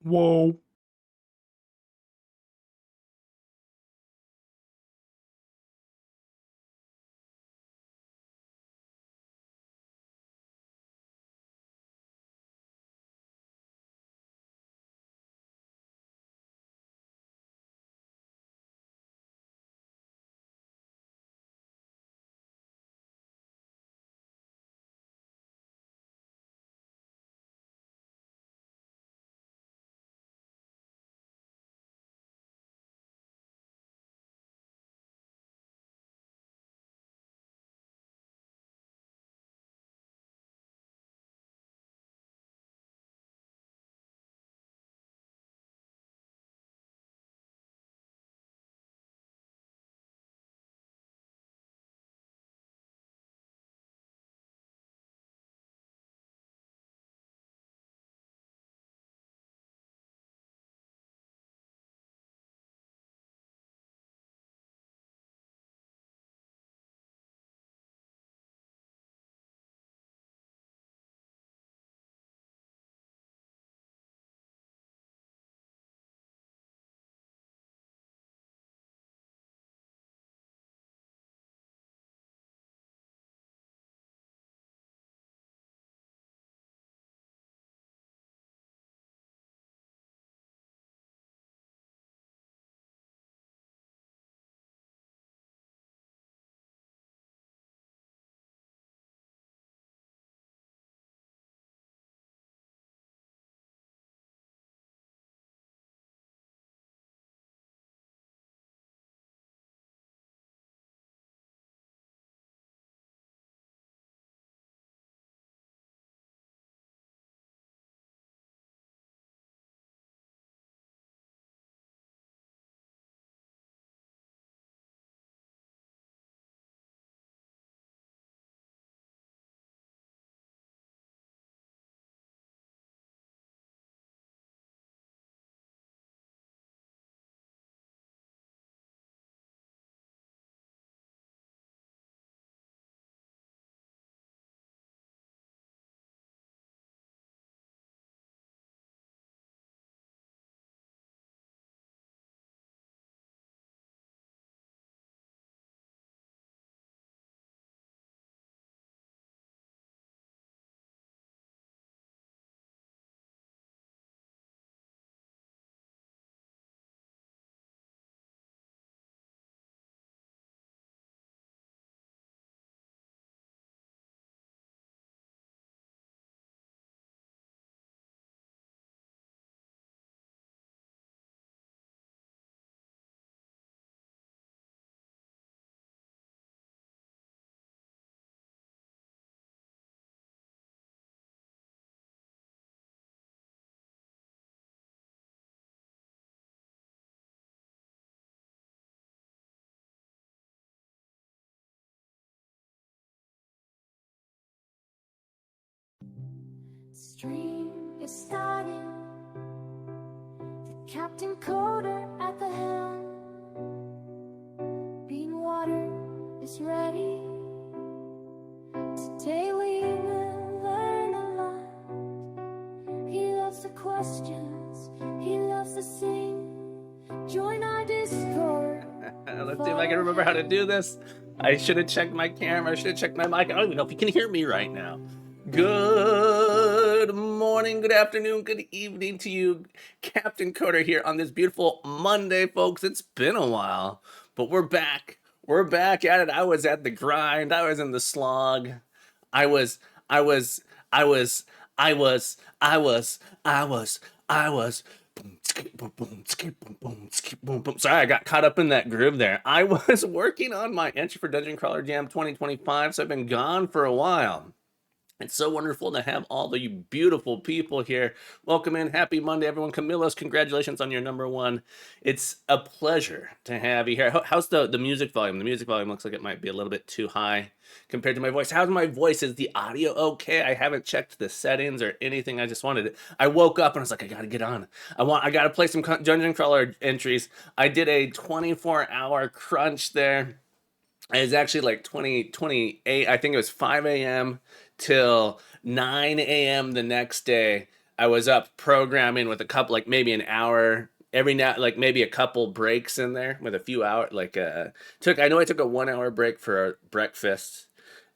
Whoa. Stream is starting. The Captain Coder at the helm. Being water is ready. Today we will learn a lot. He loves the questions. He loves to sing. Join our Discord. Let's see if I can remember how to do this. I should have checked my camera. I should have checked my mic. I don't even know if you can hear me right now. Good morning, good afternoon, good evening to you. Captain Coder here on this beautiful Monday, folks. It's been a while, but we're back. We're back at it. I was at the grind. I was in the slog. I was, I was, I was, I was, I was, I was, I was. Sorry, I got caught up in that groove there. I was working on my entry for Dungeon Crawler Jam 2025, so I've been gone for a while. It's so wonderful to have all the beautiful people here. Welcome in. Happy Monday, everyone. Camillus, congratulations on your #1. It's a pleasure to have you here. How's the music volume? The music volume looks like it might be a little bit too high compared to my voice. How's my voice? Is the audio okay? I haven't checked the settings or anything. I just wanted it. I woke up and I was like, I gotta get on. I gotta play some Dungeon Crawler entries. I did a 24-hour crunch there. It's actually like 28. I think it was 5 a.m. till 9 a.m. the next day. I was up programming with a couple, like maybe an hour every now, like maybe a couple breaks in there with a few hours. Like I know I took a 1 hour break for breakfast,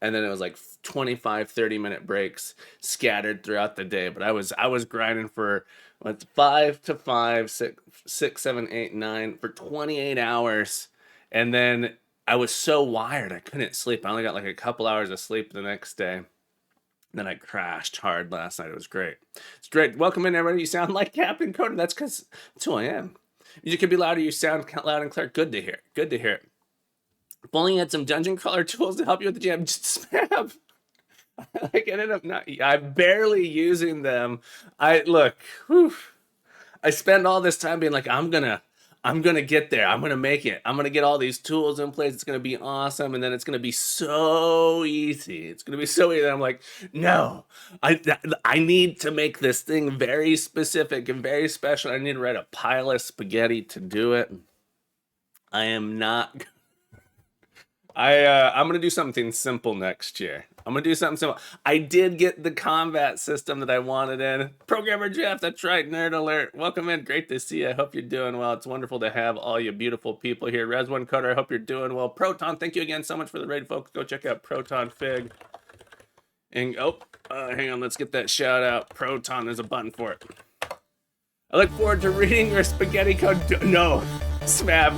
and then it was like 25, 30 minute breaks scattered throughout the day. But I was grinding for what, 5 to 5, 6, 7, 8, 9 for 28 hours, and then I was so wired I couldn't sleep. I only got like a couple hours of sleep the next day. Then I crashed hard last night. It was great. It's great. Welcome in, everybody. You sound like Captain Coda. That's because that's who I am. You could be louder. You sound loud and clear. Good to hear. Good to hear. If only you had some dungeon crawler tools to help you with the jam. Just spam. Like, I ended up not. I'm barely using them. I look. Whew, I spend all this time being like, I'm gonna get there. I'm gonna make it. I'm gonna get all these tools in place. It's gonna be awesome, and then it's gonna be so easy. It's gonna be so easy. And I'm like, no, I need to make this thing very specific and very special. I need to write a pile of spaghetti to do it. I am not. I'm gonna do something simple next year. I'm gonna do something simple. I did get the combat system that I wanted in. Programmer Jeff, that's right, nerd alert. Welcome in, great to see you. I hope you're doing well. It's wonderful to have all you beautiful people here. Res1 Coder, I hope you're doing well. Proton, thank you again so much for the raid, folks. Go check out Proton Fig. And hang on, let's get that shout out. Proton, there's a button for it. I look forward to reading your spaghetti code. No, Smab.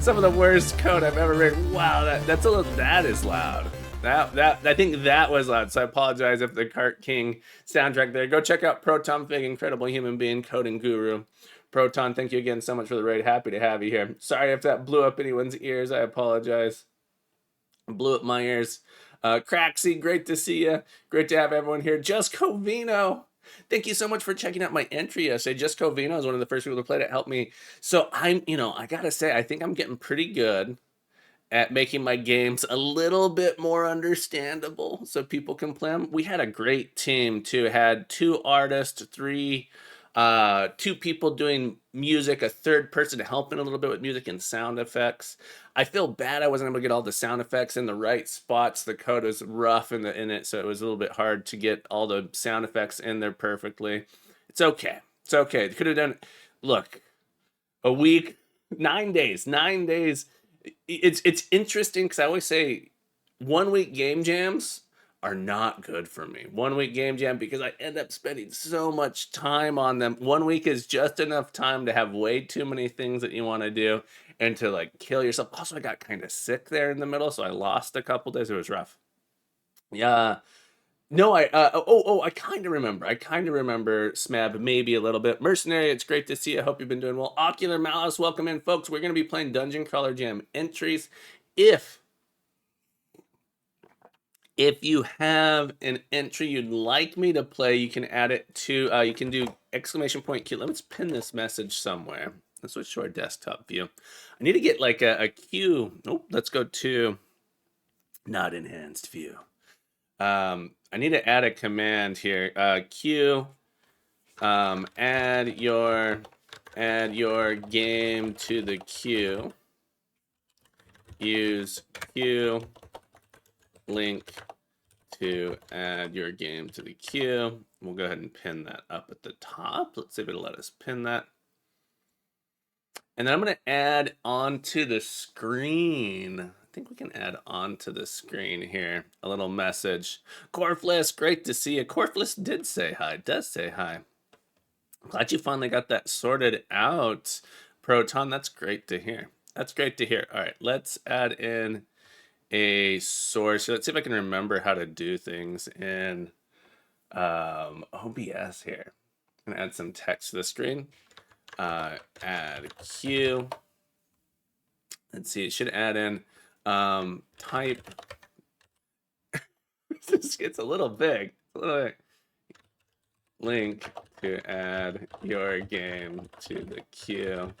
Some of the worst code I've ever written. Wow, that is loud. That I think that was loud. So I apologize if the Cart King soundtrack there. Go check out Proton Fig, incredible human being, coding guru. Proton, thank you again so much for the raid. Happy to have you here. Sorry if that blew up anyone's ears. I apologize. Blew up my ears. Craxy, great to see you. Great to have everyone here. Just Covino. Thank you so much for checking out my entry yesterday. Just Covino is one of the first people to play to help me. So I gotta say, I think I'm getting pretty good at making my games a little bit more understandable so people can play them. We had a great team too. Had 2 artists, 2 people doing music, a third person helping a little bit with music and sound effects. I feel bad I wasn't able to get all the sound effects in the right spots. The code was rough in it, so it was a little bit hard to get all the sound effects in there perfectly. It's okay. It's okay. Could have done. Look, a week, 9 days, 9 days. It's interesting because I always say 1 week game jams are not good for me. 1 week game jam, because I end up spending so much time on them. 1 week is just enough time to have way too many things that you want to do and to like kill yourself. Also, I got kind of sick there in the middle, so I lost a couple days. It was rough. Yeah. No, I kind of remember. I kind of remember Smab maybe a little bit. Mercenary, it's great to see you. I hope you've been doing well. Ocular Malice, welcome in, folks. We're going to be playing Dungeon Crawler Jam entries. If you have an entry you'd like me to play, you can add it to, you can do !Q. Let's pin this message somewhere. Let's switch to our desktop view. I need to get like a queue. Nope, let's go to not enhanced view. I need to add a command here. Q, add your game to the queue. Use Q link to add your game to the queue. We'll go ahead and pin that up at the top. Let's see if it'll let us pin that. And then I'm going to add onto the screen. I think we can add onto the screen here a little message. Corfless, great to see you. Corfless did say hi, does say hi. Glad you finally got that sorted out, Proton. That's great to hear. That's great to hear. All right, let's add in a source. Let's see if I can remember how to do things in OBS here. I'm gonna add some text to the screen. Add Q. Let's see, it should add in type. This gets a little big. A little big. Link to add your game to the queue.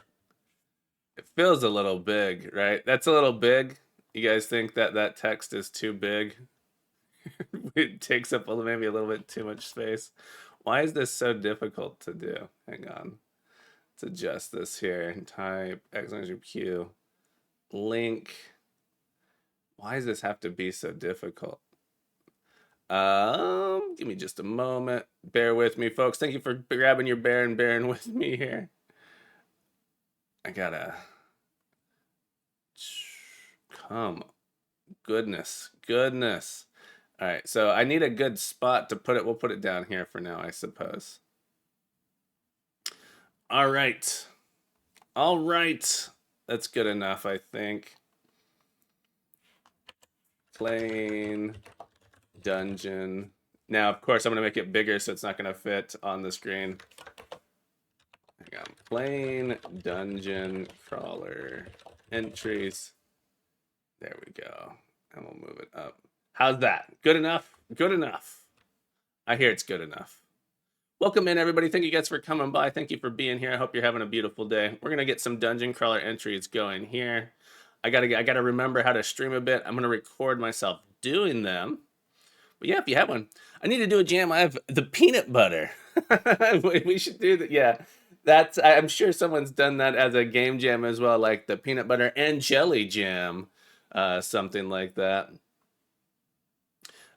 It feels a little big, right? That's a little big. You guys think that text is too big? It takes up maybe a little bit too much space. Why is this so difficult to do? Hang on. Let's adjust this here. Type !Q. Link. Why does this have to be so difficult? Give me just a moment. Bear with me, folks. Thank you for grabbing your bear and bearing with me here. I gotta. Come. Goodness. Goodness. All right. So I need a good spot to put it. We'll put it down here for now, I suppose. All right. All right. That's good enough, I think. Plain dungeon. Now, of course, I'm going to make it bigger so it's not going to fit on the screen. Hang on. Plain dungeon crawler entries. There we go. And we'll move it up. How's that? Good enough? Good enough. I hear it's good enough. Welcome in, everybody. Thank you guys for coming by. Thank you for being here. I hope you're having a beautiful day. We're going to get some dungeon crawler entries going here. I gotta remember how to stream a bit. I'm going to record myself doing them. But yeah, if you have one, I need to do a jam. I have the peanut butter. We should do that. Yeah, I'm sure someone's done that as a game jam as well, like the peanut butter and jelly jam, something like that.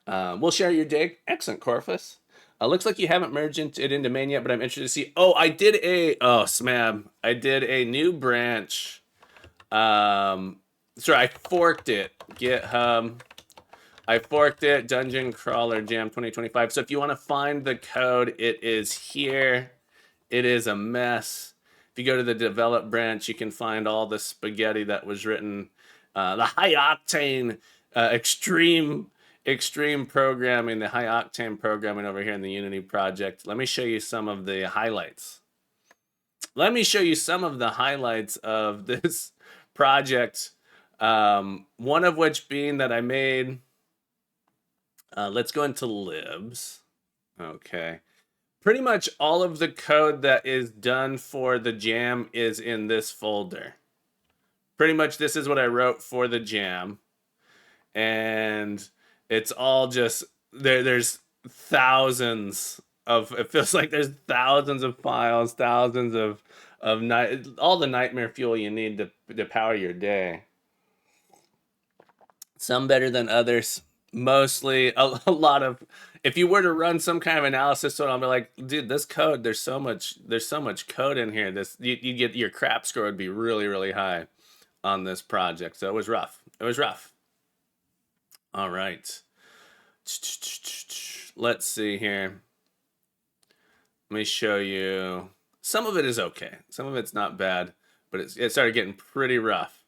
We'll share your dig. Excellent, Corfus. Looks like you haven't merged it into main yet, but I'm interested to see. Oh, I did Smab. I did a new branch. Sorry, I forked it. GitHub. I forked it, Dungeon Crawler Jam 2025. So if you want to find the code, it is here. It is a mess. If you go to the develop branch, you can find all the spaghetti that was written. The high octane, extreme programming, the high octane programming over here in the Unity project. Let me show you some of the highlights. Let me show you some of the highlights of this project. One of which being that I made. Let's go into libs. Okay. Pretty much all of the code that is done for the jam is in this folder. Pretty much this is what I wrote for the jam. And it's all just, there's thousands of, it feels like there's thousands of files, thousands of all the nightmare fuel you need to power your day. Some better than others. Mostly a lot of, if you were to run some kind of analysis, so I'll be like, dude, this code, there's so much code in here. You get your crap score would be really, really high on this project. So it was rough. It was rough. All right. Let's see here. Let me show you. Some of it is okay. Some of it's not bad, but it started getting pretty rough.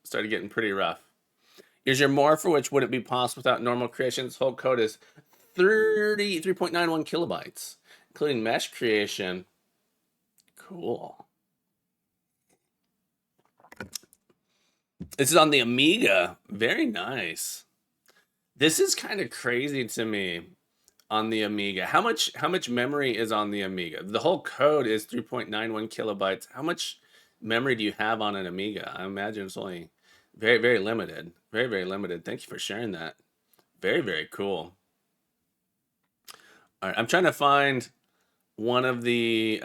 Here's your more, for which wouldn't be possible without normal creation. This whole code is 3.91 kilobytes, including mesh creation. Cool. This is on the Amiga. Very nice. This is kind of crazy to me on the Amiga. How much memory is on the Amiga? The whole code is 3.91 kilobytes. How much memory do you have on an Amiga? I imagine it's only very, very limited. Very, very limited. Thank you for sharing that. Very, very cool. All right, I'm trying to find one of the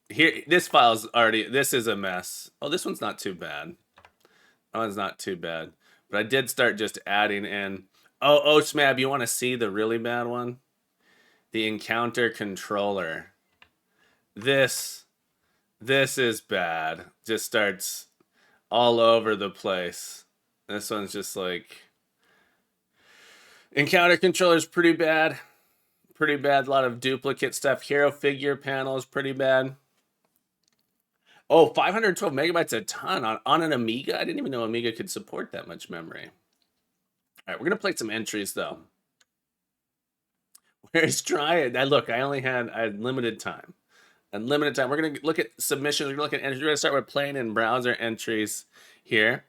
here. This file's already. This is a mess. Oh, this one's not too bad. That one's not too bad. But I did start just adding in. Oh, Smab, you want to see the really bad one? The encounter controller. This is bad. Just starts all over the place. This one's just like, encounter controller is pretty bad. Pretty bad. A lot of duplicate stuff. Hero figure panel is pretty bad. Oh, 512 megabytes a ton on an Amiga. I didn't even know Amiga could support that much memory. All right, we're gonna play some entries though. Where's try it? Look, I had limited time. We're gonna look at submissions. We're gonna look at entries. We're gonna start with playing in browser entries here.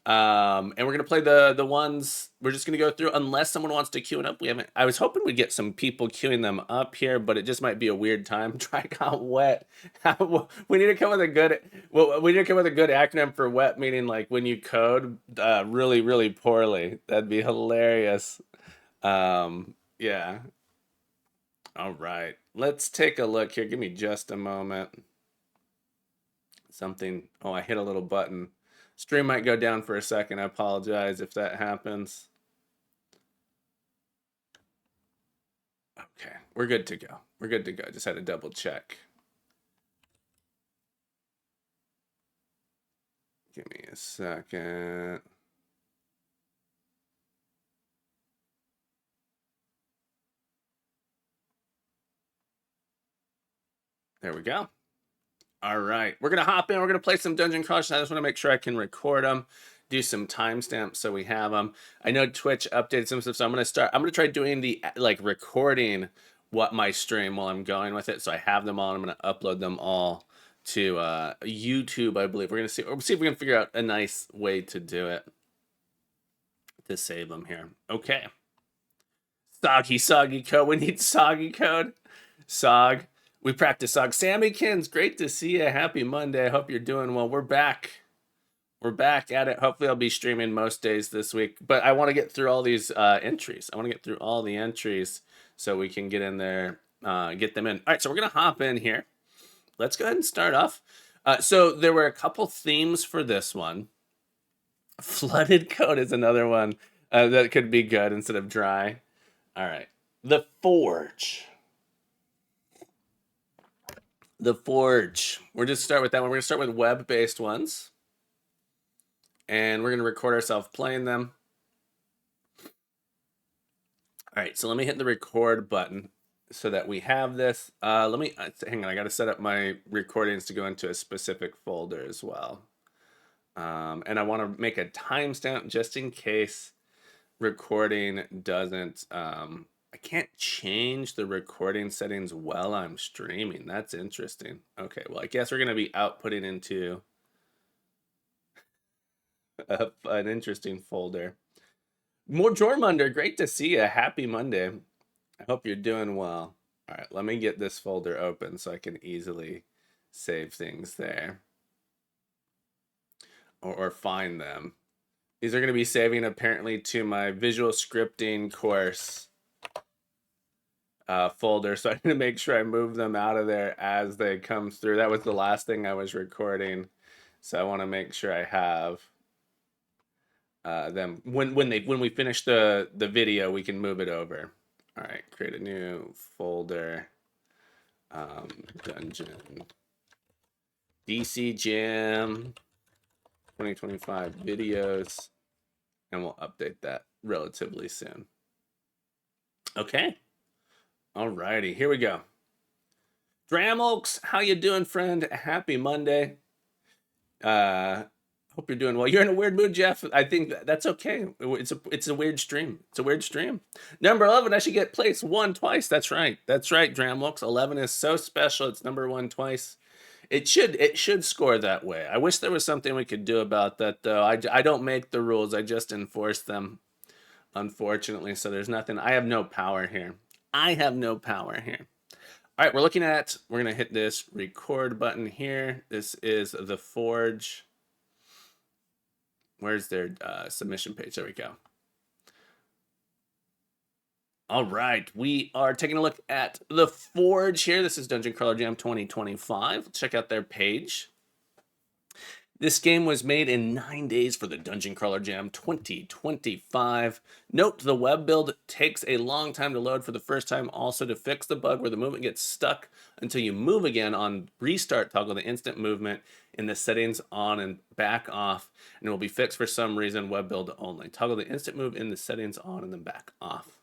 And we're gonna play the ones. We're just gonna go through unless someone wants to queue it up. I was hoping we'd get some people queuing them up here, but it just might be a weird time. Try got wet. We need to come with a good. Well, we need to come with a good acronym for wet, meaning like when you code really, really poorly. That'd be hilarious. Yeah. All right. Let's take a look here. Give me just a moment. Something. Oh, I hit a little button. Stream might go down for a second. I apologize if that happens. Okay, we're good to go. We're good to go. Just had to double check. Give me a second. There we go. All right, we're gonna hop in. We're gonna play some Dungeon Crush. I just want to make sure I can record them, do some timestamps so we have them. I know Twitch updated some stuff, so I'm gonna try doing the like recording what my stream while I'm going with it, so I have them all. I'm gonna upload them all to YouTube, I believe. We'll see if we can figure out a nice way to do it to save them here. Okay. Soggy code. We need soggy code. Sog. We practice Sog. Sammykins, great to see you. Happy Monday. I hope you're doing well. We're back. We're back at it. Hopefully, I'll be streaming most days this week. But I want to get through all these entries. I want to get through all the entries so we can get in there, get them in. All right, so we're going to hop in here. Let's go ahead and start off. So there were a couple themes for this one. Flooded code is another one that could be good instead of dry. All right. The Forge. The Forge. We're just start with that one. We're gonna start with web-based ones, and we're gonna record ourselves playing them. All right, so let me hit the record button so that we have this. Let me hang on. I got to set up my recordings to go into a specific folder as well, and I want to make a timestamp just in case recording doesn't. I can't change the recording settings while I'm streaming. That's interesting. Okay, well, I guess we're going to be outputting into an interesting folder. More Jormunder, great to see you. Happy Monday. I hope you're doing well. All right, let me get this folder open so I can easily save things there. Or find them. These are going to be saving apparently to my visual scripting course folder, so I need to make sure I move them out of there as they come through. That was the last thing I was recording, so I want to make sure I have them when we finish the video. We can move it over. All right, create a new folder. Dungeon DC Jam 2025 videos, and we'll update that relatively soon. Okay. Alrighty, here we go. Dramolks, how you doing, friend? Happy Monday. Hope you're doing well. You're in a weird mood, Jeff. I think that's okay. It's a weird stream. It's a weird stream. Number 11, I should get place 1 twice. That's right. That's right, Dramolks. 11 is so special. It's number 1 twice. It should score that way. I wish there was something we could do about that, though. I don't make the rules. I just enforce them, unfortunately. So there's nothing. I have no power here. I have no power here. All right, we're going to hit this record button here. This is The Forge. Where's their submission page? There we go. All right, we are taking a look at The Forge here. This is Dungeon Crawler Jam 2025. Check out their page. This game was made in 9 days for the Dungeon Crawler Jam 2025. Note the web build takes a long time to load for the first time. Also, to fix the bug where the movement gets stuck until you move again on restart, toggle the instant movement in the settings on and back off, and it will be fixed for some reason. Web build only. Toggle the instant move in the settings on and then back off.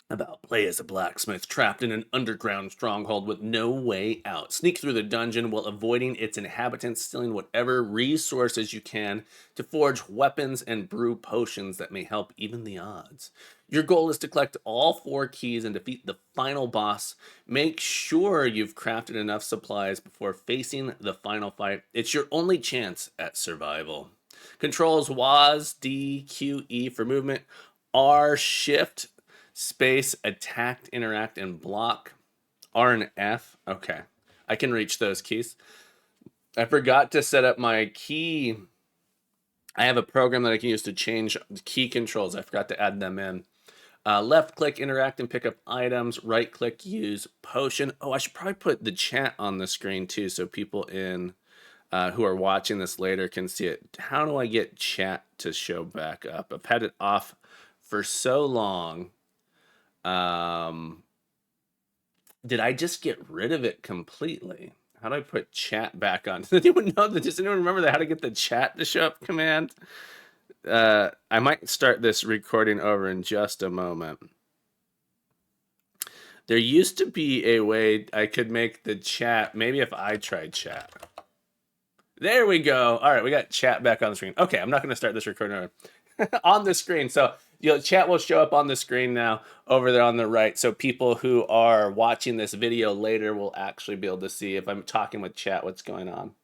About play as a blacksmith trapped in an underground stronghold with no way out. Sneak through the dungeon while avoiding its inhabitants, stealing whatever resources you can to forge weapons and brew potions that may help even the odds. Your goal is to collect all 4 keys and defeat the final boss. Make sure you've crafted enough supplies before facing the final fight. It's your only chance at survival. Controls WAS, D, Q, E for movement, R, shift, space, attack, interact, and block. R and F. Okay. I can reach those keys. I forgot to set up my key. I have a program that I can use to change key controls. I forgot to add them in. Left click, interact, and pick up items. Right click, use potion. Oh, I should probably put the chat on the screen too so people in who are watching this later can see it. How do I get chat to show back up? I've had it off for so long. Did I just get rid of it completely? How do I put chat back on? Does anyone know that? Does anyone remember how to get the chat to show up command? I might start this recording over in just a moment. There used to be a way I could make the chat. Maybe if I tried chat. There we go. All right, we got chat back on the screen. Okay, I'm not going to start this recording on the screen. So chat will show up on the screen now over there on the right. So people who are watching this video later will actually be able to see if I'm talking with chat what's going on.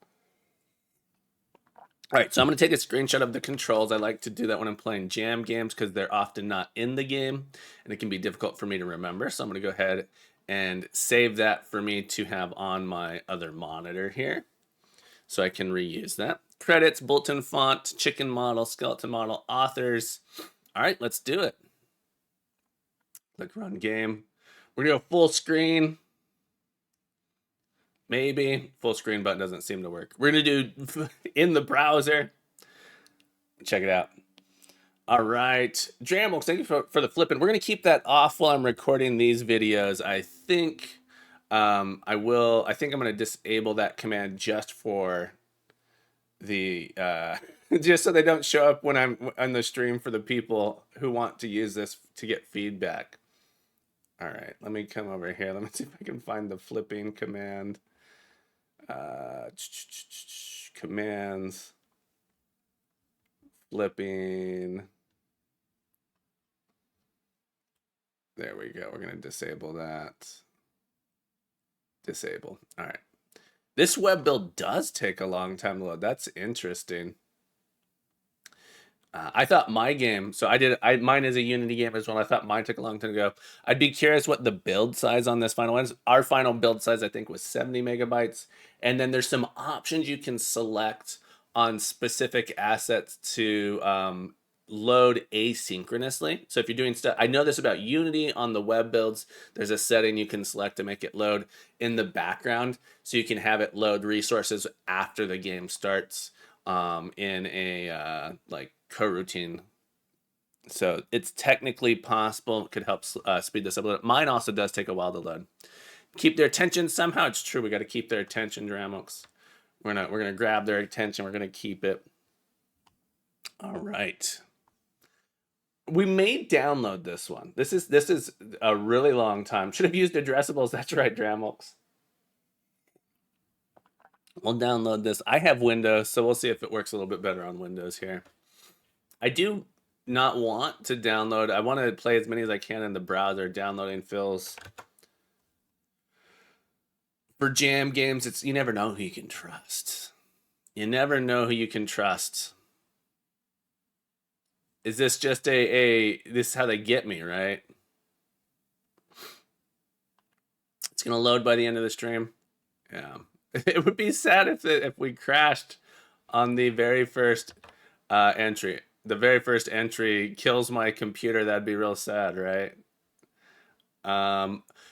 All right, so I'm going to take a screenshot of the controls. I like to do that when I'm playing jam games because they're often not in the game, and it can be difficult for me to remember. So I'm going to go ahead and save that for me to have on my other monitor here so I can reuse that. Credits, bulletin font, chicken model, skeleton model, authors. All right, let's do it. Click run game. We're going to go full screen. Maybe. Full screen button doesn't seem to work. We're going to do in the browser. Check it out. All right. Dramux, thank you for the flipping. We're going to keep that off while I'm recording these videos. I think I will. I think I'm going to disable that command just for the just so they don't show up when I'm on the stream for the people who want to use this to get feedback. All right. Let me come over here. Let me see if I can find the flipping command. Commands. Flipping. There we go. We're going to disable that. Disable. All right. This web build does take a long time to load. That's interesting. I thought my game, so mine is a Unity game as well. I thought mine took a long time to go. I'd be curious what the build size on this final one is. Our final build size, I think, was 70 megabytes. And then there's some options you can select on specific assets to load asynchronously. So if you're doing stuff, I know this about Unity on the web builds, there's a setting you can select to make it load in the background. So you can have it load resources after the game starts in a like coroutine. So it's technically possible. It could help speed this up a little. Mine also does take a while to load. Keep their attention somehow. It's true. We got to keep their attention, Dramux. We're gonna grab their attention. We're gonna keep it. All right. We may download this one. This is a really long time. Should have used addressables. That's right, Dramux. We'll download this. I have Windows, so we'll see if it works a little bit better on Windows here. I do not want to download. I want to play as many as I can in the browser. Downloading fills for jam games. It's you never know who you can trust. You never know who you can trust. Is this just this is how they get me, right? It's gonna load by the end of the stream. Yeah. It would be sad if we crashed on the very first entry. The very first entry kills my computer. That'd be real sad, right?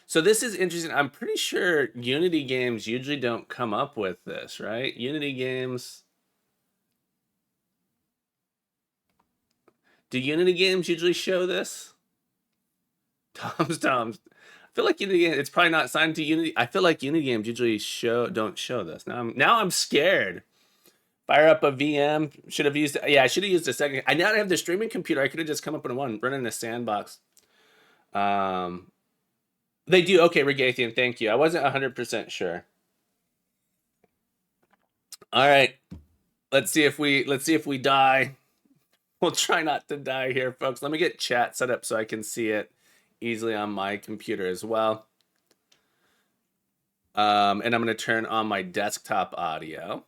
So this is interesting. I'm pretty sure Unity games usually don't come up with this, right? Unity games. Do Unity games usually show this? Tom's. I feel like Unity games, it's probably not signed to Unity. I feel like Unity games usually don't show this. Now I'm scared. Fire up a VM. Should have used. Yeah, I should have used a second. I now have the streaming computer. I could have just come up with one running a sandbox. They do. Okay, Regathian, thank you. I wasn't 100% sure. All right. Let's see if we die. We'll try not to die here, folks. Let me get chat set up so I can see it easily on my computer as well. And I'm going to turn on my desktop audio.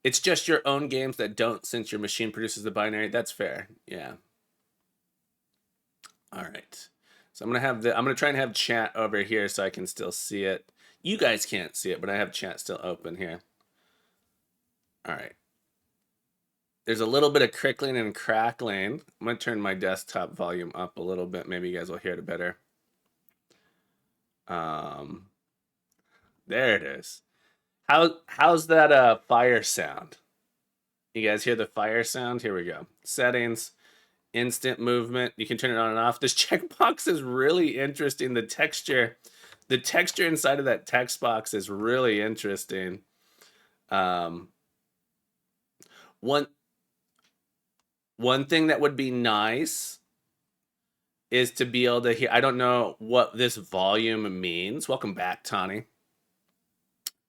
It's just your own games that don't, since your machine produces the binary. That's fair. Yeah. All right. So I'm gonna try and have chat over here so I can still see it. You guys can't see it, but I have chat still open here. All right. There's a little bit of crickling and crackling. I'm gonna turn my desktop volume up a little bit. Maybe you guys will hear it better. There it is. How's that fire sound? You guys hear the fire sound? Here we go. Settings. instant movement. You can turn it on and off. This checkbox is really interesting. The texture inside of that text box is really interesting. One thing that would be nice is to be able to hear. I don't know what this volume means. Welcome back, Tawny.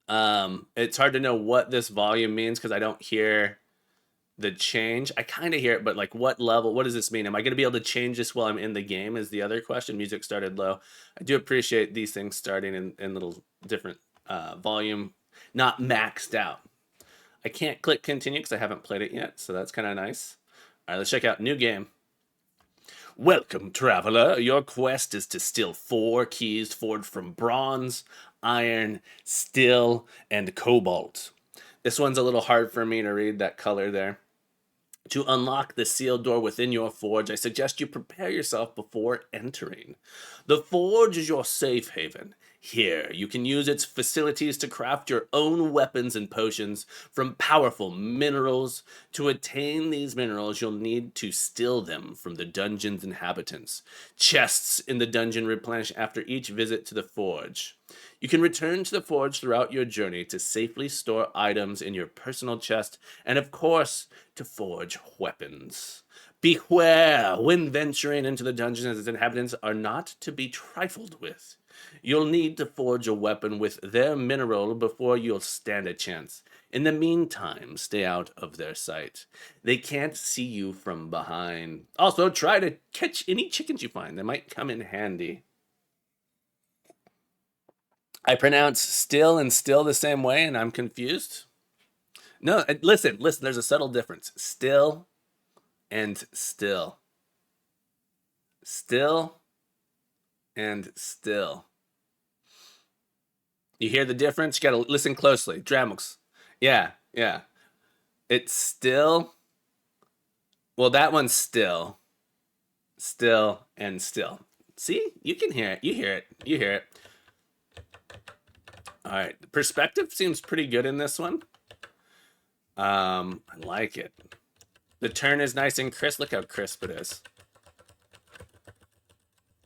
It's hard to know what this volume means because I don't hear the change. I kind of hear it, but like what level, what does this mean? Am I going to be able to change this while I'm in the game is the other question. Music started low. I do appreciate these things starting in little different volume, not maxed out. I can't click continue because I haven't played it yet, so that's kind of nice. All right, let's check out new game. Welcome, traveler. Your quest is to steal 4 keys forged from bronze, iron, steel, and cobalt. This one's a little hard for me to read, that color there. To unlock the sealed door within your forge, I suggest you prepare yourself before entering. The forge is your safe haven. Here, you can use its facilities to craft your own weapons and potions from powerful minerals. To attain these minerals, you'll need to steal them from the dungeon's inhabitants. Chests in the dungeon replenish after each visit to the forge. You can return to the forge throughout your journey to safely store items in your personal chest and, of course, to forge weapons. Beware when venturing into the dungeon, as its inhabitants are not to be trifled with. You'll need to forge a weapon with their mineral before you'll stand a chance. In the meantime, stay out of their sight. They can't see you from behind. Also, try to catch any chickens you find. They might come in handy. I pronounce still and still the same way, and I'm confused. No, listen, there's a subtle difference. Still and still. Still and still. You hear the difference? You gotta listen closely. Dramux. Yeah. It's still. Well, that one's still. Still and still. See? You can hear it. You hear it. All right. The perspective seems pretty good in this one. I like it. The turn is nice and crisp. Look how crisp it is.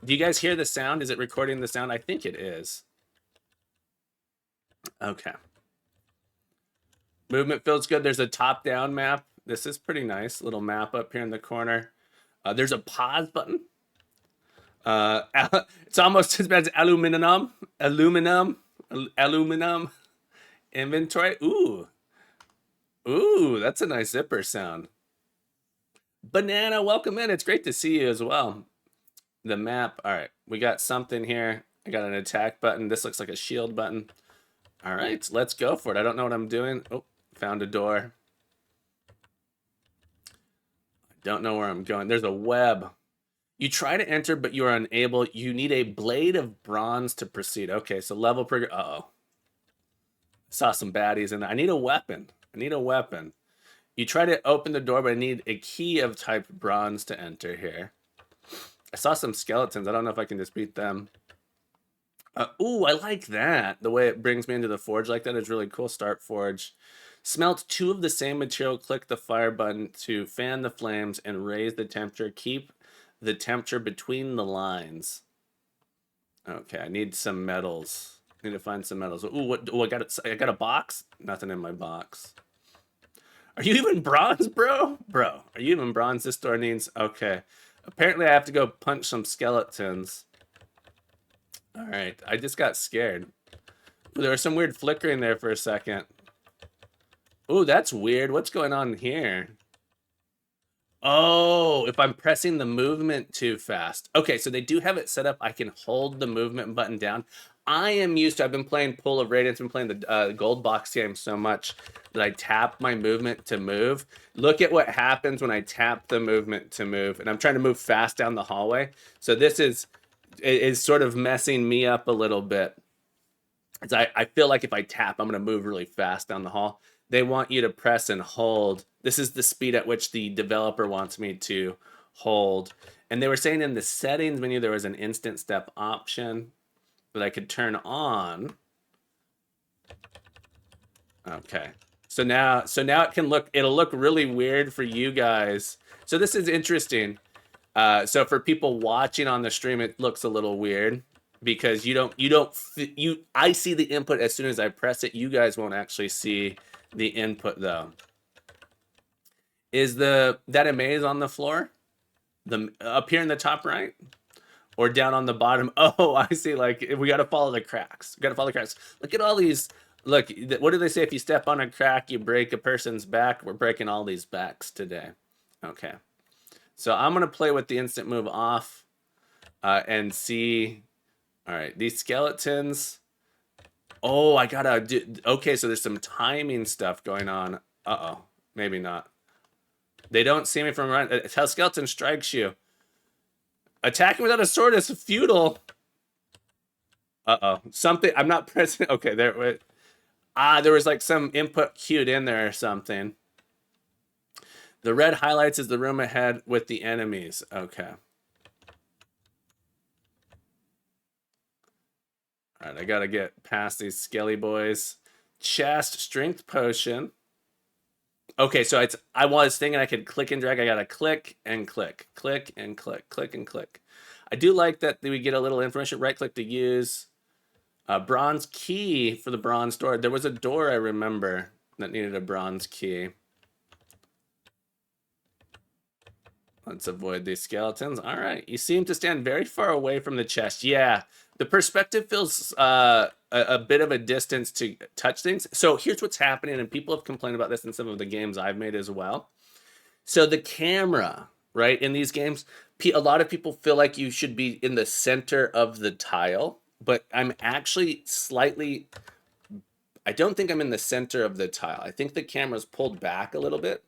Do you guys hear the sound? Is it recording the sound? I think it is. Okay. Movement feels good. There's a top-down map. This is pretty nice. Little map up here in the corner. There's a pause button. It's almost as bad as aluminum inventory. Ooh, that's a nice zipper sound. Banana, welcome in. It's great to see you as well. The map. All right, we got something here. I got an attack button. This looks like a shield button. All right, let's go for it. I don't know what I'm doing. Oh, found a door. I don't know where I'm going. There's a web. You try to enter, but you are unable. You need a blade of bronze to proceed. Okay, so level per... Uh-oh. Saw some baddies in there. I need a weapon. You try to open the door, but I need a key of type bronze to enter here. I saw some skeletons. I don't know if I can just beat them. Ooh, I like that. The way it brings me into the forge like that is really cool. Start forge. Smelt 2 of the same material. Click the fire button to fan the flames and raise the temperature. Keep the temperature between the lines. Okay, I need some metals. I need to find some metals. Ooh, what? Oh, I got a box? Nothing in my box. Are you even bronze, bro? Bro, are you even bronze? This door needs... Okay. Apparently I have to go punch some skeletons. Alright, I just got scared. Ooh, there was some weird flickering there for a second. Ooh, that's weird. What's going on here? Oh, if I'm pressing the movement too fast. Okay, so they do have it set up. I can hold the movement button down. I am used to... I've been playing Pool of Radiance. I've been playing the gold box game so much that I tap my movement to move. Look at what happens when I tap the movement to move. And I'm trying to move fast down the hallway. So this is sort of messing me up a little bit. I feel like if I tap, I'm going to move really fast down the hall. They want you to press and hold. This is the speed at which the developer wants me to hold. And they were saying in the settings menu there was an instant step option that I could turn on. Okay. So now it can look... It'll look really weird for you guys. So this is interesting. So for people watching on the stream, it looks a little weird because I see the input as soon as I press it. You guys won't actually see the input though. Is that amaze on the floor? The up here in the top right? Or down on the bottom? Oh, I see. Like, we got to follow the cracks. We got to follow the cracks. Look at all these. Look, what do they say? If you step on a crack, you break a person's back. We're breaking all these backs today. Okay. So I'm going to play with the instant move off and see. All right. These skeletons. Oh, I got to do. Okay, so there's some timing stuff going on. Uh-oh. Maybe not. They don't see me from around. It's how skeleton strikes you. Attacking without a sword is futile. Uh-oh. Something. I'm not pressing. Okay, there. There was like some input queued in there or something. The red highlights is the room ahead with the enemies. Okay. All right, I got to get past these skelly boys. Chest strength potion. Okay, so I was thinking I could click and drag. I got to click and click, click and click, click and click. I do like that we get a little information. Right click to use. Bronze key for the bronze door. There was a door I remember that needed a bronze key. Let's avoid these skeletons. All right, you seem to stand very far away from the chest. Yeah, the perspective feels a bit of a distance to touch things. So here's what's happening, and people have complained about this in some of the games I've made as well. So the camera, right, in these games, a lot of people feel like you should be in the center of the tile, but I'm actually slightly, I don't think I'm in the center of the tile. I think the camera's pulled back a little bit.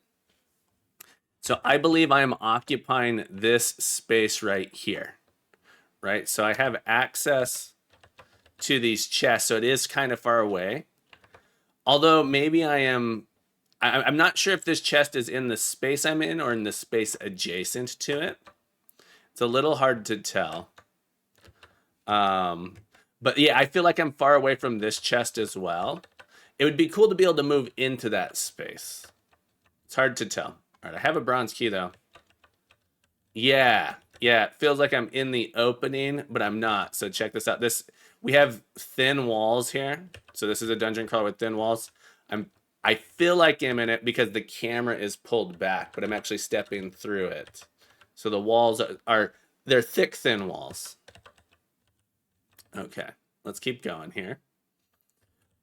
So I believe I am occupying this space right here, right? So I have access to these chests, so it is kind of far away. Although maybe I'm not sure if this chest is in the space I'm in or in the space adjacent to it. It's a little hard to tell. But yeah, I feel like I'm far away from this chest as well. It would be cool to be able to move into that space. It's hard to tell. All right, I have a bronze key though. Yeah, it feels like I'm in the opening, but I'm not. So check this out. We have thin walls here. So this is a dungeon crawler with thin walls. I feel like I'm in it because the camera is pulled back, but I'm actually stepping through it. So the walls they're thick, thin walls. Okay, let's keep going here.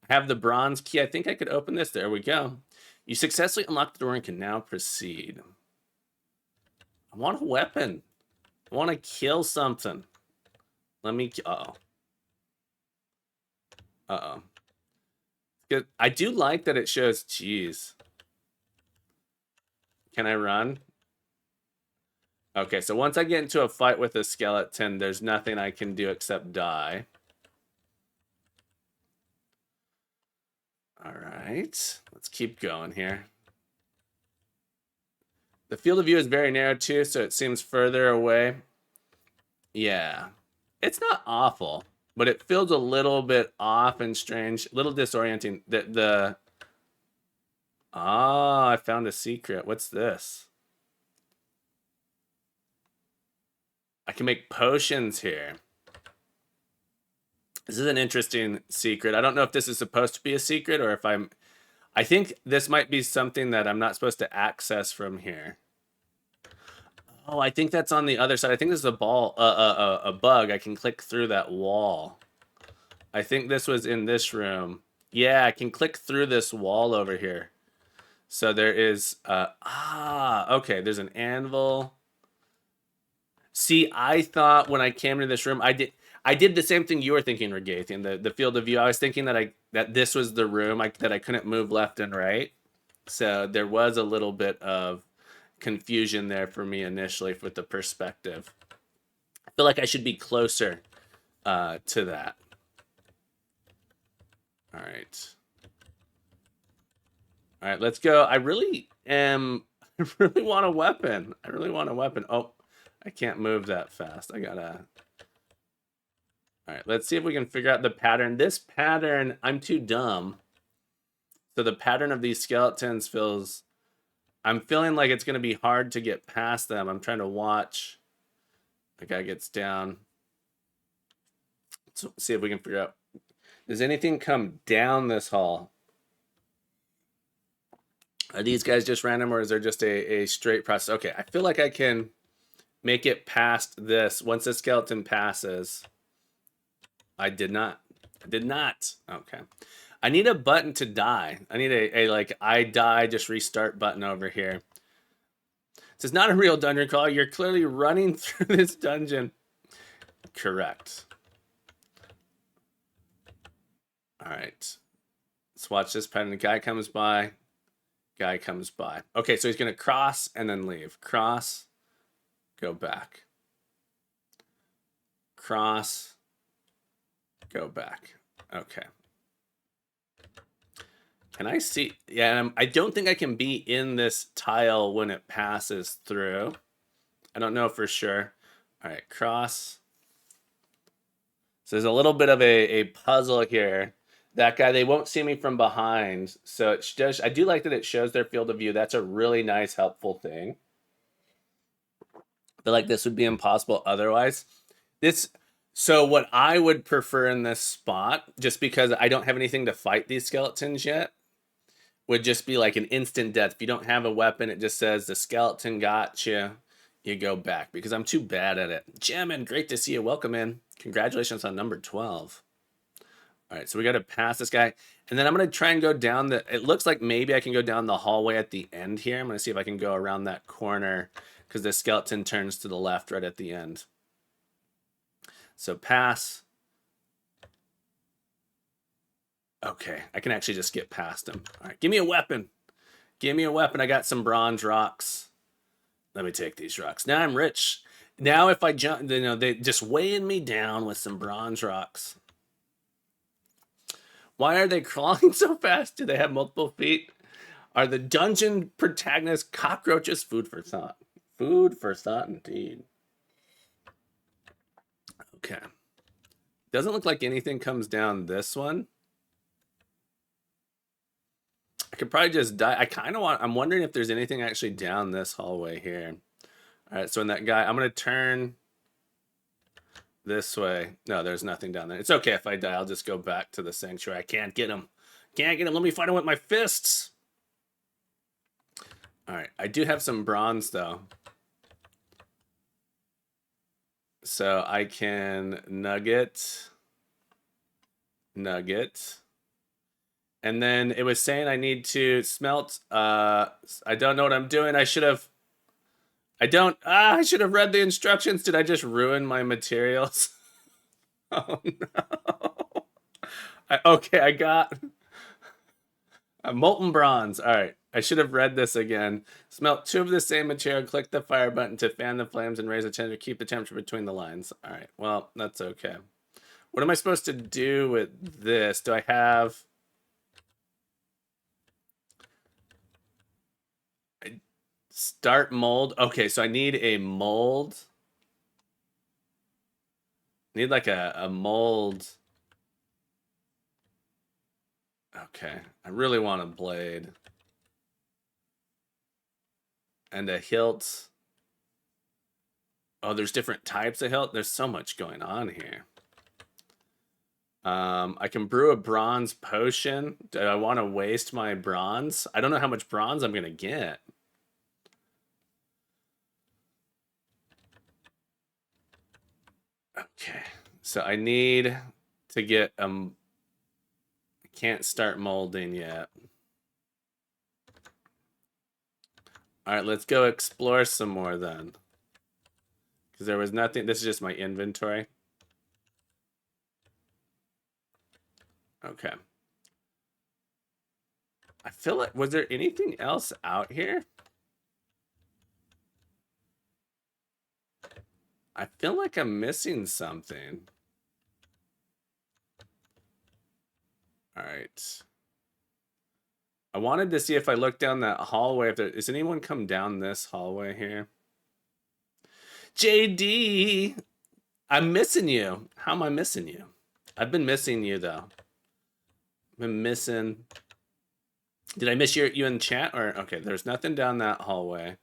I have the bronze key. I think I could open this. There we go. You successfully unlocked the door and can now proceed. I want a weapon. I want to kill something. Let me... Uh-oh. Uh-oh. Good. I do like that it shows... Jeez. Can I run? Okay, so once I get into a fight with a skeleton, there's nothing I can do except die. All right. Let's keep going here. The field of view is very narrow too, so it seems further away. Yeah. It's not awful, but it feels a little bit off and strange, a little disorienting. I found a secret. What's this? I can make potions here. This is an interesting secret. I don't know if this is supposed to be a secret or if I think this might be something that I'm not supposed to access from here. Oh, I think that's on the other side. I think this is a bug. I can click through that wall. I think this was in this room. Yeah, I can click through this wall over here. So there is, okay, there's an anvil. See, I thought when I came into this room, I did the same thing you were thinking, Regathian, the field of view. I was thinking that this was the room, that I couldn't move left and right. So there was a little bit of confusion there for me initially with the perspective. I feel like I should be closer to that. All right. All right, let's go. I really want a weapon. I really want a weapon. Oh, I can't move that fast. I gotta... All right, let's see if we can figure out the pattern. This pattern, I'm too dumb. So the pattern of these skeletons feels... I'm feeling like it's going to be hard to get past them. I'm trying to watch The guy gets down. Let's see if we can figure out. Does anything come down this hall? Are these guys just random, or is there just a straight process? Okay, I feel like I can make it past this. Once the skeleton passes. I did not. I did not. Okay. I need a button to die. I need a like, I die, just restart button over here. This is not a real dungeon crawler. You're clearly running through this dungeon. Correct. All right. Let's watch this pattern. The guy comes by. Guy comes by. Okay, so he's going to cross and then leave. Cross. Go back. Cross. Go back. Okay. Can I see? Yeah, I don't think I can be in this tile when it passes through. I don't know for sure. All right, cross. So there's a little bit of a puzzle here. That guy, they won't see me from behind. So it does. I do like that it shows their field of view. That's a really nice, helpful thing. I feel like this would be impossible otherwise. So what I would prefer in this spot, just because I don't have anything to fight these skeletons yet, would just be like an instant death. If you don't have a weapon, it just says the skeleton got you. You go back because I'm too bad at it. Jammin', great to see you. Welcome in. Congratulations on number 12. All right, so we got to pass this guy. And then I'm going to try and go down the... It looks like maybe I can go down the hallway at the end here. I'm going to see if I can go around that corner because the skeleton turns to the left right at the end. So pass. Okay, I can actually just get past him. All right, give me a weapon. Give me a weapon. I got some bronze rocks. Let me take these rocks. Now I'm rich. Now if I jump, you know, they just weighing me down with some bronze rocks. Why are they crawling so fast? Do they have multiple feet? Are the dungeon protagonists cockroaches? Food for thought. Food for thought indeed. Okay. Doesn't look like anything comes down this one. I could probably just die. I kind of want... I'm wondering if there's anything actually down this hallway here. All right, so in that guy... I'm going to turn this way. No, there's nothing down there. It's okay if I die. I'll just go back to the sanctuary. I can't get him. Can't get him. Let me fight him with my fists. All right. I do have some bronze, though. So I can nugget. And then it was saying I need to smelt. I don't know what I'm doing. I should have read the instructions. Did I just ruin my materials? Oh no. I got a molten bronze. All right. I should have read this again. Smelt 2 of the same material. Click the fire button to fan the flames and raise the temperature. Keep the temperature between the lines. All right. Well, that's okay. What am I supposed to do with this? Do I have... Start mold. Okay, so I need a mold. I need like a mold. Okay, I really want a blade. And a hilt. Oh, there's different types of hilt. There's so much going on here. I can brew a bronze potion. Do I want to waste my bronze? I don't know how much bronze I'm going to get. Okay, so I need to get I can't start molding yet. All right, let's go explore some more then. Because there was nothing. This is just my inventory. Okay. I feel like, was there anything else out here? I feel like I'm missing something. All right. I wanted to see if I look down that hallway. Is anyone come down this hallway here? JD, I'm missing you. How am I missing you? I've been missing you though. I've been missing. Did I miss you in chat or okay? There's nothing down that hallway.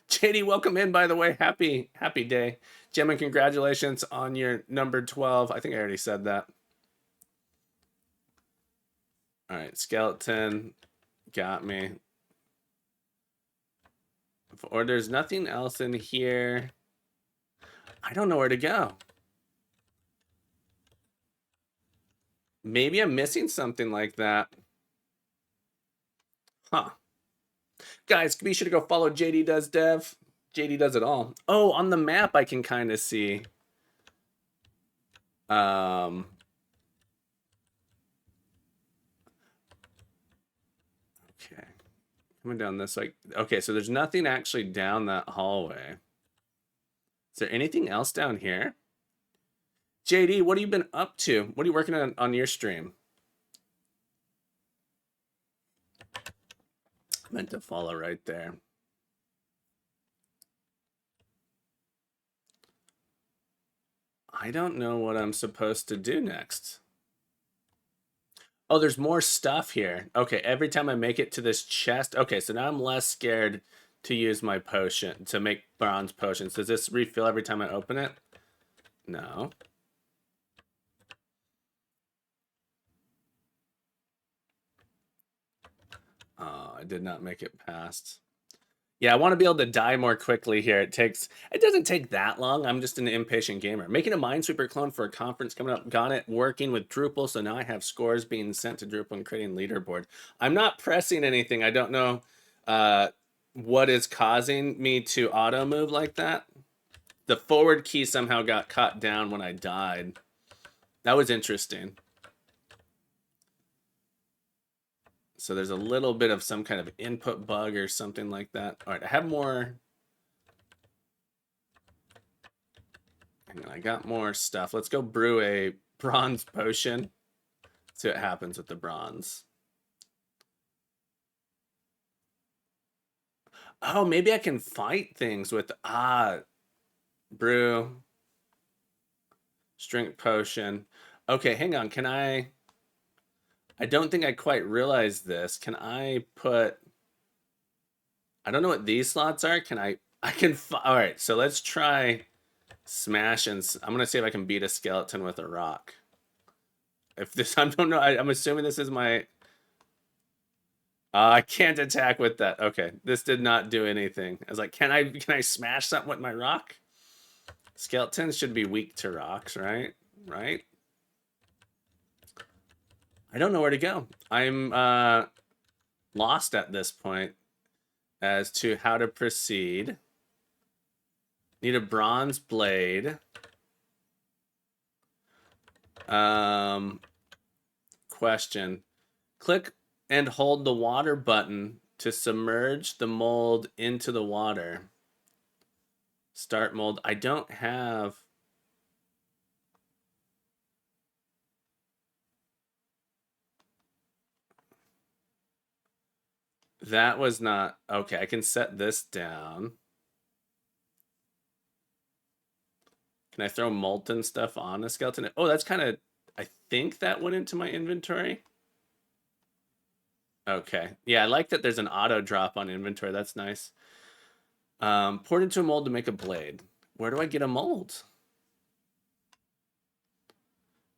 JD, welcome in, by the way. Happy day. Gemma, congratulations on your number 12. I think I already said that. All right, skeleton got me. Or there's nothing else in here. I don't know where to go. Maybe I'm missing something like that. Huh. Guys, be sure to go follow JD Does Dev. JD does it all. Oh, on the map I can kind of see. Okay. Coming down this way. Okay, so there's nothing actually down that hallway. Is there anything else down here? JD, what have you been up to? What are you working on your stream? I meant to follow right there. I don't know what I'm supposed to do next. Oh, there's more stuff here. Okay, every time I make it to this chest. Okay, so now I'm less scared to use my potion, to make bronze potions. Does this refill every time I open it? No. Oh, I did not make it past. Yeah, I want to be able to die more quickly here. It doesn't take that long. I'm just an impatient gamer. Making a Minesweeper clone for a conference coming up. Got it working with Drupal, so now I have scores being sent to Drupal and creating leaderboard. I'm not pressing anything. I don't know what is causing me to auto move like that. The forward key somehow got cut down when I died. That was interesting. So there's a little bit of some kind of input bug or something like that. All right, I have more. Hang on, I got more stuff. Let's go brew a bronze potion. See what happens with the bronze. Oh, maybe I can fight things with, brew. Strength potion. Okay, hang on, can I don't think I quite realized this. Can I put, I don't know what these slots are. All right, so let's try smash and I'm gonna see if I can beat a skeleton with a rock. If this, I don't know, I'm assuming this is my, I can't attack with that. Okay, this did not do anything. I was like, can I smash something with my rock? Skeletons should be weak to rocks, right? Right? I don't know where to go. I'm lost at this point as to how to proceed. Need a bronze blade. Question. Click and hold the water button to submerge the mold into the water. Start mold. I don't have... That was not... Okay, I can set this down. Can I throw molten stuff on a skeleton? Oh, that's kind of... I think that went into my inventory. Okay. Yeah, I like that there's an auto drop on inventory. That's nice. Poured into a mold to make a blade. Where do I get a mold?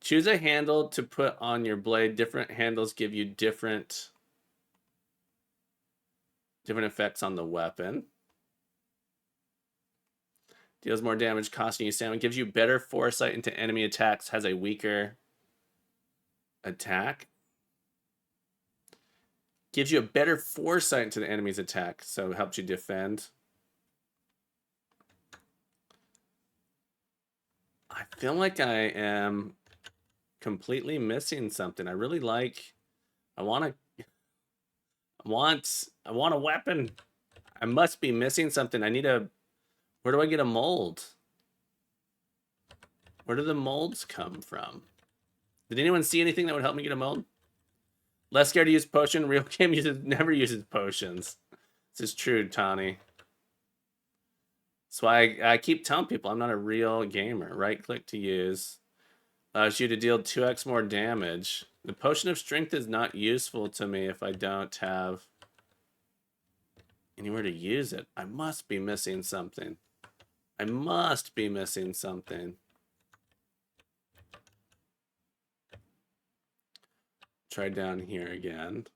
Choose a handle to put on your blade. Different handles give you different effects on the weapon. Deals more damage, costing you stamina. Gives you better foresight into enemy attacks. Has a weaker attack. Gives you a better foresight into the enemy's attack, so it helps you defend. I feel like I am completely missing something. I really like... I want a weapon. I must be missing something. I need a... Where do I get a mold? Where do the molds come from? Did anyone see anything that would help me get a mold? Less scared to use potion. Real game never uses potions. This is true, Tawny. That's why I keep telling people I'm not a real gamer. Right click to use. Allows you to deal 2x more damage. The potion of strength is not useful to me if I don't have anywhere to use it. I must be missing something. I must be missing something. Try down here again.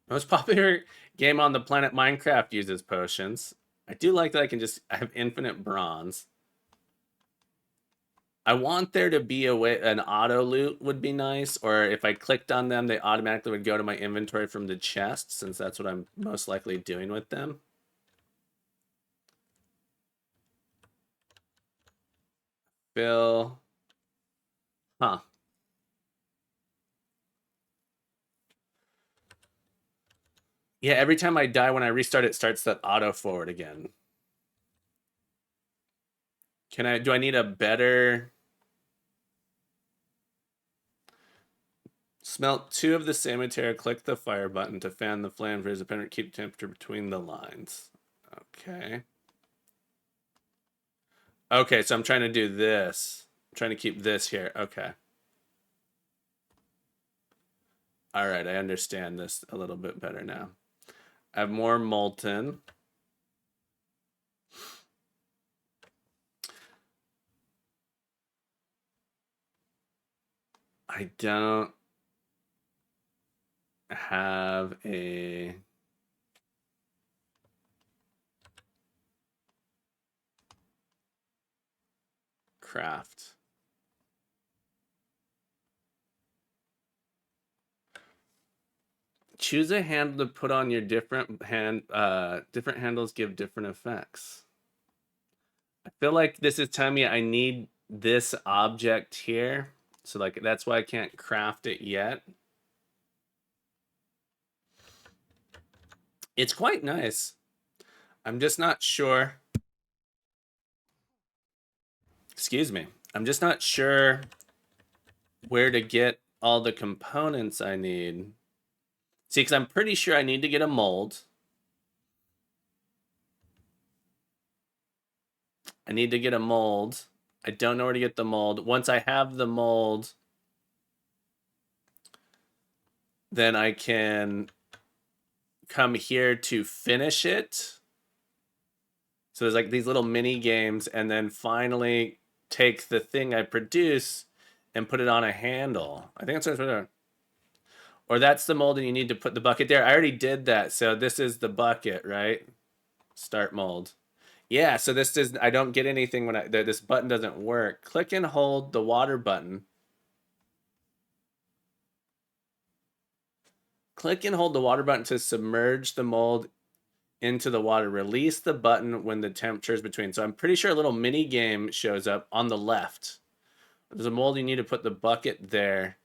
Most popular game on the planet Minecraft uses potions. I do like that I have infinite bronze. I want there to be an auto loot would be nice, or if I clicked on them, they automatically would go to my inventory from the chest, since that's what I'm most likely doing with them. Bill. Huh. Yeah, every time I die, when I restart, it starts that auto forward again. Do I need a better... Smelt 2 of the same material, click the fire button to fan the flame for his opponent, keep temperature between the lines. Okay. Okay, so I'm trying to do this. I'm trying to keep this here. Okay. All right, I understand this a little bit better now. I have more molten. I don't have a craft. Choose a handle to put on your different handles give different effects. I feel like this is telling me I need this object here. So like that's why I can't craft it yet. It's quite nice. I'm just not sure. Excuse me. I'm just not sure where to get all the components I need. See, because I'm pretty sure I need to get a mold. I need to get a mold. I don't know where to get the mold. Once I have the mold, then I can come here to finish it. So there's like these little mini games, and then finally take the thing I produce and put it on a handle. I think that's what I'm doing. Or that's the mold and you need to put the bucket there. I already did that. So this is the bucket, right? Start mold. Yeah, so this is, I don't get anything when this button doesn't work. Click and hold the water button. Click and hold the water button to submerge the mold into the water. Release the button when the temperature is between. So I'm pretty sure a little mini game shows up on the left. There's a mold, you need to put the bucket there.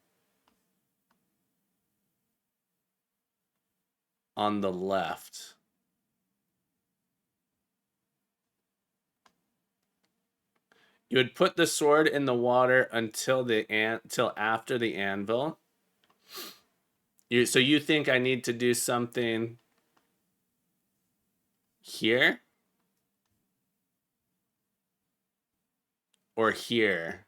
On the left. You would put the sword in the water until after the anvil. So you think I need to do something here? Or here?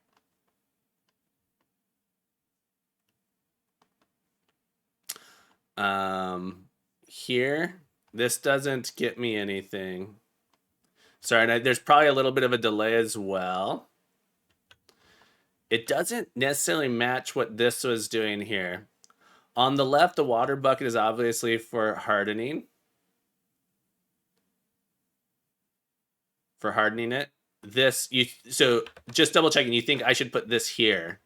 Here? This doesn't get me anything. Sorry, there's probably a little bit of a delay as well. It doesn't necessarily match what this was doing here. On the left, the water bucket is obviously for hardening. For hardening it. So just double checking, you think I should put this here?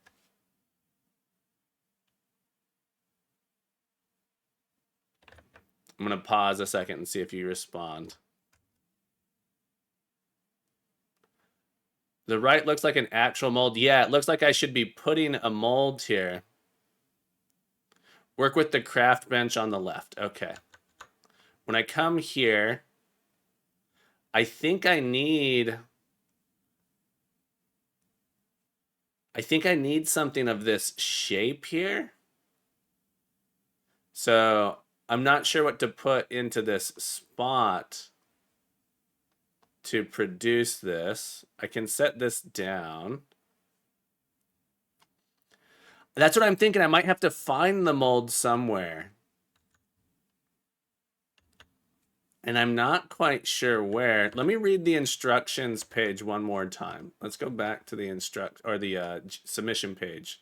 I'm going to pause a second and see if you respond. The right looks like an actual mold. Yeah, it looks like I should be putting a mold here. Work with the craft bench on the left. Okay. When I come here, I think I need something of this shape here. So I'm not sure what to put into this spot to produce this. I can set this down. That's what I'm thinking. I might have to find the mold somewhere. And I'm not quite sure where. Let me read the instructions page one more time. Let's go back to the submission page.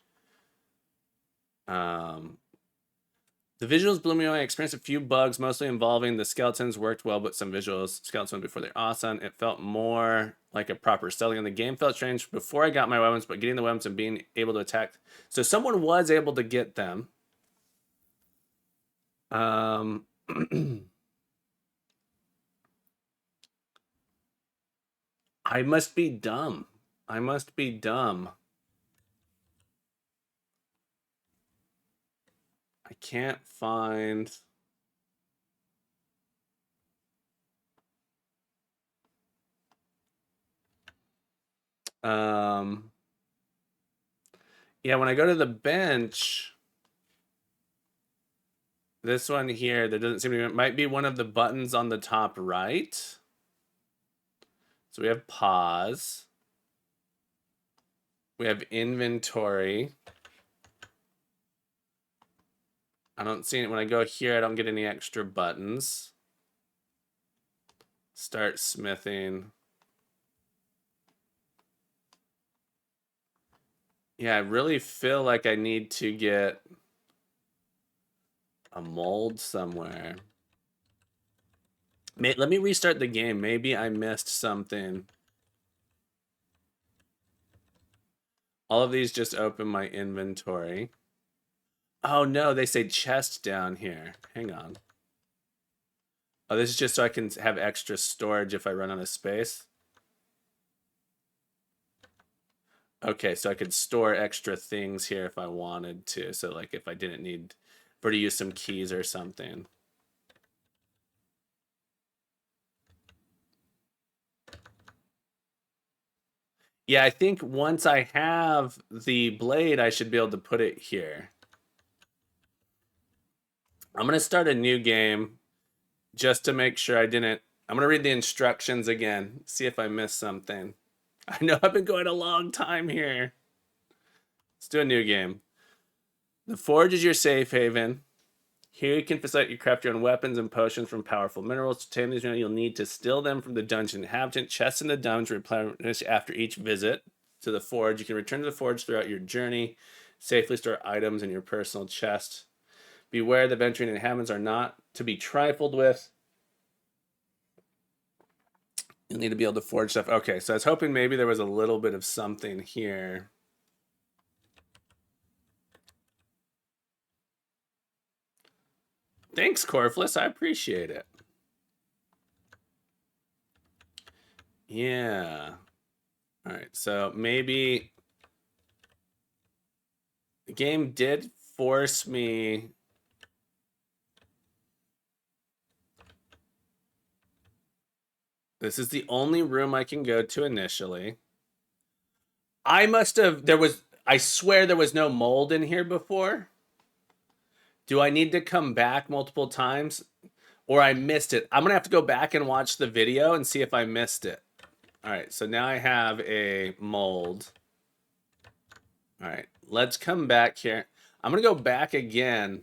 The visuals blew me away. I experienced a few bugs, mostly involving the skeletons. Worked well, but some visuals, skeletons before they're awesome. It felt more like a proper selling. And the game felt strange before I got my weapons, but getting the weapons and being able to attack. So someone was able to get them. I must be dumb. I must be dumb. I can't find. Yeah, when I go to the bench, this one here, there doesn't seem to be, it might be one of the buttons on the top right. So we have pause. We have inventory. I don't see it. When I go here, I don't get any extra buttons. Start smithing. Yeah, I really feel like I need to get a mold somewhere. Let me restart the game. Maybe I missed something. All of these just open my inventory. Oh no, they say chest down here. Hang on. Oh, this is just so I can have extra storage if I run out of space. Okay, so I could store extra things here if I wanted to. So like if I didn't need to use some keys or something. Yeah, I think once I have the blade, I should be able to put it here. I'm going to start a new game just to make sure I didn't. I'm going to read the instructions again, see if I missed something. I know I've been going a long time here. Let's do a new game. The forge is your safe haven. Here you can facilitate you craft your own weapons and potions from powerful minerals. To tame these minerals, you'll need to steal them from the dungeon inhabitant. Chests in the dungeon replenish after each visit to the forge. You can return to the forge throughout your journey. Safely store items in your personal chest. Beware the venturing inhabitants are not to be trifled with. You'll need to be able to forge stuff. Okay, so I was hoping maybe there was a little bit of something here. Thanks, Corfless. I appreciate it. Yeah. All right, so maybe the game did force me. This is the only room I can go to initially. I must have, I swear there was no mold in here before. Do I need to come back multiple times? Or I missed it? I'm going to have to go back and watch the video and see if I missed it. All right, so now I have a mold. All right, let's come back here. I'm going to go back again.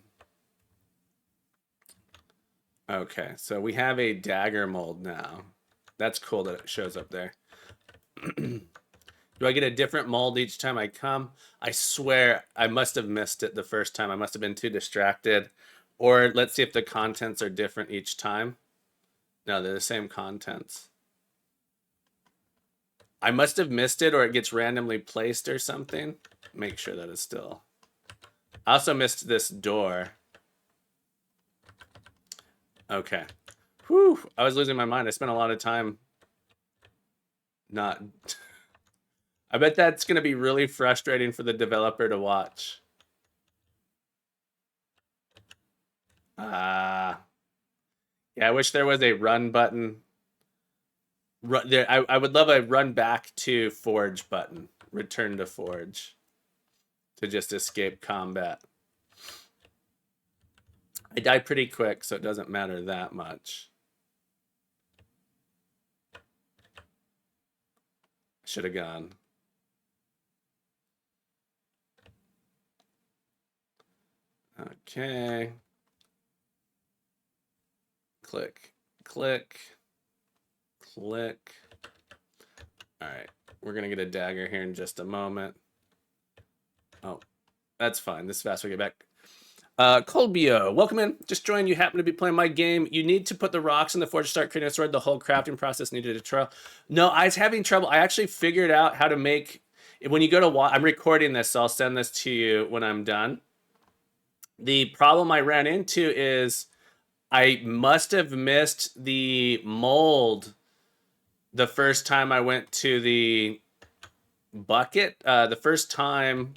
Okay, so we have a dagger mold now. That's cool that it shows up there. Do I get a different mold each time I come? I swear I must have missed it the first time. I must have been too distracted. Or let's see if the contents are different each time. No, they're the same contents. I must have missed it, or it gets randomly placed or something. Make sure that it's still. I also missed this door. Okay. Whew, I was losing my mind. I spent a lot of time not... I bet that's going to be really frustrating for the developer to watch. Yeah, I wish there was a run button. I would love a run back to Forge button. Return to Forge. To just escape combat. I die pretty quick, so it doesn't matter that much. Should have gone. Okay. Click click, click. All right, we're gonna get a dagger here in just a moment. Oh, that's fine. This is fast. We get back. Colbio, welcome in. Just joined. You happen to be playing my game. You need to put the rocks in the forge to start creating a sword. The whole crafting process needed a trial. No, I was having trouble. I actually figured out how to make. When you go to I'm recording this, so I'll send this to you when I'm done. The problem I ran into is I must have missed the mold the first time I went to the bucket. The first time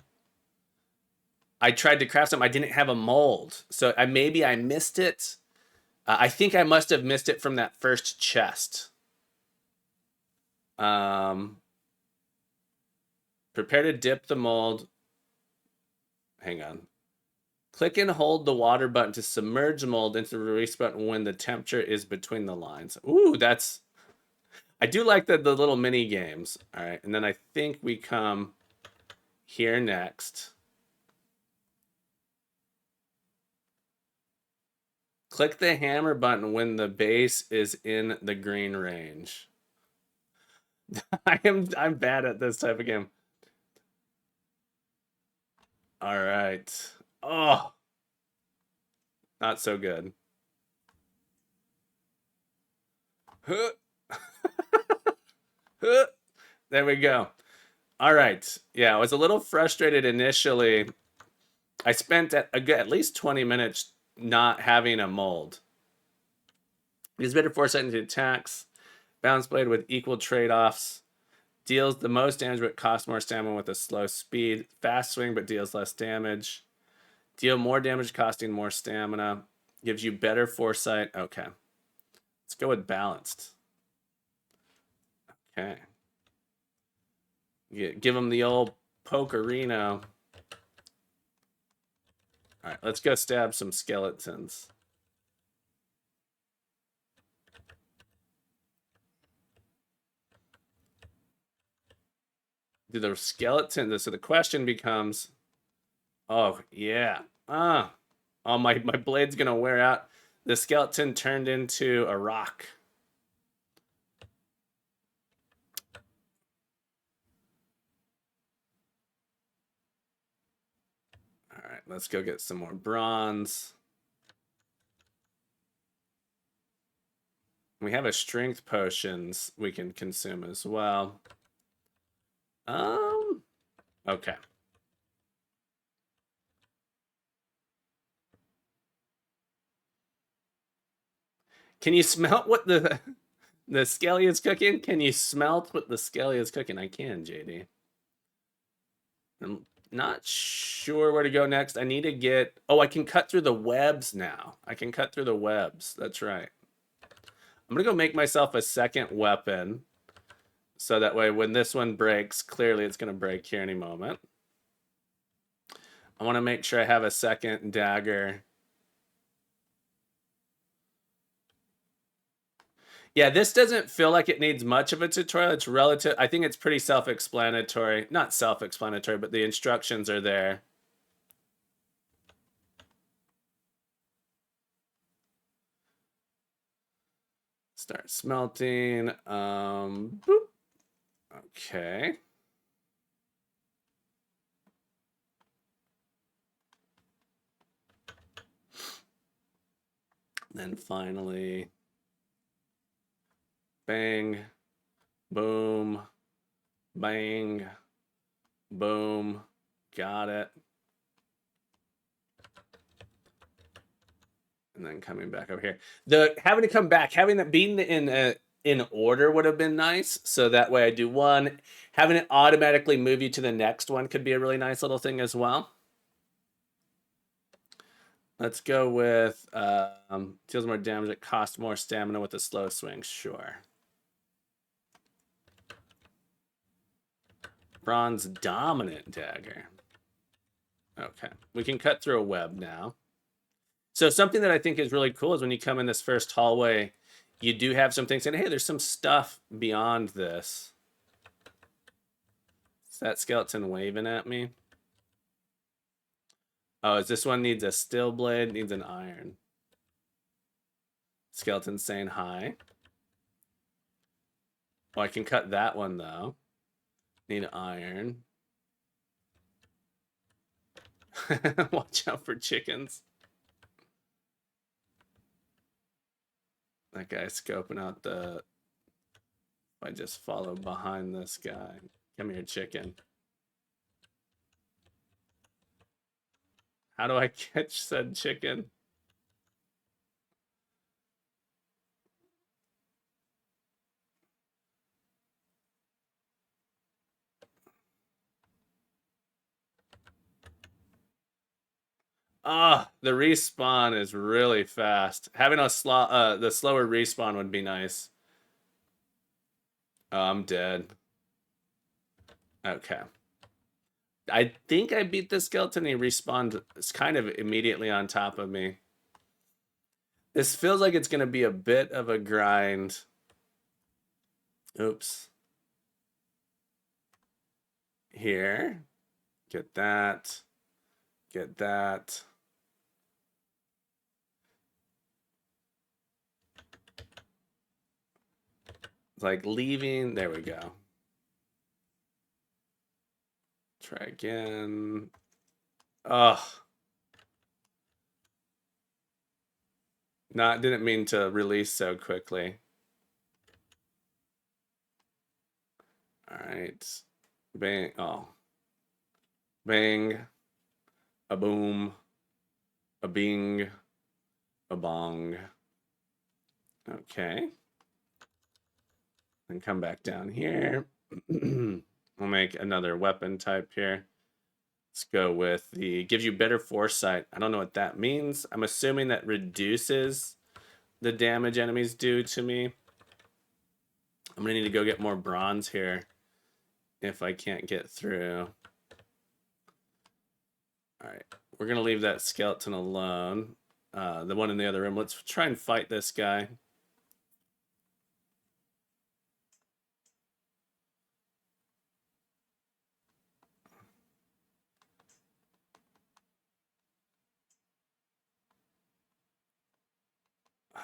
I tried to craft something, I didn't have a mold. So maybe I missed it. I think I must have missed it from that first chest. Prepare to dip the mold. Hang on. Click and hold the water button to submerge the mold into the release button when the temperature is between the lines. Ooh, that's... I do like the little mini games. All right, and then I think we come here next. Click the hammer button when the base is in the green range. I'm bad at this type of game. All right. Oh, not so good. There we go. All right. Yeah, I was a little frustrated initially. I spent at least 20 minutes not having a mold. Use better foresight into attacks. Balance blade with equal trade-offs. Deals the most damage but costs more stamina with a slow speed. Fast swing but deals less damage. Deal more damage costing more stamina. Gives you better foresight. Okay. Let's go with balanced. Okay. Give him the old pokerino. All right, let's go stab some skeletons. Do the skeleton, so the question becomes, oh yeah, oh my blade's gonna wear out. The skeleton turned into a rock. All right, let's go get some more bronze. We have a strength potions we can consume as well. Okay. Can you smelt what the skelly is cooking? Can you smelt what the skelly is cooking? I can, JD. I'm not sure where to go next. I need to get... Oh, I can cut through the webs now. I can cut through the webs. That's right. I'm going to go make myself a second weapon. So that way, when this one breaks, clearly it's going to break here any moment. I want to make sure I have a second dagger. Yeah, this doesn't feel like it needs much of a tutorial. It's relative. I think it's pretty self-explanatory. Not self-explanatory, but the instructions are there. Start smelting. Boop. Okay. Then finally, bang, boom, bang, boom. Got it. And then coming back over here. Having to come back, having that being in order would have been nice. So that way I do one. Having it automatically move you to the next one could be a really nice little thing as well. Let's go with deals more damage. It costs more stamina with a slow swing. Sure. Bronze dominant dagger. Okay. We can cut through a web now. So something that I think is really cool is when you come in this first hallway, you do have some things saying, hey, there's some stuff beyond this. Is that skeleton waving at me? Oh, is this one needs a steel blade? Needs an iron. Skeleton saying hi. Oh, I can cut that one though. Need iron. Watch out for chickens. That guy's scoping out the... If I just follow behind this guy. Come here, chicken. How do I catch said chicken? Ah, the respawn is really fast. Having the slower respawn would be nice. Oh, I'm dead. Okay. I think I beat the skeleton. He respawned kind of immediately on top of me. This feels like it's going to be a bit of a grind. Oops. Here. Get that. Get that. Like leaving. There we go. Try again. Ugh. Didn't mean to release so quickly. All right. Bang. Oh. Bang. A boom. A bing. A bong. Okay. And come back down here. We'll make another weapon type here. Let's go with the gives you better foresight. I don't know what that means. I'm assuming that reduces the damage enemies do to me. I'm gonna need to go get more bronze here if I can't get through. All right, we're gonna leave that skeleton alone. The one in the other room. Let's try and fight this guy.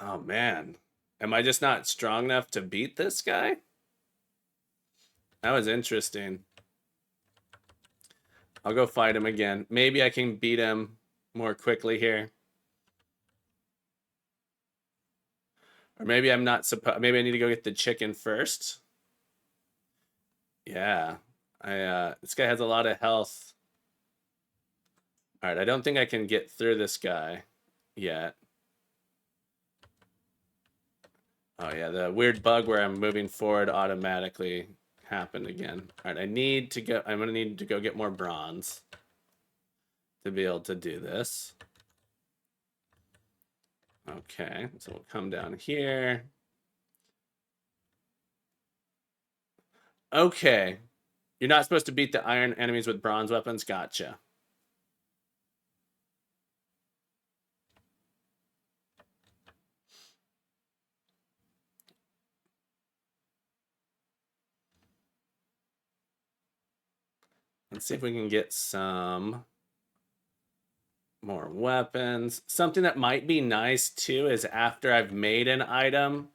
Oh man, am I just not strong enough to beat this guy? That was interesting. I'll go fight him again. Maybe I can beat him more quickly here. Or maybe I'm not supposed... Maybe I need to go get the chicken first. Yeah. This guy has a lot of health. All right, I don't think I can get through this guy yet. Oh yeah, the weird bug where I'm moving forward automatically happened again. All right, I'm gonna need to go get more bronze to be able to do this. Okay, so we'll come down here. Okay, you're not supposed to beat the iron enemies with bronze weapons. Gotcha. Let's see if we can get some more weapons. Something that might be nice too is after I've made an item,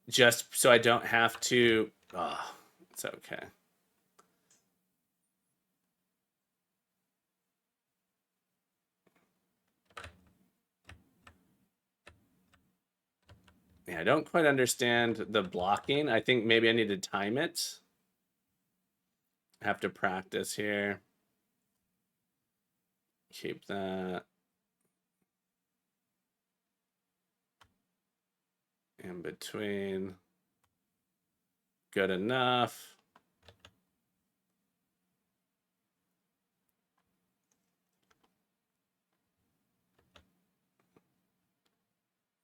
just so I don't have to... Oh, it's okay. Yeah, I don't quite understand the blocking. I think maybe I need to time it. I have to practice here. Keep that. In between. Good enough.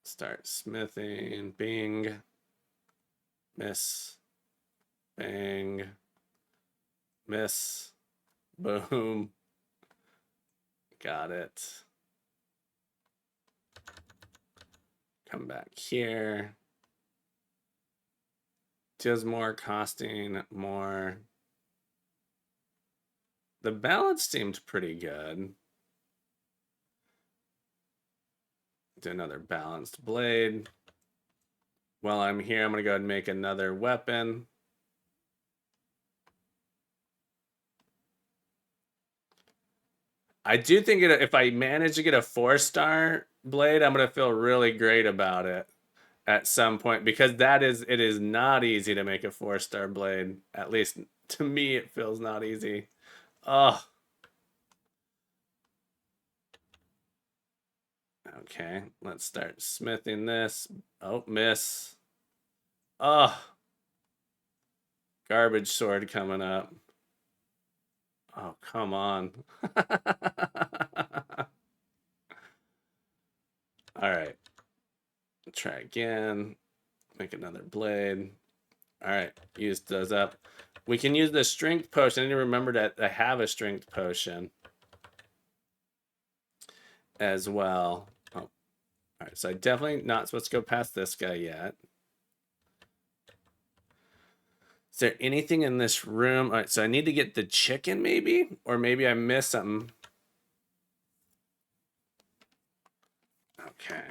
Start smithing. Bing. Miss. Bang. Miss. Boom. Got it. Come back here. Does more costing more. The balance seemed pretty good. Do another balanced blade. While I'm here, I'm going to go ahead and make another weapon. I do think if I manage to get a 4-star blade, I'm going to feel really great about it at some point, because it is not easy to make a 4-star blade. At least to me, it feels not easy. Oh. Okay, let's start smithing this. Oh, miss. Oh. Garbage sword coming up. Oh, come on. All right. Try again. Make another blade. All right. Use those up. We can use the strength potion. I need to remember that I have a strength potion as well. Oh. All right. So I definitely not supposed to go past this guy yet. Is there anything in this room? All right. So I need to get the chicken maybe? Or maybe I missed something. Okay.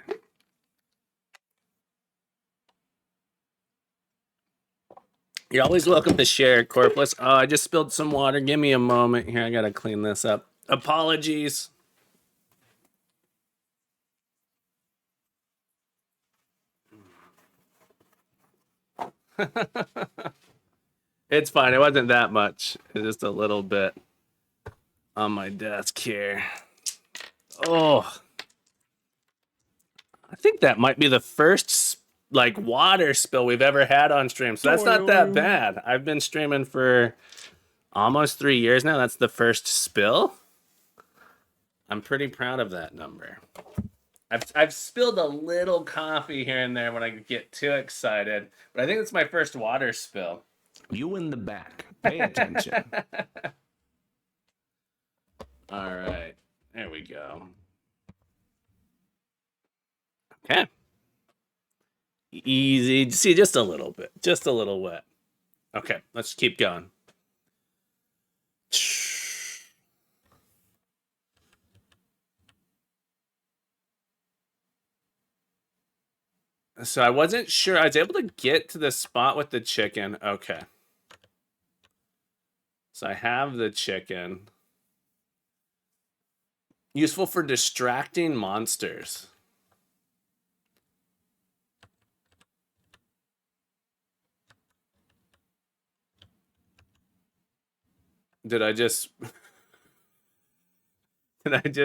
You're always welcome to share, Corpus. Oh, I just spilled some water. Give me a moment here. I gotta clean this up. Apologies. It's fine. It wasn't that much. It's just a little bit on my desk here. Oh, I think that might be the first like water spill we've ever had on stream. So that's not that bad. I've been streaming for almost 3 years now. That's the first spill. I'm pretty proud of that number. I've spilled a little coffee here and there when I get too excited, but I think it's my first water spill. You in the back. Pay attention. All right. There we go. Okay. Easy. See, just a little bit. Just a little wet. Okay, let's keep going. So I wasn't sure. I was able to get to the spot with the chicken. Okay. So I have the chicken. Useful for distracting monsters. Did I just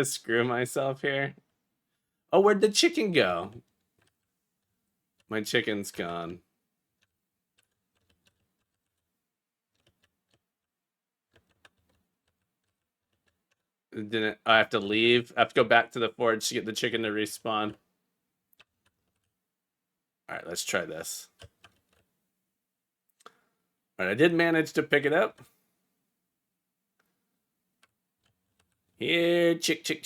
screw myself here? Oh, where'd the chicken go? My chicken's gone. Didn't I have to leave? I have to go back to the forge to get the chicken to respawn. All right, let's try this. All right, I did manage to pick it up. Here, chicken.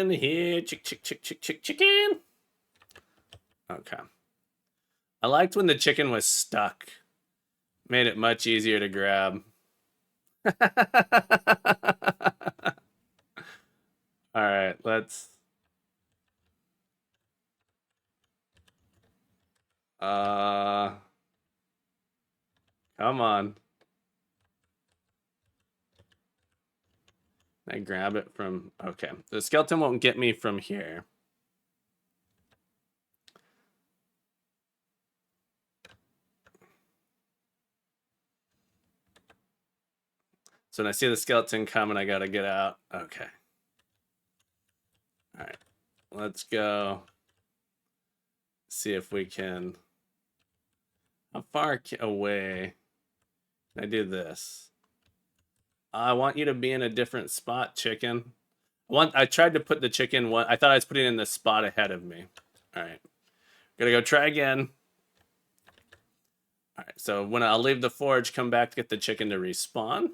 Here, chicken. Okay. I liked when the chicken was stuck. Made it much easier to grab. All right, let's. Come on. I grab it from. Okay, the skeleton won't get me from here. So when I see the skeleton coming, I gotta get out. Okay. All right, let's go. See if we can. How far away can I do this? I want you to be in a different spot, chicken. I tried to put the chicken one. I thought I was putting it in the spot ahead of me. All right, gotta go try again. All right, so when I'll leave the forge, come back to get the chicken to respawn.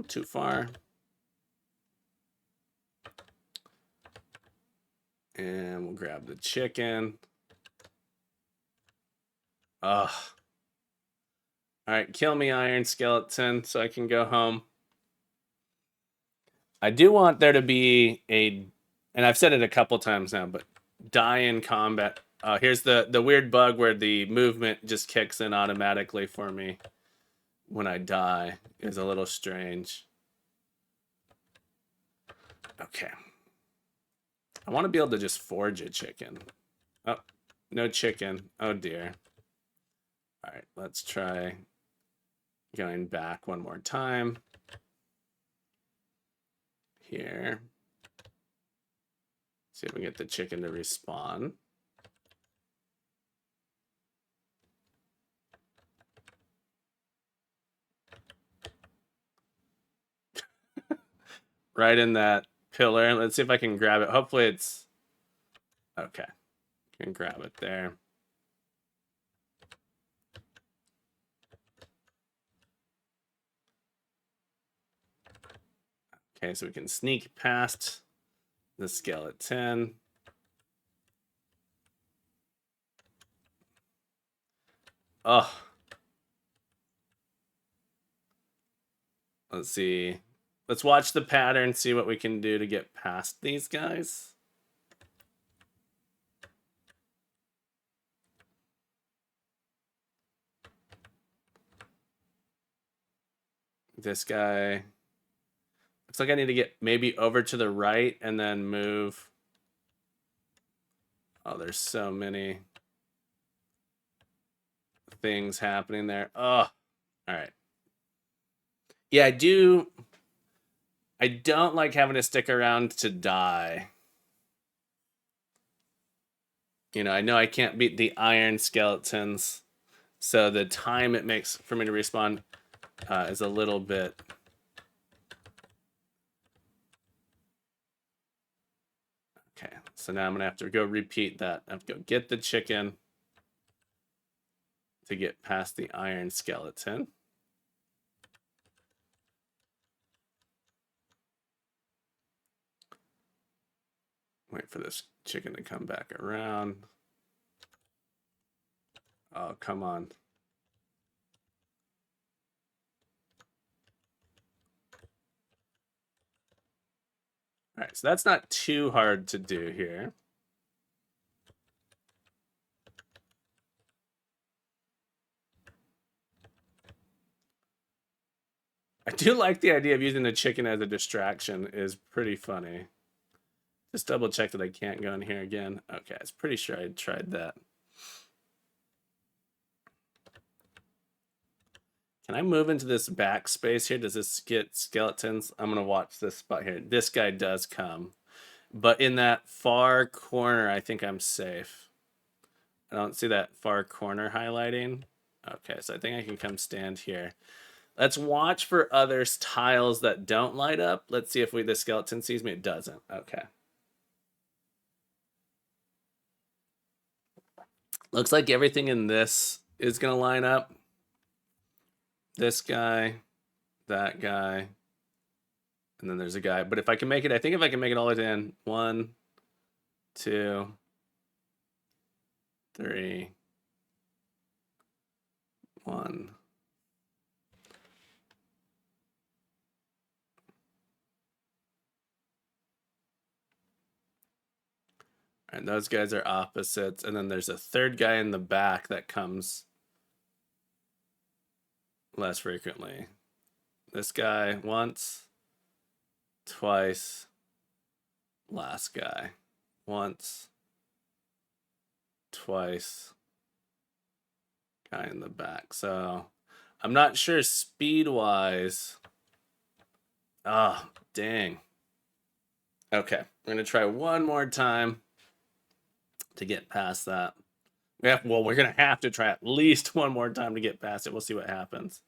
Too far. And we'll grab the chicken. Ugh. All right, kill me, Iron Skeleton, so I can go home. I do want there to be and I've said it a couple times now, but die in combat. Here's the weird bug where the movement just kicks in automatically for me when I die. Is a little strange. Okay. I want to be able to just forge a chicken. Oh, no chicken. Oh dear. All right, let's try going back one more time. Here. See if we can get the chicken to respawn. Right in that pillar. Let's see if I can grab it. Hopefully it's okay. Can grab it there. Okay, so we can sneak past the skeleton. Oh. Let's see. Let's watch the pattern, see what we can do to get past these guys. This guy. Looks like I need to get maybe over to the right and then move. Oh, there's so many things happening there. Oh, all right. Yeah, I don't like having to stick around to die. You know I can't beat the iron skeletons, so the time it makes for me to respawn is a little bit. Okay, so now I'm gonna have to go repeat that. I have to go get the chicken to get past the iron skeleton. Wait for this chicken to come back around. Oh, come on. All right, so that's not too hard to do here. I do like the idea of using the chicken as a distraction. Is pretty funny. Just double check that I can't go in here again. Okay, I was pretty sure I tried that. Can I move into this backspace here? Does this get skeletons? I'm going to watch this spot here. This guy does come. But in that far corner, I think I'm safe. I don't see that far corner highlighting. Okay, so I think I can come stand here. Let's watch for other tiles that don't light up. Let's see if the skeleton sees me. It doesn't. Okay. Looks like everything in this is going to line up. This guy, that guy, and then there's a guy. But if I can make it, I think if I can make it all the way in. 1, 2, 3, 1. And those guys are opposites. And then there's a third guy in the back that comes less frequently. This guy once, twice, last guy once, twice, guy in the back. So I'm not sure speed-wise. Ah, oh, dang. Okay, we're going to try one more time to get past that. Well, we're going to have to try at least one more time to get past it. We'll see what happens.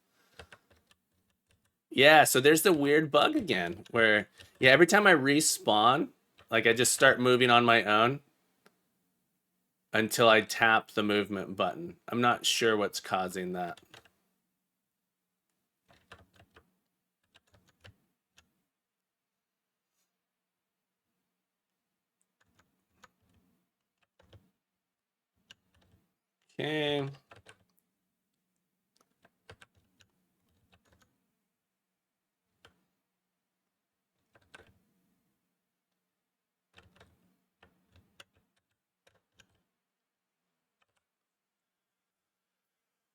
Yeah, so there's the weird bug again where, yeah, every time I respawn, like I just start moving on my own until I tap the movement button. I'm not sure what's causing that. Okay.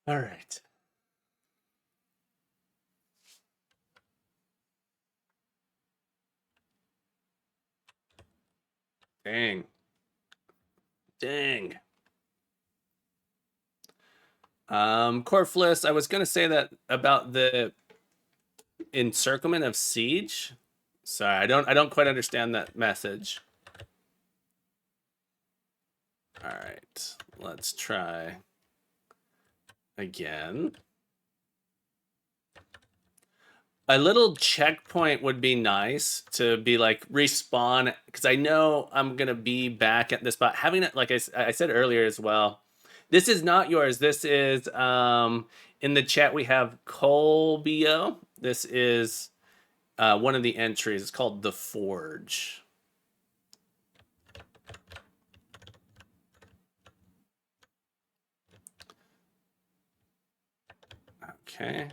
All right. Dang. Dang. Corfless, I was gonna say that about the encirclement of siege. Sorry, I don't quite understand that message. All right, let's try again. A little checkpoint would be nice to be like respawn, because I know I'm gonna be back at this spot. Having it, like I said earlier as well, this is not yours. This is in the chat we have Colbio. This is one of the entries. It's called The Forge. Okay.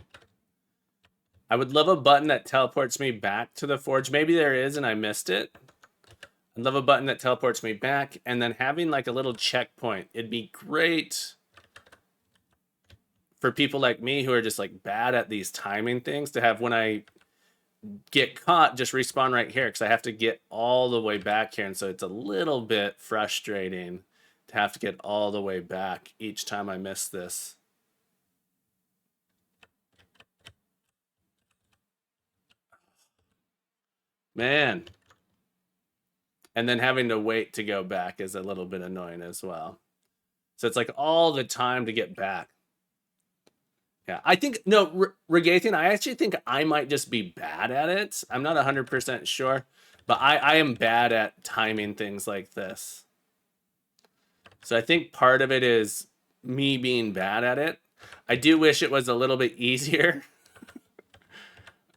I would love a button that teleports me back to the forge. Maybe there is and I missed it. I'd love a button that teleports me back, and then having like a little checkpoint. It'd be great for people like me who are just like bad at these timing things to have, when I get caught, just respawn right here, because I have to get all the way back here. And so it's a little bit frustrating to have to get all the way back each time I miss this. Man. And then having to wait to go back is a little bit annoying as well. So it's like all the time to get back. Yeah, I think, no, Regathian, I actually think I might just be bad at it. I'm not 100% sure, but I am bad at timing things like this. So I think part of it is me being bad at it. I do wish it was a little bit easier.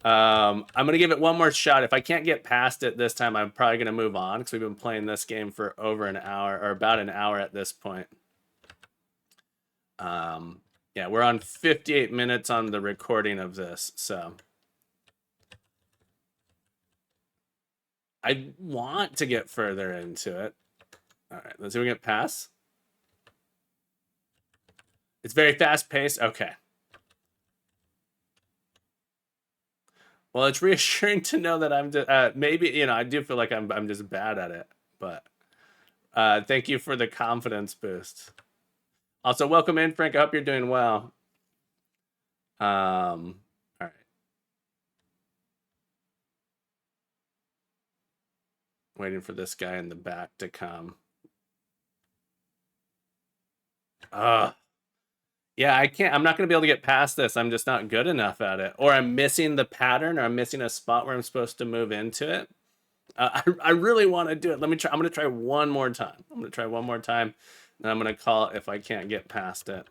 I'm going to give it one more shot. If I can't get past it this time, I'm probably going to move on, because we've been playing this game for over an hour, or about an hour at this point. Yeah, we're on 58 minutes on the recording of this, so. I want to get further into it. All right, let's see if we can get past. It's very fast paced. Okay. Well, it's reassuring to know that I'm just, maybe, you know, I do feel like I'm just bad at it, but thank you for the confidence boost. Also, welcome in, Frank. I hope you're doing well. All right. Waiting for this guy in the back to come. Yeah, I can't. I'm not going to be able to get past this. I'm just not good enough at it. Or I'm missing the pattern, or I'm missing a spot where I'm supposed to move into it. I really want to do it. Let me try. I'm going to try one more time. I'm going to try one more time. And I'm going to call it if I can't get past it.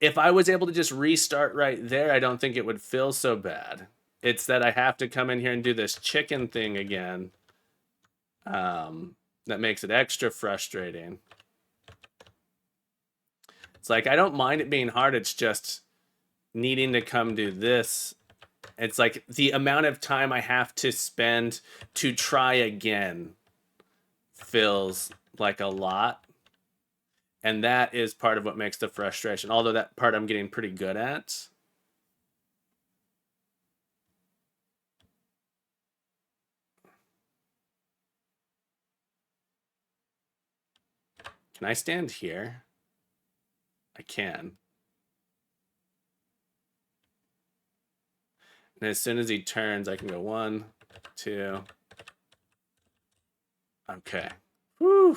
If I was able to just restart right there, I don't think it would feel so bad. It's that I have to come in here and do this chicken thing again. That makes it extra frustrating. It's like, I don't mind it being hard. It's just needing to come do this. It's like the amount of time I have to spend to try again feels like a lot. And that is part of what makes the frustration. Although that part I'm getting pretty good at. Can I stand here? I can. And as soon as he turns, I can go 1, 2. Okay. Whew.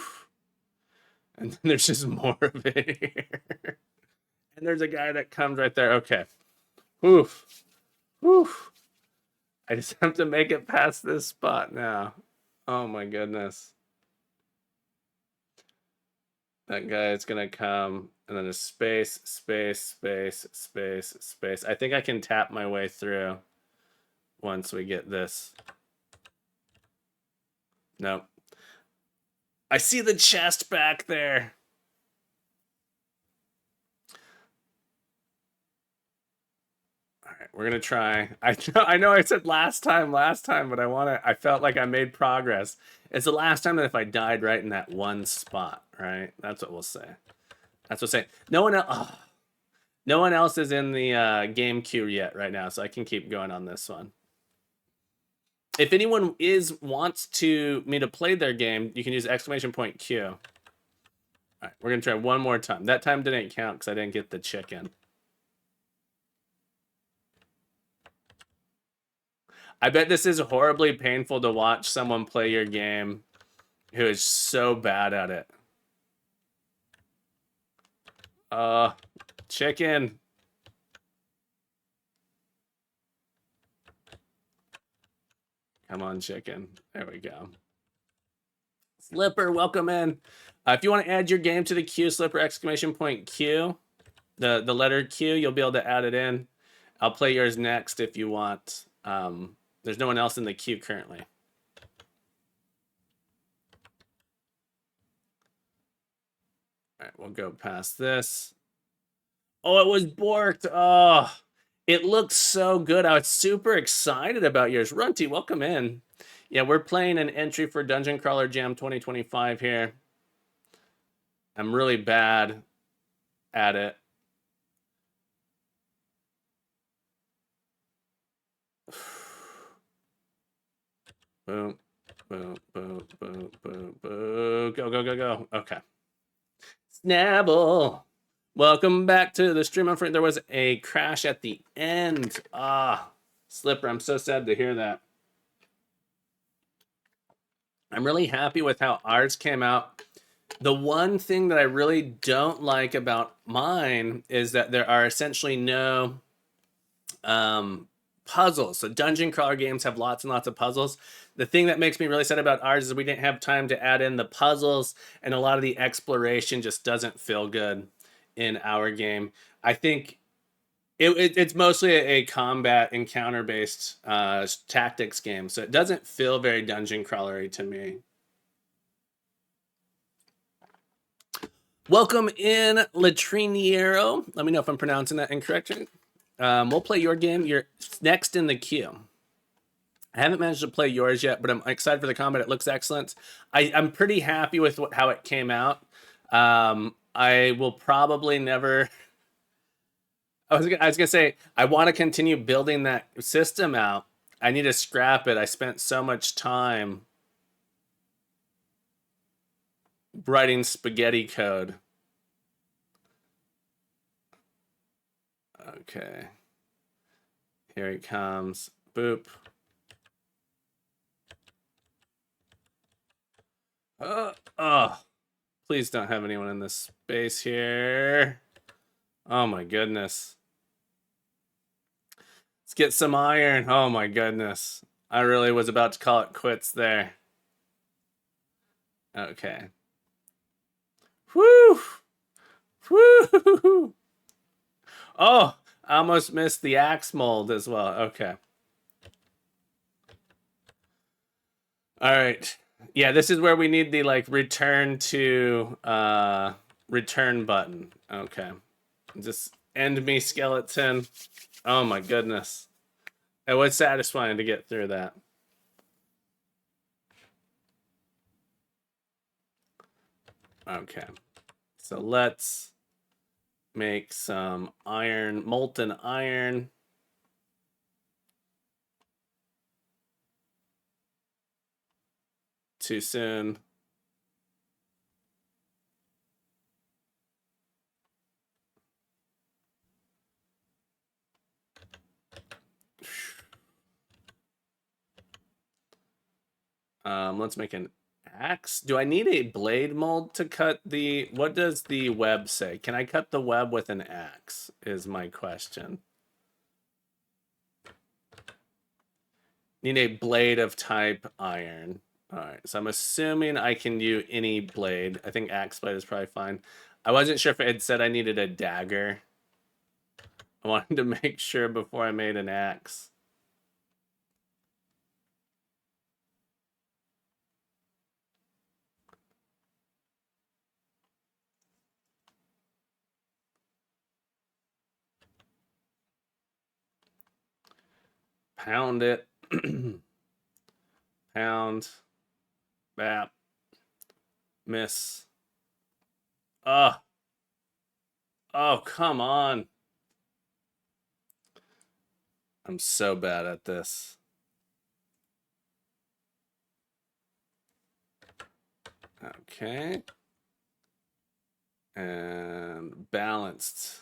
And then there's just more of it here. And there's a guy that comes right there. Okay. Whew. Whew. I just have to make it past this spot now. Oh my goodness. That guy is going to come, and then a space, space, space, space, space. I think I can tap my way through once we get this. Nope. I see the chest back there. All right, we're gonna try. I know I said last time, but I felt like I made progress. It's the last time that if I died right in that one spot, right? That's what we'll say. That's what we'll say. No one else. Oh, no one else is in the game queue yet right now, so I can keep going on this one. If anyone wants me to play their game, you can use !Q. All right, we're gonna try one more time. That time didn't count because I didn't get the chicken. I bet this is horribly painful to watch someone play your game who is so bad at it. Chicken. Come on, chicken. There we go. Slipper, welcome in. If you want to add your game to the queue, Slipper !Q, the letter Q, you'll be able to add it in. I'll play yours next if you want. There's no one else in the queue currently. All right, we'll go past this. Oh, it was borked. Oh, it looks so good. I was super excited about yours. Runty, welcome in. Yeah, we're playing an entry for Dungeon Crawler Jam 2025 here. I'm really bad at it. Boom, boom, boom, boom, boom, boom. Go, go, go, go. Okay. Snabble. Welcome back to the stream. There was a crash at the end. Slipper, I'm so sad to hear that. I'm really happy with how ours came out. The one thing that I really don't like about mine is that there are essentially no puzzles. So Dungeon Crawler games have lots and lots of puzzles. The thing that makes me really sad about ours is we didn't have time to add in the puzzles, and a lot of the exploration just doesn't feel good in our game. I think it's mostly a combat encounter based tactics game, so it doesn't feel very dungeon crawlery to me. Welcome in, Latriniero. Let me know if I'm pronouncing that incorrectly. We'll play your game. You're next in the queue. I haven't managed to play yours yet, but I'm excited for the combat. It looks excellent. I'm pretty happy with how it came out. I will probably never... I was gonna say, I want to continue building that system out. I need to scrap it. I spent so much time writing spaghetti code. Okay. Here he comes. Boop. Oh, please don't have anyone in this space here. Oh my goodness. Let's get some iron. Oh my goodness. I really was about to call it quits there. Okay. Whew. Whew. Oh, I almost missed the axe mold as well. Okay. All right. Yeah, this is where we need the like return to return button. Okay. Just end me, skeleton. Oh my goodness. It was satisfying to get through that. Okay. So let's make some iron, molten iron. Too soon. Let's make an axe. Do I need a blade mold to cut the... What does the web say? Can I cut the web with an axe is my question. Need a blade of type iron. All right, so I'm assuming I can do any blade. I think axe blade is probably fine. I wasn't sure if it had said I needed a dagger. I wanted to make sure before I made an axe. Pound it. Pound. Bap. Miss. Oh. Oh, come on. I'm so bad at this. Okay. And balanced.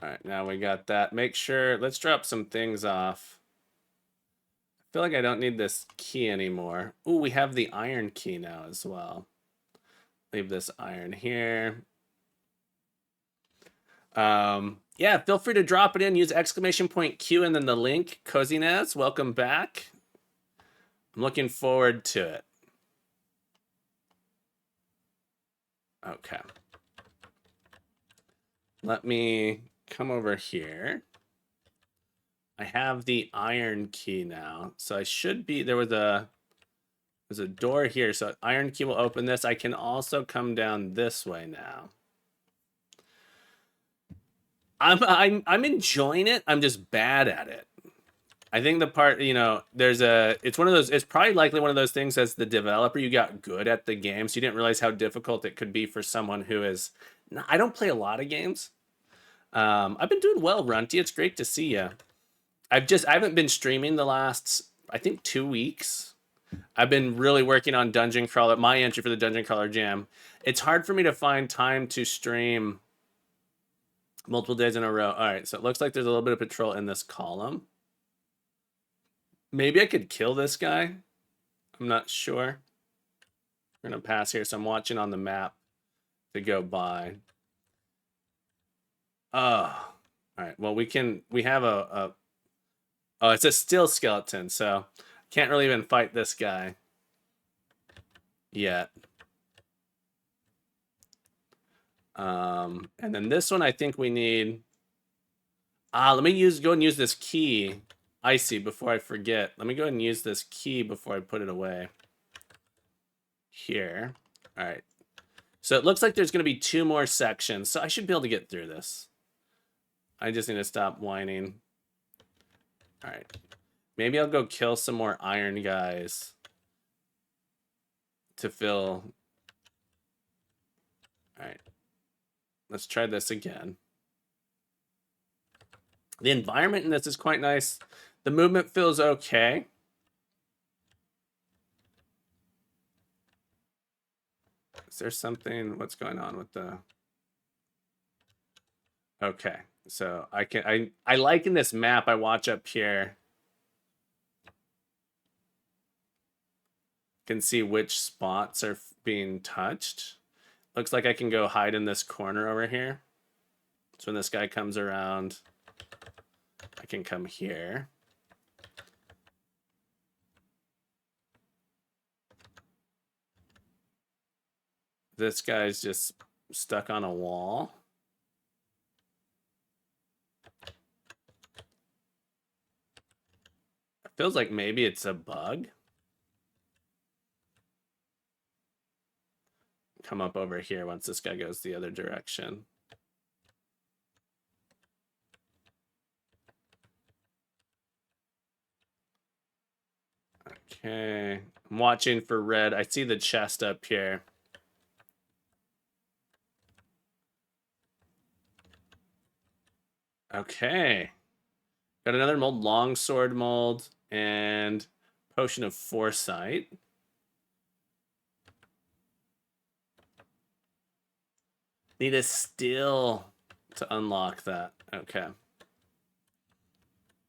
All right, now we got that. Make sure, let's drop some things off. I feel like I don't need this key anymore. Ooh, we have the iron key now as well. Leave this iron here. Yeah, feel free to drop it in. Use exclamation point Q and then the link. Cozinaz, welcome back. I'm looking forward to it. Okay. Let me come over here. I have the iron key now. So I should be, there's a door here. So iron key will open this. I can also come down this way now. I'm enjoying it. I'm just bad at it. I think the part, you know, it's one of those, it's probably likely one of those things as the developer, you got good at the game. So you didn't realize how difficult it could be for someone who is, I don't play a lot of games. I've been doing well, Runty. It's great to see you. I haven't been streaming the last, I think 2 weeks. I've been really working on Dungeon Crawler, my entry for the Dungeon Crawler Jam. It's hard for me to find time to stream multiple days in a row. All right, so it looks like there's a little bit of patrol in this column. Maybe I could kill this guy. I'm not sure. We're gonna pass here, so I'm watching on the map to go by. Oh, all right. Well, we have oh, it's a still skeleton, so can't really even fight this guy yet. And then this one, I think we need. Let me go and use this key. Icy, before I forget. Let me go ahead and use this key before I put it away. Here. All right. So it looks like there's going to be 2 more sections, so I should be able to get through this. I just need to stop whining. All right. Maybe I'll go kill some more iron guys to fill. All right. Let's try this again. The environment in this is quite nice. The movement feels okay. Is there something? What's going on with the? Okay, so I like in this map. I watch up here. Can see which spots are being touched. Looks like I can go hide in this corner over here. So when this guy comes around, I can come here. This guy's just stuck on a wall. It feels like maybe it's a bug. Come up over here once this guy goes the other direction. Okay, I'm watching for red. I see the chest up here. Okay. Got another mold, longsword mold, and potion of foresight. Need a still to unlock that. Okay. All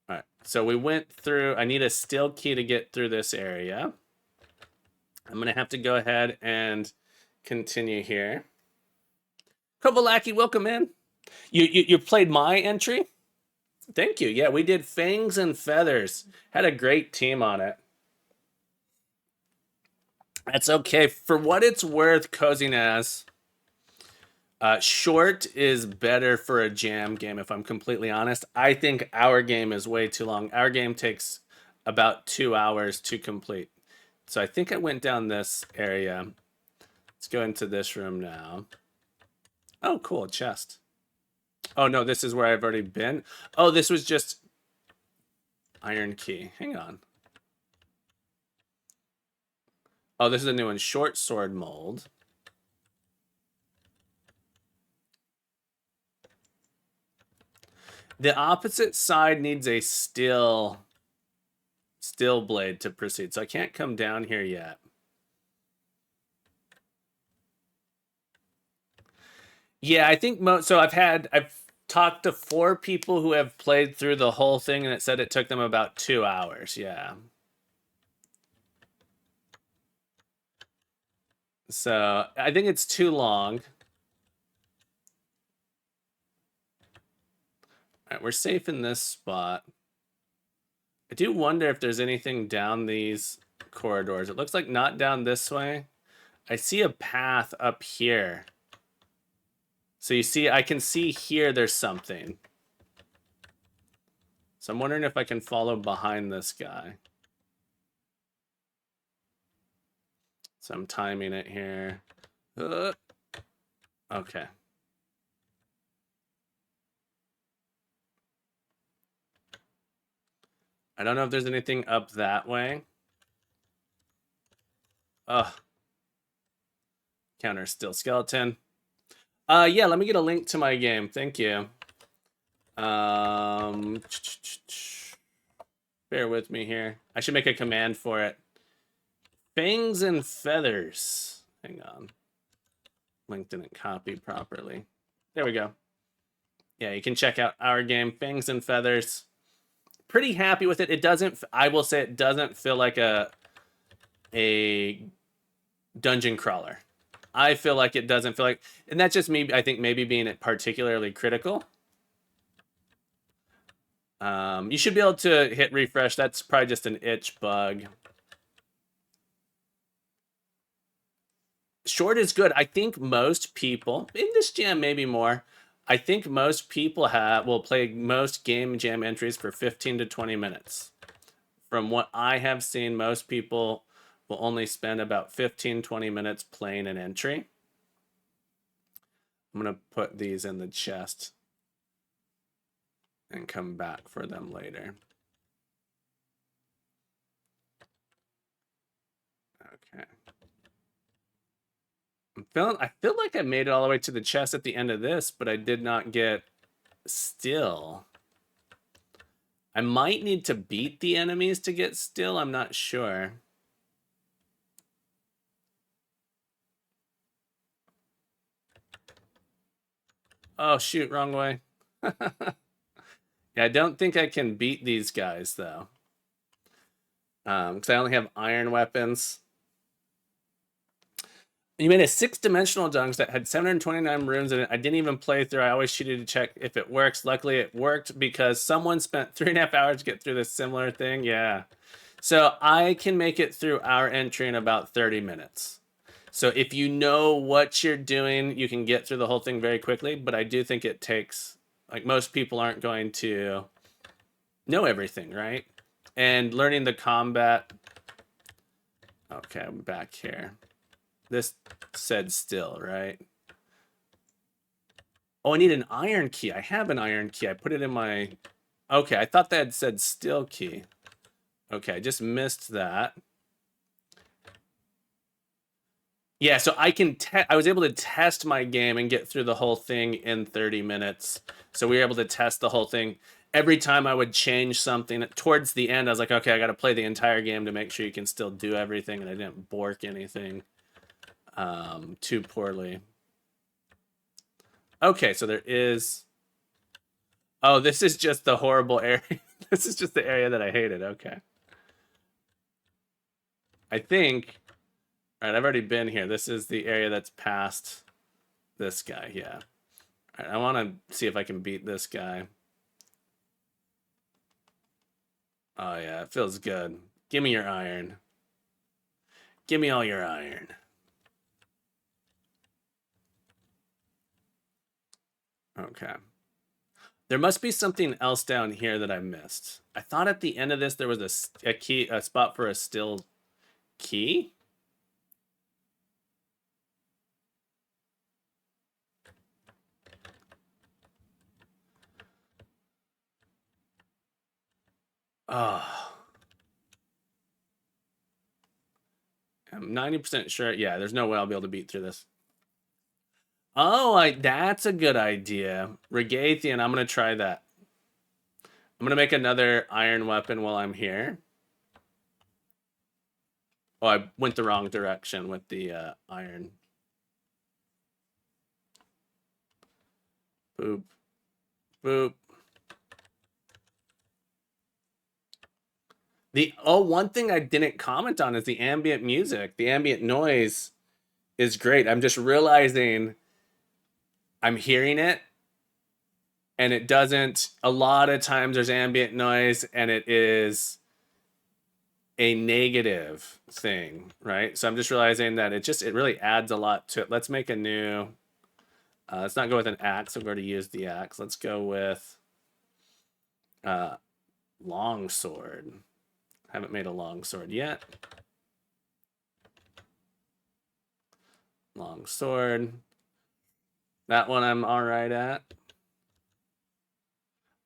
right. So we went through. I need a still key to get through this area. I'm going to have to go ahead and continue here. Kovalaki, welcome in. You played my entry? Thank you. Yeah, we did Fangs and Feathers. Had a great team on it. That's okay. For what it's worth, Cozinaz, short is better for a jam game, if I'm completely honest. I think our game is way too long. Our game takes about 2 hours to complete. So I think I went down this area. Let's go into this room now. Oh, cool. Chest. Oh, no, this is where I've already been. Oh, this was just iron key. Hang on. Oh, this is a new one. Short sword mold. The opposite side needs a steel blade to proceed, so I can't come down here yet. Yeah, I think so. I've talked to 4 people who have played through the whole thing, and it said it took them about 2 hours. Yeah. So I think it's too long. All right, we're safe in this spot. I do wonder if there's anything down these corridors. It looks like not down this way. I see a path up here. So you see, I can see here there's something. So I'm wondering if I can follow behind this guy. So I'm timing it here. Okay. I don't know if there's anything up that way. Ugh. Counter still skeleton. Yeah, let me get a link to my game. Thank you. Bear with me here. I should make a command for it. Fangs and feathers. Hang on. Link didn't copy properly. There we go. Yeah, you can check out our game, Fangs and Feathers. Pretty happy with it. It doesn't, I will say, it doesn't feel like a dungeon crawler. I feel like it doesn't feel like, and that's just me, I think maybe being particularly critical. You should be able to hit refresh. That's probably just an itch bug. Short is good. I think most people, in this jam maybe more, I think most people will play most game jam entries for 15 to 20 minutes. From what I have seen, most people will only spend about 15, 20 minutes playing an entry. I'm going to put these in the chest and come back for them later. Okay. I feel like I made it all the way to the chest at the end of this, but I did not get still. I might need to beat the enemies to get still. I'm not sure. Oh, shoot, wrong way. Yeah, I don't think I can beat these guys, though. Because I only have iron weapons. You made a 6-dimensional dungeon that had 729 rooms in it. I didn't even play through. I always cheated to check if it works. Luckily, it worked because someone spent 3.5 hours to get through this similar thing. Yeah. So I can make it through our entry in about 30 minutes. So if you know what you're doing, you can get through the whole thing very quickly. But I do think it takes, like, most people aren't going to know everything, right? And learning the combat. Okay, I'm back here. This said still, right? Oh, I need an iron key. I have an iron key. I put it in my... Okay, I thought that had said still key. Okay, I just missed that. Yeah, so I was able to test my game and get through the whole thing in 30 minutes. So we were able to test the whole thing. Every time I would change something, towards the end, I was like, okay, I got to play the entire game to make sure you can still do everything, and I didn't bork anything too poorly. Okay, so there is... Oh, this is just the horrible area. This is just the area that I hated. Okay. I think... All right, I've already been here. This is the area that's past this guy. Yeah. All right, I want to see if I can beat this guy. Oh, yeah, it feels good. Give me your iron. Give me all your iron. Okay. There must be something else down here that I missed. I thought at the end of this there was a spot for a still key. Oh, I'm 90% sure. Yeah, there's no way I'll be able to beat through this. Oh, that's a good idea. Regathian, I'm gonna try that. I'm gonna make another iron weapon while I'm here. Oh, I went the wrong direction with the iron. Boop. Boop. One thing I didn't comment on is the ambient music. The ambient noise is great. I'm just realizing I'm hearing it and it doesn't. A lot of times there's ambient noise and it is a negative thing, right? So I'm just realizing that it really adds a lot to it. Let's make a new, let's not go with an axe. We've already used the axe. Let's go with long sword. Haven't made a long sword yet. Long sword. That one I'm all right at.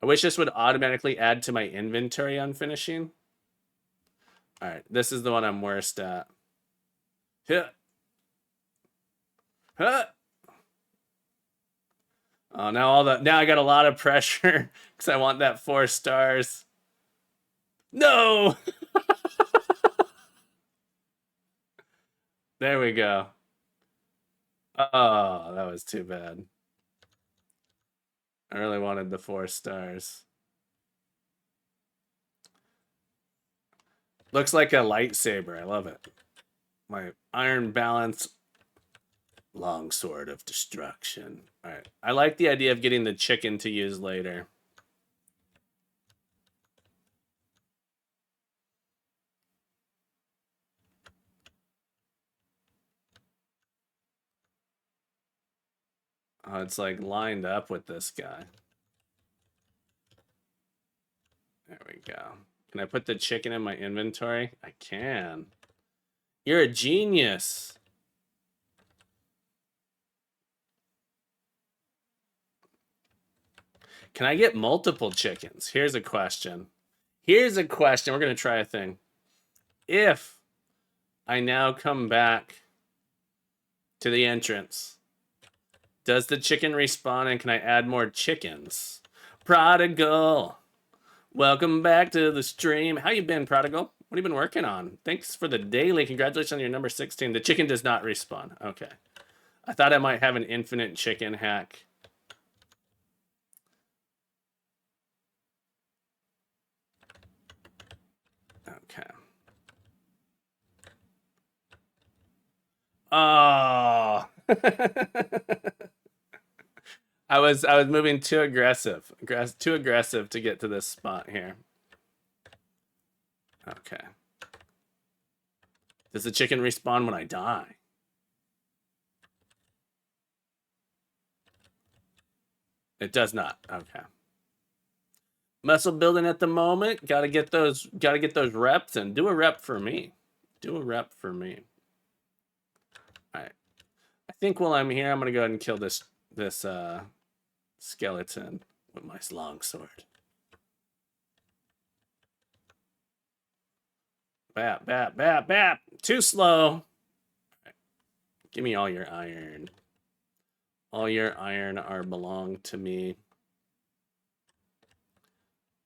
I wish this would automatically add to my inventory on finishing. All right, this is the one I'm worst at. Huh. Huh. Oh, now I got a lot of pressure because I want that 4 stars. No. There we go. Oh, that was too bad. I really wanted the 4 stars. Looks like a lightsaber. I love it. My iron balance longsword of destruction. All right. I like the idea of getting the chicken to use later. Oh, it's like lined up with this guy. There we go. Can I put the chicken in my inventory? I can. You're a genius. Can I get multiple chickens? Here's a question. Here's a question. We're going to try a thing. If I now come back to the entrance, does the chicken respawn and can I add more chickens? Prodigal, welcome back to the stream. How you been, Prodigal? What have you been working on? Thanks for the daily. Congratulations on your number 16. The chicken does not respawn. Okay. I thought I might have an infinite chicken hack. Okay. Oh. I was moving too aggressive. Too aggressive to get to this spot here. Okay. Does the chicken respawn when I die? It does not. Okay. Muscle building at the moment. Gotta get those reps and do a rep for me. Do a rep for me. Alright. I think while I'm here, I'm gonna go ahead and kill this skeleton with my longsword. Bap, bap, bap, bap. Too slow. Right. Give me all your iron. All your iron are belong to me.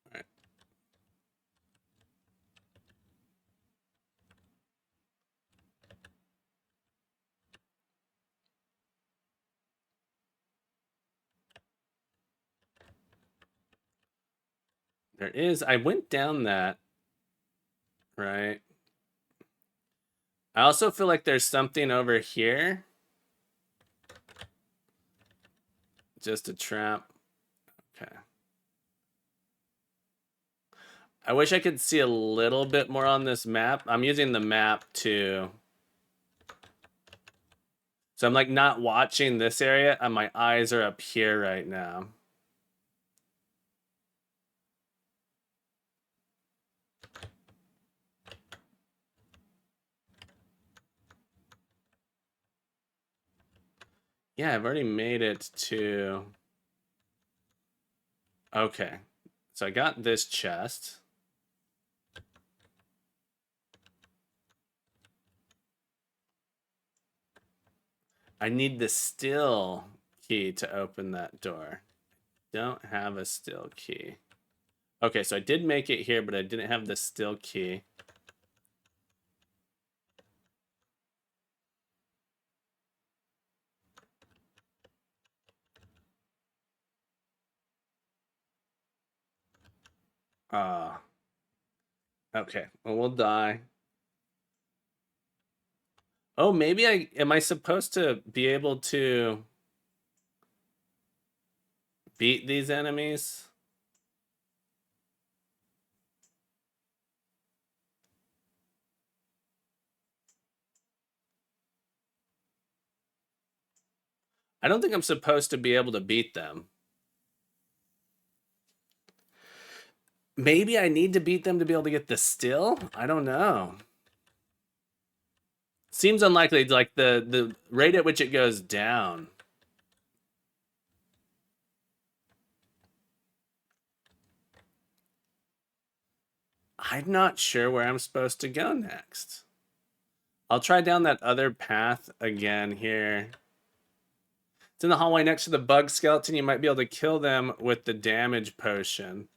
All right. There is, I went down that, right? I also feel like there's something over here. Just a trap. Okay. I wish I could see a little bit more on this map. I'm using the map to... So I'm like not watching this area and my eyes are up here right now. Yeah, I've already made it to... Okay. So I got this chest. I need the still key to open that door. Don't have a still key. Okay, so I did make it here, but I didn't have the still key. Okay, well, we'll die. Oh, maybe am I supposed to be able to beat these enemies? I don't think I'm supposed to be able to beat them. Maybe I need to beat them to be able to get the still? I don't know. Seems unlikely, like the rate at which it goes down. I'm not sure where I'm supposed to go next. I'll try down that other path again here. It's in the hallway next to the bug skeleton. You might be able to kill them with the damage potion.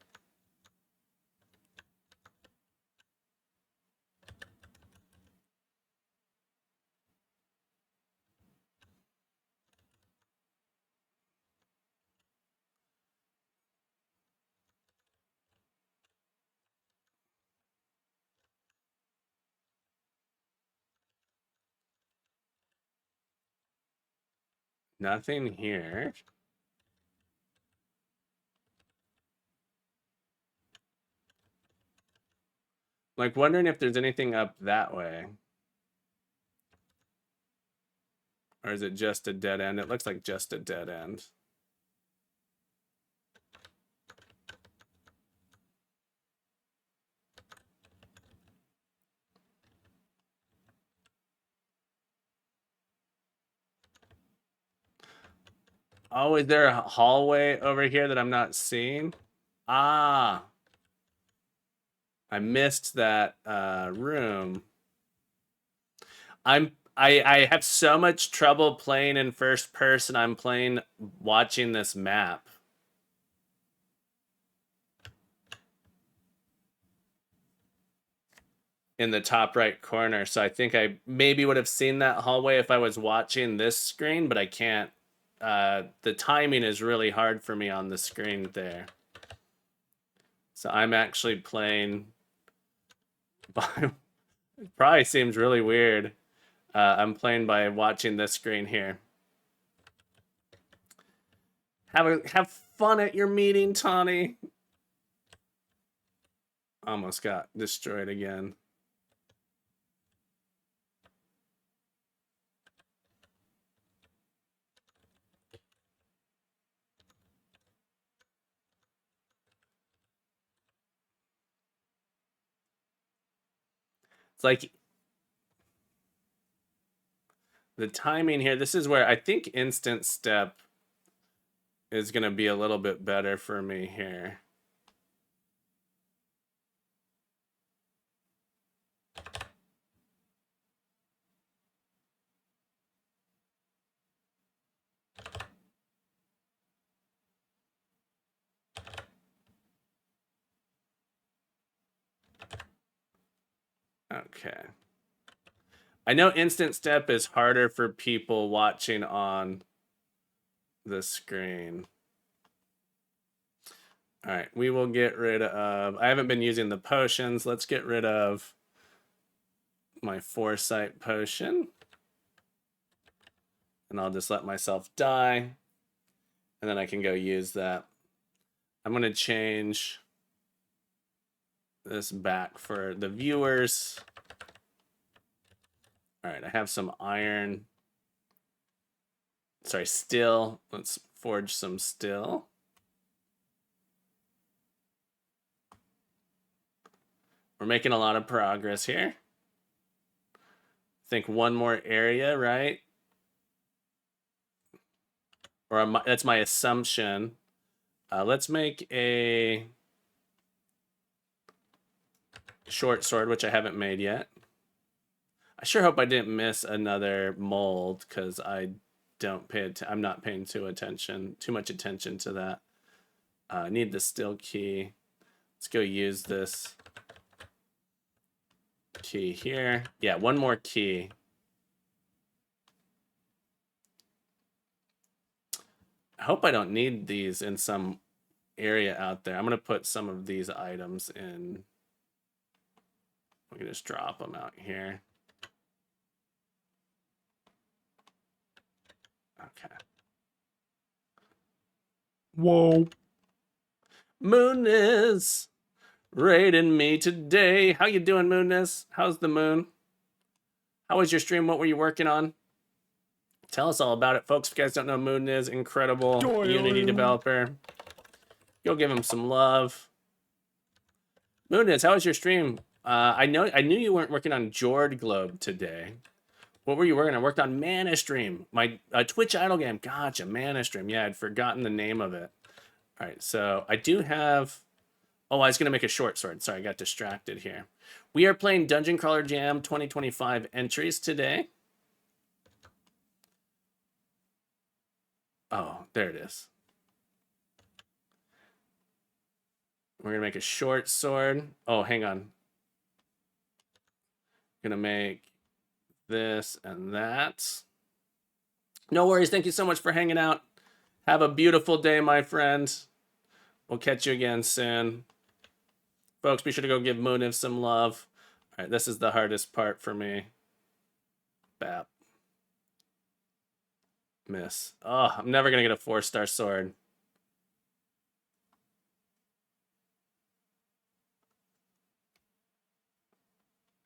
Nothing here. Like, wondering if there's anything up that way. Or is it just a dead end? It looks like just a dead end. Oh, is there a hallway over here that I'm not seeing? Ah. I missed that room. I have so much trouble playing in first person. I'm playing watching this map. In the top right corner. So I think I maybe would have seen that hallway if I was watching this screen, but I can't. The timing is really hard for me on the screen there. So I'm actually playing by, it probably seems really weird. I'm playing by watching this screen here. Have fun at your meeting, Tawny. Almost got destroyed again. It's like the timing here. This is where I think instant step is going to be a little bit better for me here. Okay. I know instant step is harder for people watching on the screen. All right, we will get rid of, I haven't been using the potions. Let's get rid of my foresight potion. And I'll just let myself die. And then I can go use that. I'm going to change this back for the viewers. All right, I have some iron. Sorry, steel. Let's forge some steel. We're making a lot of progress here. I think one more area, right? Or that's my assumption. Let's make a short sword, which I haven't made yet. I sure hope I didn't miss another mold, because I don't pay I'm not paying too much attention to that. I need the still key. Let's go use this key here. Yeah, one more key. I hope I don't need these in some area out there. I'm going to put some of these items in. We can just drop them out here. Okay. Whoa. Moon is raiding me today. How you doing, Moonness? How's the moon? How was your stream? What were you working on? Tell us all about it, folks. If you guys don't know, Moon is incredible Unity developer. Go give him some love. Moon is, how was your stream? I knew you weren't working on Jord Globe today. What were you working on? I worked on Mana Stream, my Twitch idle game. Gotcha, Mana Stream. Yeah, I'd forgotten the name of it. All right, so I do have. Oh, I was gonna make a short sword. Sorry, I got distracted here. We are playing Dungeon Crawler Jam 2025 entries today. Oh, there it is. We're gonna make a short sword. Oh, hang on. Gonna make this and that. No worries. Thank you so much for hanging out. Have a beautiful day, my friend. We'll catch you again soon. Folks, be sure to go give Mooniv some love. All right, this is the hardest part for me. Bap. Miss. Oh, I'm never gonna get a 4-star sword.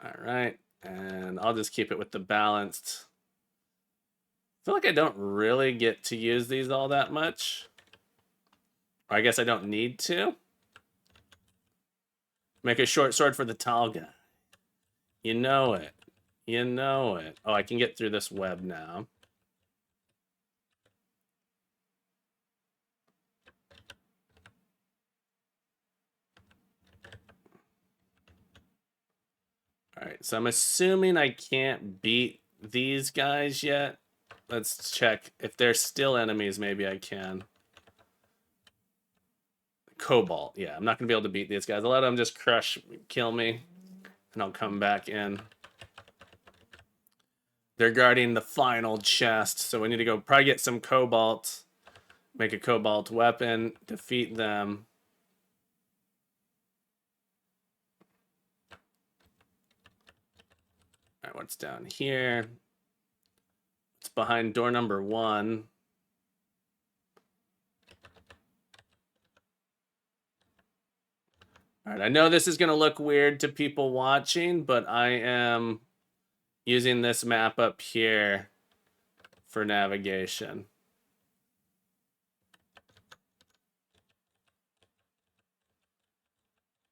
All right, and I'll just keep it with the balanced. I feel like I don't really get to use these all that much. Or I guess I don't need to. Make a short sword for the tall guy. You know it. You know it. Oh, I can get through this web now. All right, so I'm assuming I can't beat these guys yet. Let's check. If they're still enemies, maybe I can. Cobalt. Yeah, I'm not going to be able to beat these guys. I'll let them just crush, kill me, and I'll come back in. They're guarding the final chest, so we need to go probably get some cobalt, make a cobalt weapon, defeat them. All right, what's down here? It's behind door number 1. All right, I know this is going to look weird to people watching, but I am using this map up here for navigation.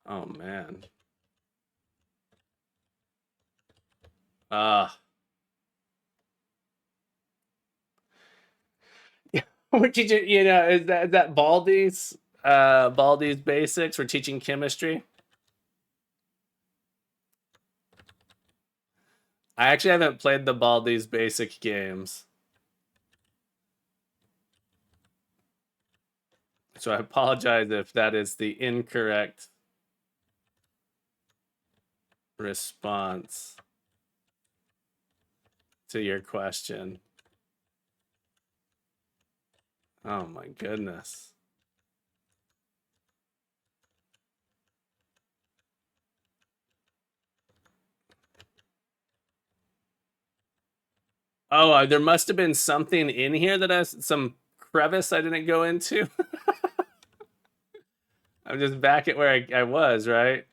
Oh, man. We're teaching, you know, is that Baldi's basics? We're teaching chemistry. I actually haven't played the Baldi's basic games, so I apologize if that is the incorrect response to your question. Oh my goodness. Oh, there must have been something in here that some crevice I didn't go into. I'm just back at where I was, right?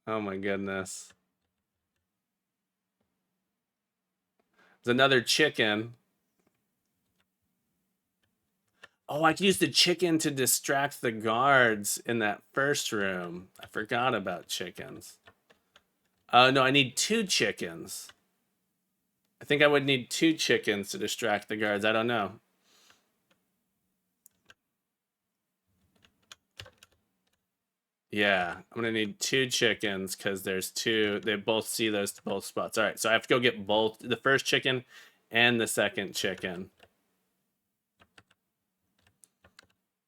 Oh my goodness. There's another chicken. Oh, I can use the chicken to distract the guards in that first room. I forgot about chickens. No, I need 2 chickens. I think I would need 2 chickens to distract the guards. I don't know. Yeah, I'm gonna need 2 chickens because there's 2. They both see those both spots. All right, so I have to go get both the first chicken and the second chicken.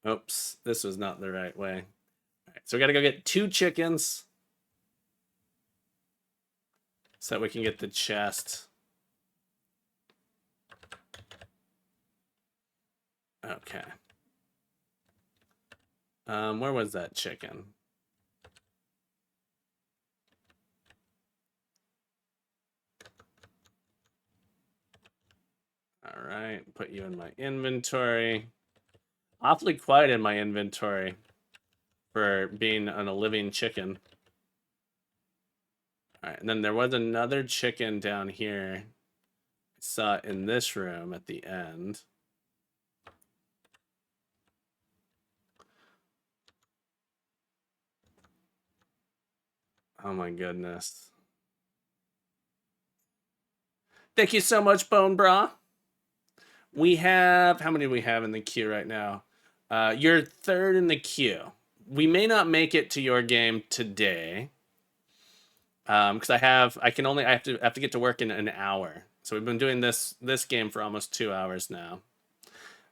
Oops, this was not the right way. All right, so we got to go get 2 chickens so that we can get the chest. Okay. Where was that chicken? All right, put you in my inventory. Awfully quiet in my inventory for being on a living chicken. All right, and then there was another chicken down here. I saw it in this room at the end. Oh my goodness. Thank you so much, Bone Bra. We have, how many do we have in the queue right now? You're 3rd in the queue. We may not make it to your game today. Because I have to get to work in an hour. So we've been doing this game for almost 2 hours now.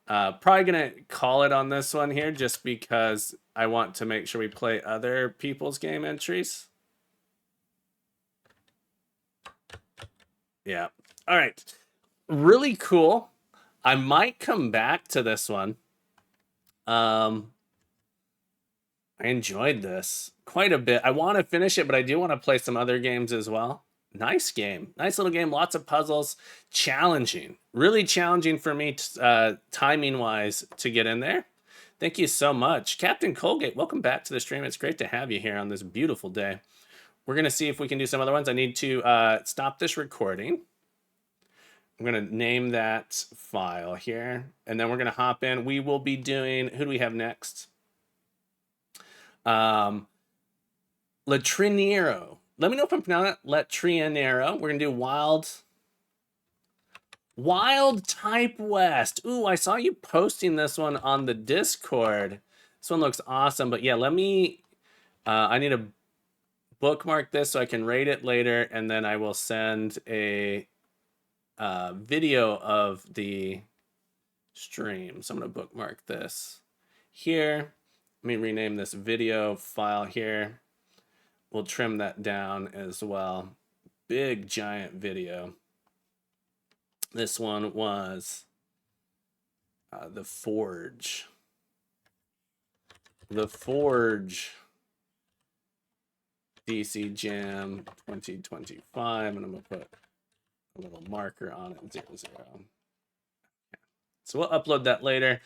Probably gonna call it on this one here just because I want to make sure we play other people's game entries. Yeah. All right. Really cool. I might come back to this one. I enjoyed this quite a bit. I want to finish it, but I do want to play some other games as well. Nice game. Nice little game. Lots of puzzles. Challenging. Really challenging for me, timing-wise, to get in there. Thank you so much. Captain Colgate, welcome back to the stream. It's great to have you here on this beautiful day. We're going to see if we can do some other ones. I need to stop this recording. I'm going to name that file here, and then we're going to hop in. We will be doing, who do we have next? Latriniero. Let me know if I'm pronouncing it. Latriniero. We're going to do Wild Type West. Ooh, I saw you posting this one on the Discord. This one looks awesome, but yeah, let me, I need to bookmark this so I can rate it later, and then I will send a video of the stream. So I'm going to bookmark this here. Let me rename this video file here. We'll trim that down as well. Big giant video. This one was The Forge. The Forge DC Jam 2025, and I'm gonna put a little marker on it, 00. So we'll upload that later.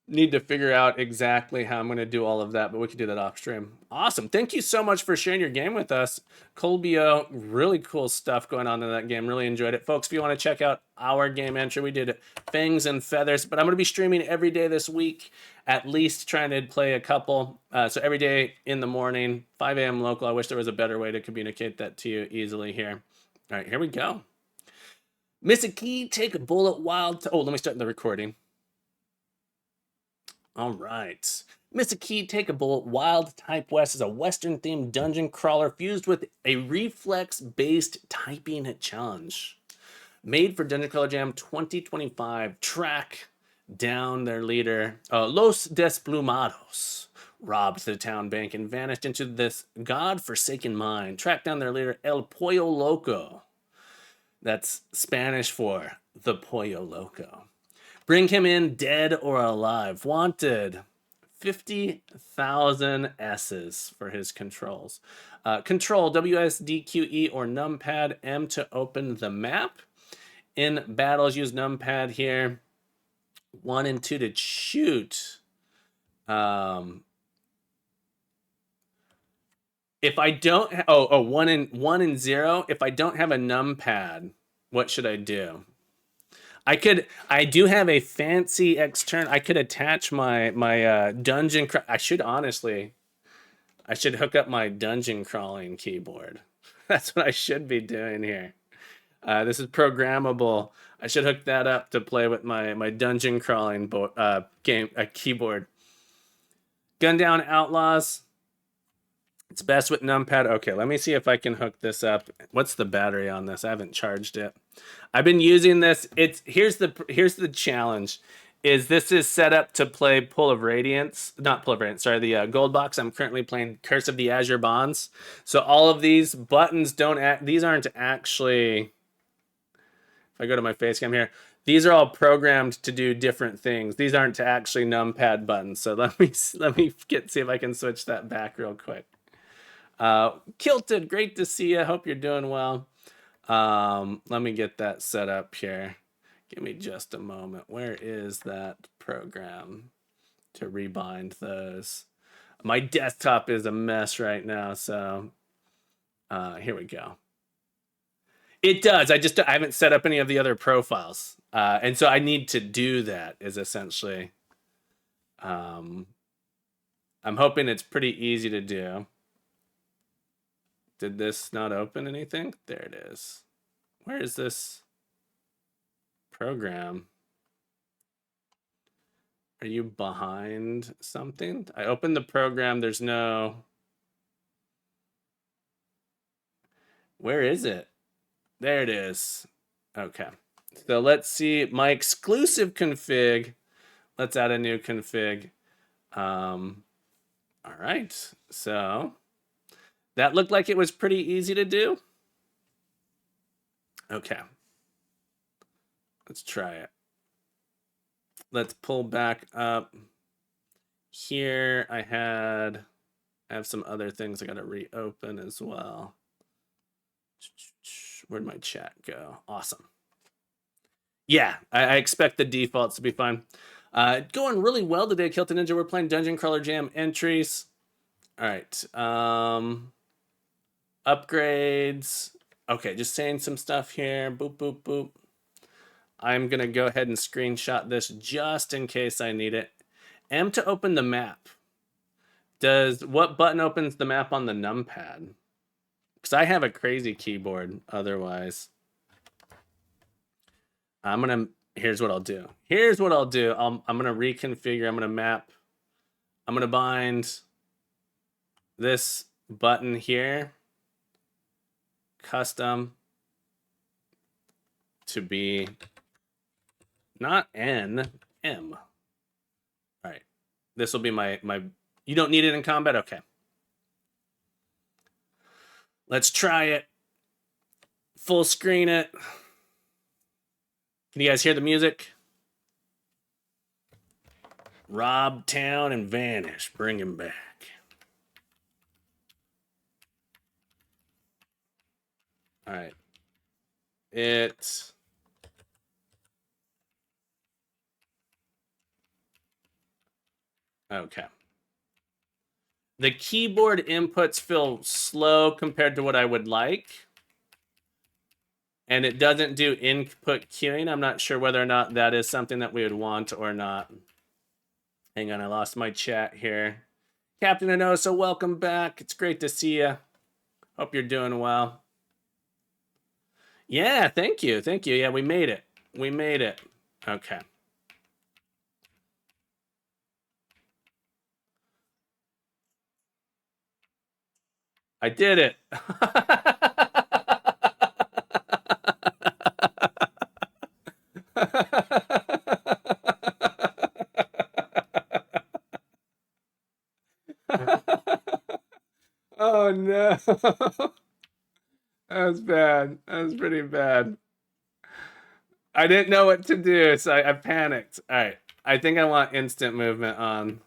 Need to figure out exactly how I'm going to do all of that, but we can do that off stream. Awesome. Thank you so much for sharing your game with us. Colbio, really cool stuff going on in that game. Really enjoyed it. Folks, if you want to check out our game entry, we did Fangs and Feathers, but I'm going to be streaming every day this week, at least trying to play a couple. So every day in the morning, 5 a.m. local. I wish there was a better way to communicate that to you easily here. All right, here we go. Miss a key, take a bullet, wild. Oh, let me start the recording. All right. Miss a key, take a bullet. Wild Type West is a Western-themed dungeon crawler fused with a reflex-based typing challenge. Made for Dungeon Crawler Jam 2025. Track down their leader, Los Desplumados, robbed the town bank and vanished into this god-forsaken mine. Track down their leader, El Pollo Loco. That's Spanish for the Pollo Loco. Bring him in dead or alive. Wanted 50,000 S's for his controls. Control WSDQE or numpad M to open the map. In battles, use numpad here. 1 and 2 to shoot. If I don't, 1 and 0. If I don't have a numpad, what should I do? I do have a fancy external. I could attach my dungeon. I should hook up my dungeon crawling keyboard. That's what I should be doing here. This is programmable. I should hook that up to play with my dungeon crawling keyboard. Gun down outlaws. It's best with numpad. Okay, let me see if I can hook this up. What's the battery on this? I haven't charged it. I've been using this. Here's the challenge. This is set up to play Pull of Radiance, not Pull of Radiance. Sorry, the gold box. I'm currently playing Curse of the Azure Bonds. So all of these buttons these aren't actually. If I go to my face cam here, these are all programmed to do different things. These aren't actually numpad buttons. So let me see if I can switch that back real quick. Kilted, great to see you. Hope you're doing well. Let me get that set up here. Give me just a moment. Where is that program to rebind those? My desktop is a mess right now, so here we go. It does. I haven't set up any of the other profiles, and so I need to do that. Is essentially. I'm hoping it's pretty easy to do. Did this not open anything? There it is. Where is this program? Are you behind something? I opened the program. There's no. Where is it? There it is. Okay. So let's see my exclusive config. Let's add a new config. All right. So that looked like it was pretty easy to do. Okay. Let's try it. Let's pull back up. Here I have some other things I got to reopen as well. Where'd my chat go? Awesome. Yeah, I expect the defaults to be fine. Going really well today, Kilton Ninja. We're playing Dungeon Crawler Jam entries. All right. Upgrades. Okay, just saying some stuff here. Boop, boop, boop. I'm going to go ahead and screenshot this just in case I need it. M to open the map. What button opens the map on the numpad? Because I have a crazy keyboard otherwise. Here's what I'll do. I'm going to reconfigure. I'm going to map. I'm going to bind this button here. Custom to be not N, M. All right. This will be my, you don't need it in combat? Okay. Let's try it. Full screen it. Can you guys hear the music? Rob town and vanish. Bring him back. All right. Okay. The keyboard inputs feel slow compared to what I would like. And it doesn't do input queuing. I'm not sure whether or not that is something that we would want or not. Hang on, I lost my chat here. Captain Anosa, welcome back. It's great to see you. Hope you're doing well. Yeah, thank you. Thank you. Yeah, we made it. We made it. Okay. I did it. Oh no. That was bad. That was pretty bad. I didn't know what to do, so I panicked. All right. I think I want instant movement on.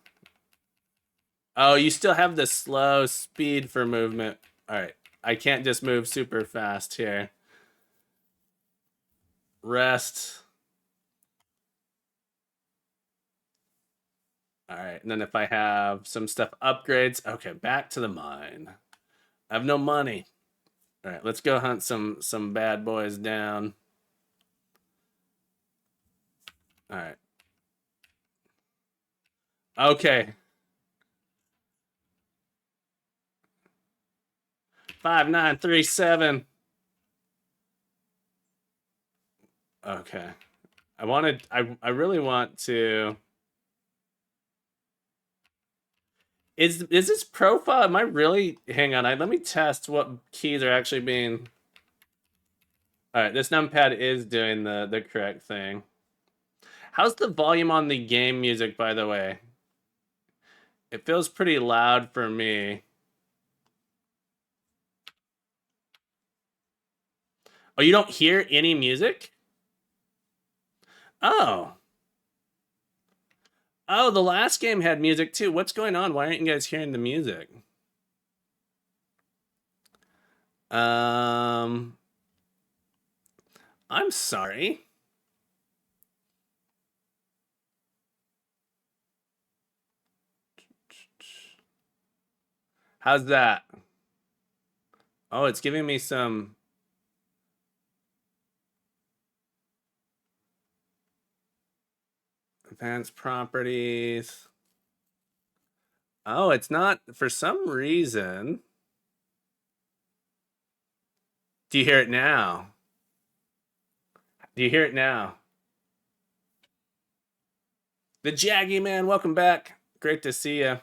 Oh, you still have the slow speed for movement. All right. I can't just move super fast here. Rest. All right. And then if I have some stuff upgrades. Okay, back to the mine. I have no money. All right, let's go hunt some bad boys down. All right. Okay. 5937. Okay. I really want to. Is this profile? Am I really? Hang on. Let me test what keys are actually being. All right, this numpad is doing the correct thing. How's the volume on the game music, by the way? It feels pretty loud for me. Oh, you don't hear any music? Oh. Oh, the last game had music too. What's going on? Why aren't you guys hearing the music? I'm sorry. How's that? Oh, it's giving me some. Advanced properties. Oh, it's not for some reason. Do you hear it now? Do you hear it now? The Jaggy Man, welcome back. Great to see you.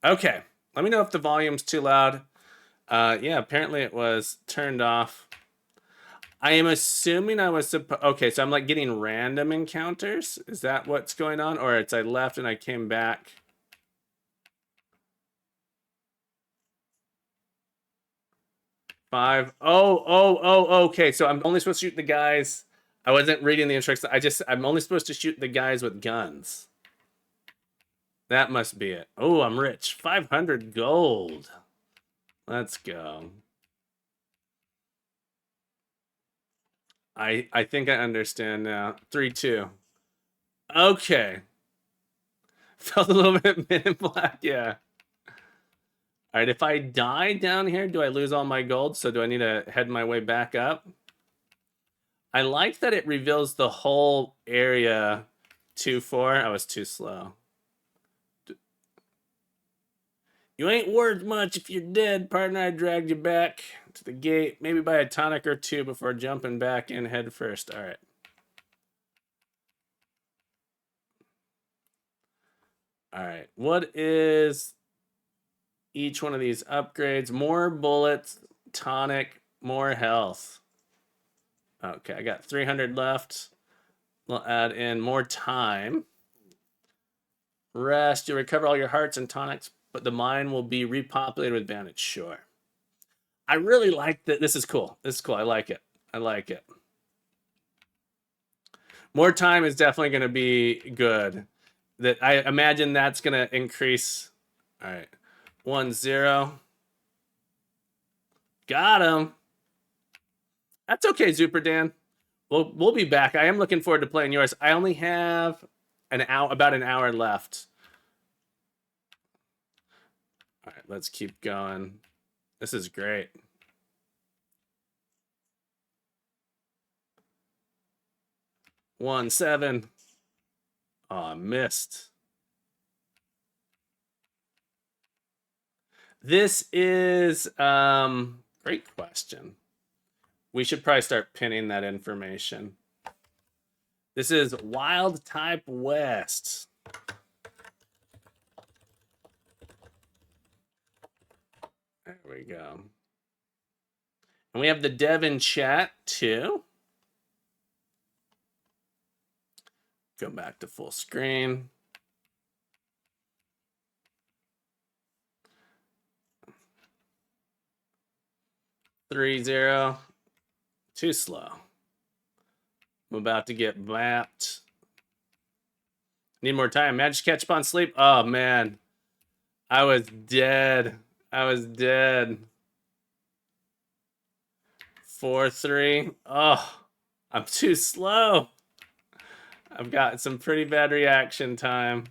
Okay, let me know if the volume's too loud. Yeah, apparently it was turned off. I am assuming I was supposed. Okay, so I'm like getting random encounters. Is that what's going on? Or it's I left and I came back. Five. Oh, okay. So I'm only supposed to shoot the guys. I wasn't reading the instructions. I'm only supposed to shoot the guys with guns. That must be it. Oh, I'm rich. 500 gold. Let's go. I think I understand now. 3-2. Okay. Felt a little bit Men in Black, yeah. All right, if I die down here, do I lose all my gold? So do I need to head my way back up? I like that it reveals the whole area 2-4. I was too slow. You ain't worth much if you're dead, partner. I dragged you back to the gate, maybe by a tonic or two before jumping back in head first. All right. All right. What is each one of these upgrades? More bullets, tonic, more health. Okay, I got 300 left. We'll add in more time. Rest. You recover all your hearts and tonics, but the mine will be repopulated with bandits. Sure. I really like that. This is cool. This is cool. I like it. I like it. More time is definitely going to be good. That I imagine that's going to increase. All right. 1-0. Got him. That's okay, Super Dan. We'll be back. I am looking forward to playing yours. I only have about an hour left. All right, let's keep going. This is great. One, 7. Oh, I missed. This is great question. We should probably start pinning that information. This is Wild Type West. There we go. And we have the dev in chat too. Go back to full screen. Three, 0. Too slow. I'm about to get mapped. Need more time. Managed to catch up on sleep. Oh, man. I was dead. I was dead. 4-3. Oh, I'm too slow. I've got some pretty bad reaction time.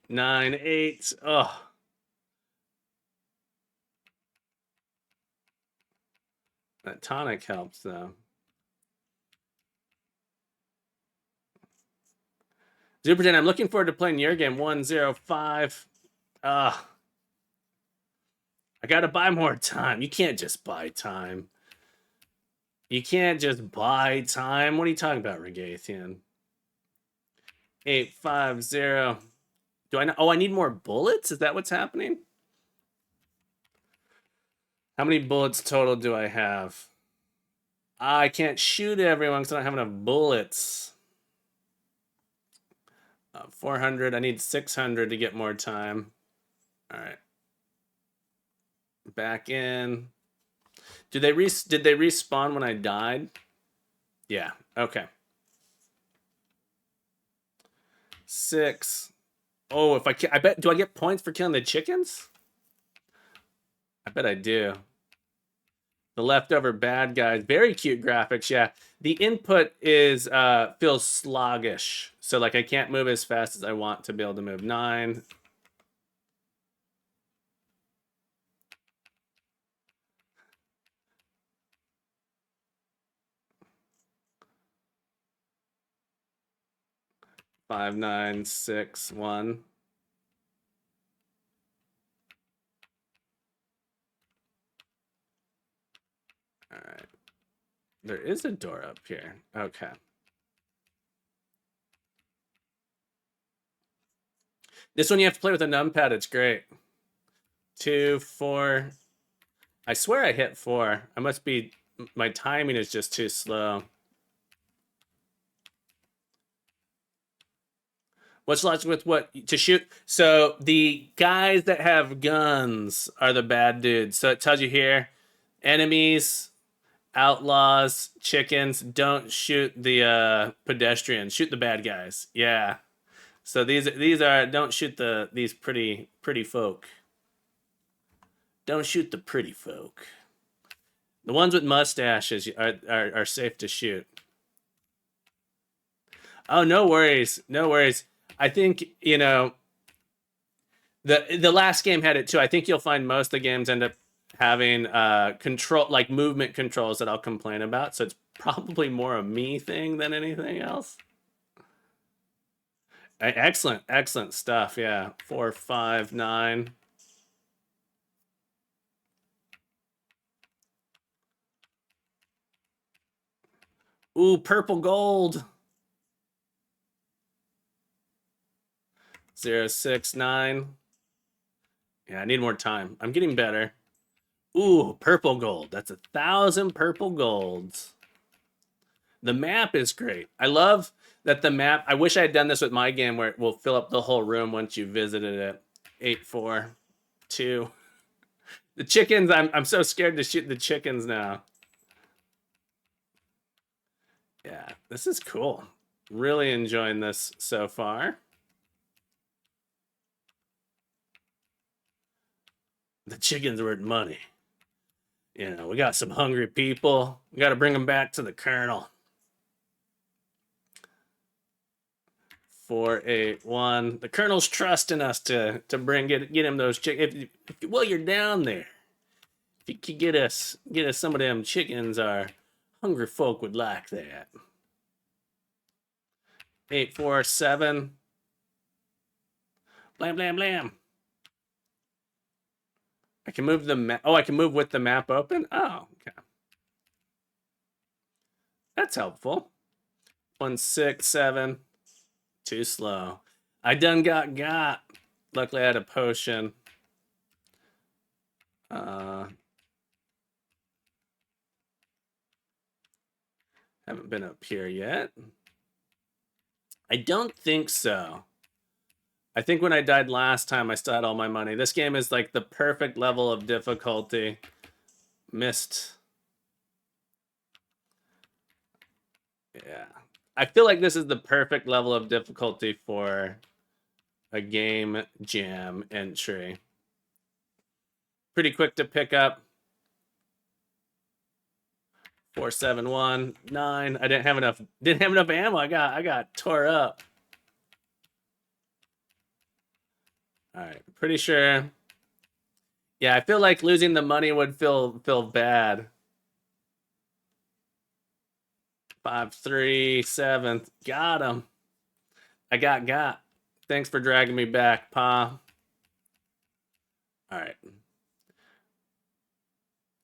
Nine, 8. Oh. That tonic helps, though. Supergen, I'm looking forward to playing your game. 1-0-5. I gotta buy more time. You can't just buy time. You can't just buy time. What are you talking about, Regathian? 850. Do I know? Oh, I need more bullets? Is that what's happening? How many bullets total do I have? I can't shoot everyone because I don't have enough bullets. 400. I need 600 to get more time. All right. Back in. Did they respawn when I died? Yeah. Okay. 6. Oh, if I bet. Do I get points for killing the chickens? I bet I do. The leftover bad guys. Very cute graphics. Yeah. The input is feels sluggish. So like I can't move as fast as I want to be able to move. 9. Five, 9, 6, 1. All right. There is a door up here. Okay. This one you have to play with a numpad. It's great. 2, 4. I swear I hit 4. I must be. My timing is just too slow. What's logic with what to shoot? So the guys that have guns are the bad dudes. So it tells you here, enemies, outlaws, chickens. Don't shoot the pedestrians. Shoot the bad guys. Yeah. So these are don't shoot these pretty folk. Don't shoot the pretty folk. The ones with mustaches are safe to shoot. Oh, no worries. No worries. I think, you know, the last game had it too. I think you'll find most of the games end up having control, like movement controls that I'll complain about. So it's probably more a me thing than anything else. Excellent, excellent stuff. Yeah. 4, 5, 9. Ooh, purple gold. 0, 6, 9. Yeah, I need more time. I'm getting better. Ooh, purple gold. That's 1,000 purple golds. The map is great. I love that the map. I wish I had done this with my game where it will fill up the whole room once you visited it. 8, 4, 2. The chickens. I'm so scared to shoot the chickens now. Yeah, this is cool. Really enjoying this so far. The chickens were money. You know, we got some hungry people. We got to bring them back to the colonel. 4, 8, 1. The colonel's trusting us to get him those chickens. While you're down there, if you could get us some of them chickens, our hungry folk would like that. 8, 4, 7. Blam, blam, blam. I can move the map. Oh, I can move with the map open? Oh, okay. That's helpful. 1, 6, 7. Too slow. I done got. Luckily, I had a potion. Haven't been up here yet. I don't think so. I think when I died last time, I still had all my money. This game is like the perfect level of difficulty. Missed. Yeah. I feel like this is the perfect level of difficulty for a game jam entry. Pretty quick to pick up. 4, 7, 1, 9. I didn't have enough ammo. I got tore up. All right, pretty sure. Yeah, I feel like losing the money would feel bad. 5, 3, 7. Got him. I got. Thanks for dragging me back, Pa. All right.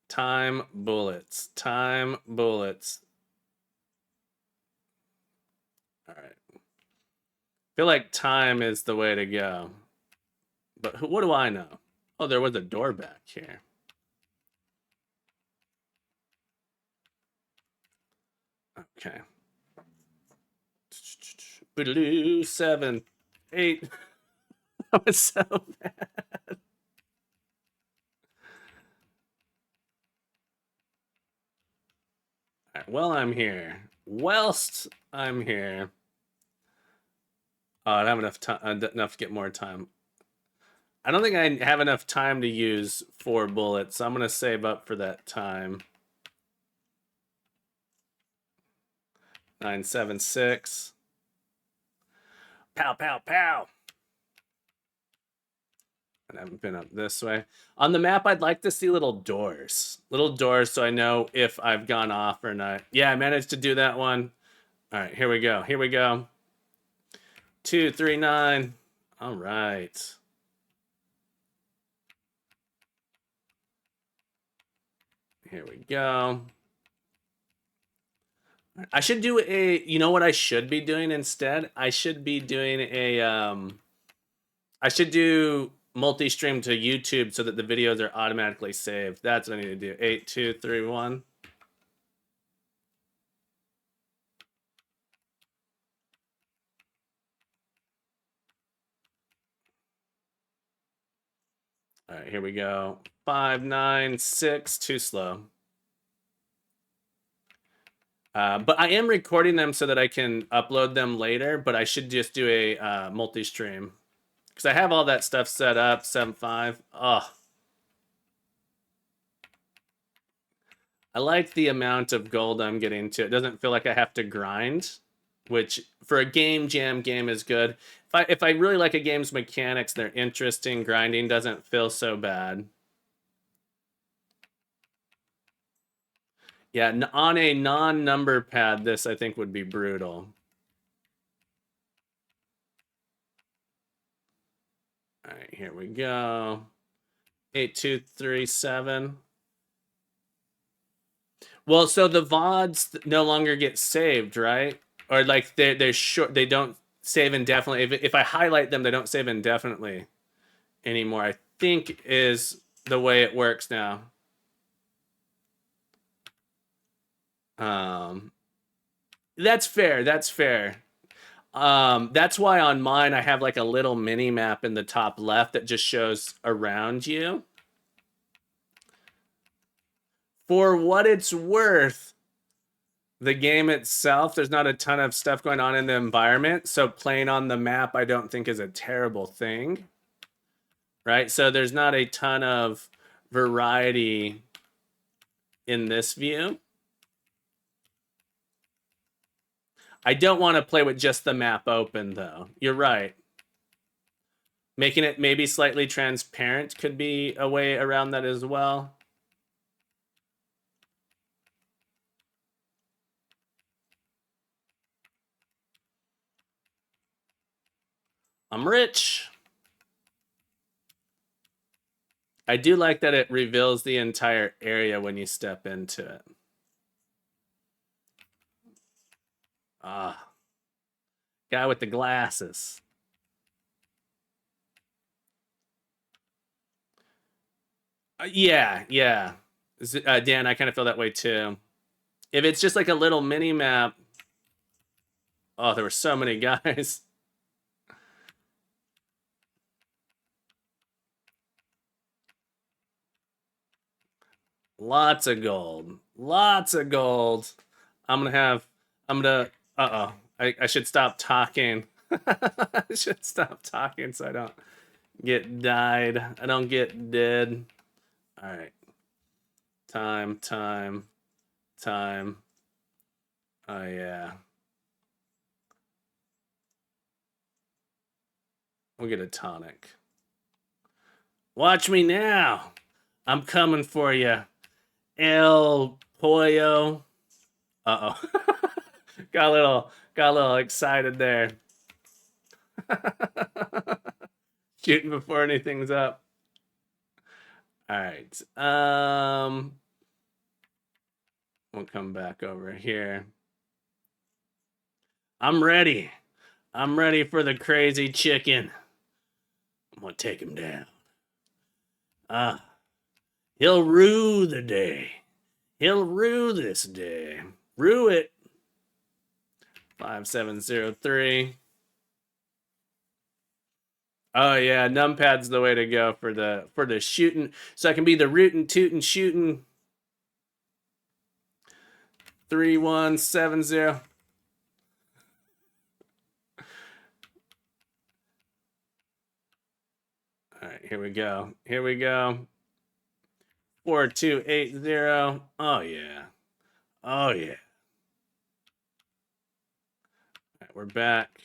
Time bullets. Time bullets. All right. Feel like time is the way to go. But what do I know? Oh, there was a door back here. Okay. Boodaloo, 7, 8. That was so bad. All right, well, I'm here. Whilst I'm here. Oh, I don't have enough time, enough to get more time. I don't think I have enough time to use 4 bullets, so I'm gonna save up for that time. 976. Pow, pow, pow. I haven't been up this way. On the map, I'd like to see little doors. Little doors so I know if I've gone off or not. Yeah, I managed to do that one. All right, here we go. Here we go. 2, 3, 9. All right. Here we go. I should do a, you know what I should be doing instead? I should be doing a, I should do multi-stream to YouTube so that the videos are automatically saved. That's what I need to do. 8, 2, 3, 1. All right, here we go. 5, 9, 6, too slow. But I am recording them so that I can upload them later, but I should just do a multi-stream. Because I have all that stuff set up, 7.5. Oh. I like the amount of gold I'm getting to. It doesn't feel like I have to grind, which for a game jam game is good. If I really like a game's mechanics, they're interesting, grinding doesn't feel so bad. Yeah, on a non-number pad, this I think would be brutal. All right, here we go. 8, 2, 3, 7. Well, so the VODs no longer get saved, right? Or like they're short. They don't save indefinitely. If I highlight them, they don't save indefinitely anymore. I think is the way it works now. That's fair. That's fair. That's why on mine I have like a little mini map in the top left that just shows around you. For what it's worth, the game itself, there's not a ton of stuff going on in the environment, so playing on the map I don't think is a terrible thing. Right? So there's not a ton of variety in this view. I don't want to play with just the map open, though. You're right. Making it maybe slightly transparent could be a way around that as well. I'm rich. I do like that it reveals the entire area when you step into it. Ah. Guy with the glasses. Yeah. Dan, I kind of feel that way too. If it's just like a little mini map. Oh, there were so many guys. Lots of gold. Lots of gold. I should stop talking. I should stop talking so I don't get died. I don't get dead. All right. Time. Oh, yeah. We'll get a tonic. Watch me now. I'm coming for you. El Pollo. Uh-oh. got a little excited there. Shooting before anything's up. All right. We'll come back over here. I'm ready. I'm ready for the crazy chicken. I'm gonna take him down. He'll rue the day. He'll rue this day. Rue it. 5703. Oh yeah, numpad's the way to go for the shooting. So I can be the rootin' tootin' shooting. 3170. All right, here we go. Here we go. 4280. Oh yeah. Oh yeah. All right, we're back.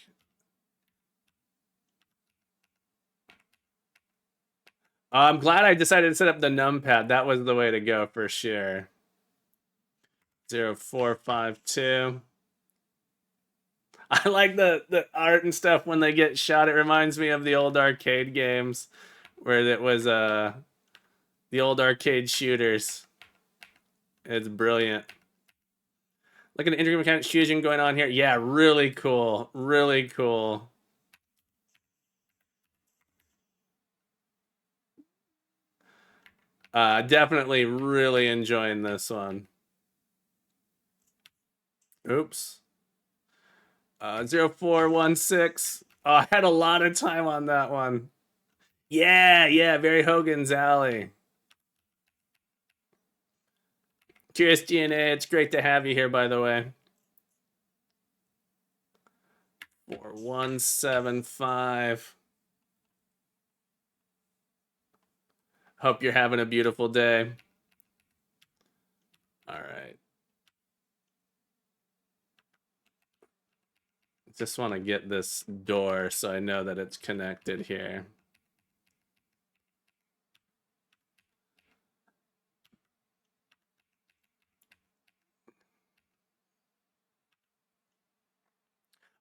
I'm glad I decided to set up the numpad. That was the way to go for sure. 0452. I like the art and stuff when they get shot. It reminds me of the old arcade games where it was the old arcade shooters. It's brilliant. Look at the integrated mechanics fusion going on here. Yeah, really cool. Really cool. Definitely really enjoying this one. Oops. 0416. Oh, I had a lot of time on that one. Yeah, very Hogan's Alley. Curious DNA, it's great to have you here, by the way. 4175. Hope you're having a beautiful day. All right. Just want to get this door so I know that it's connected here.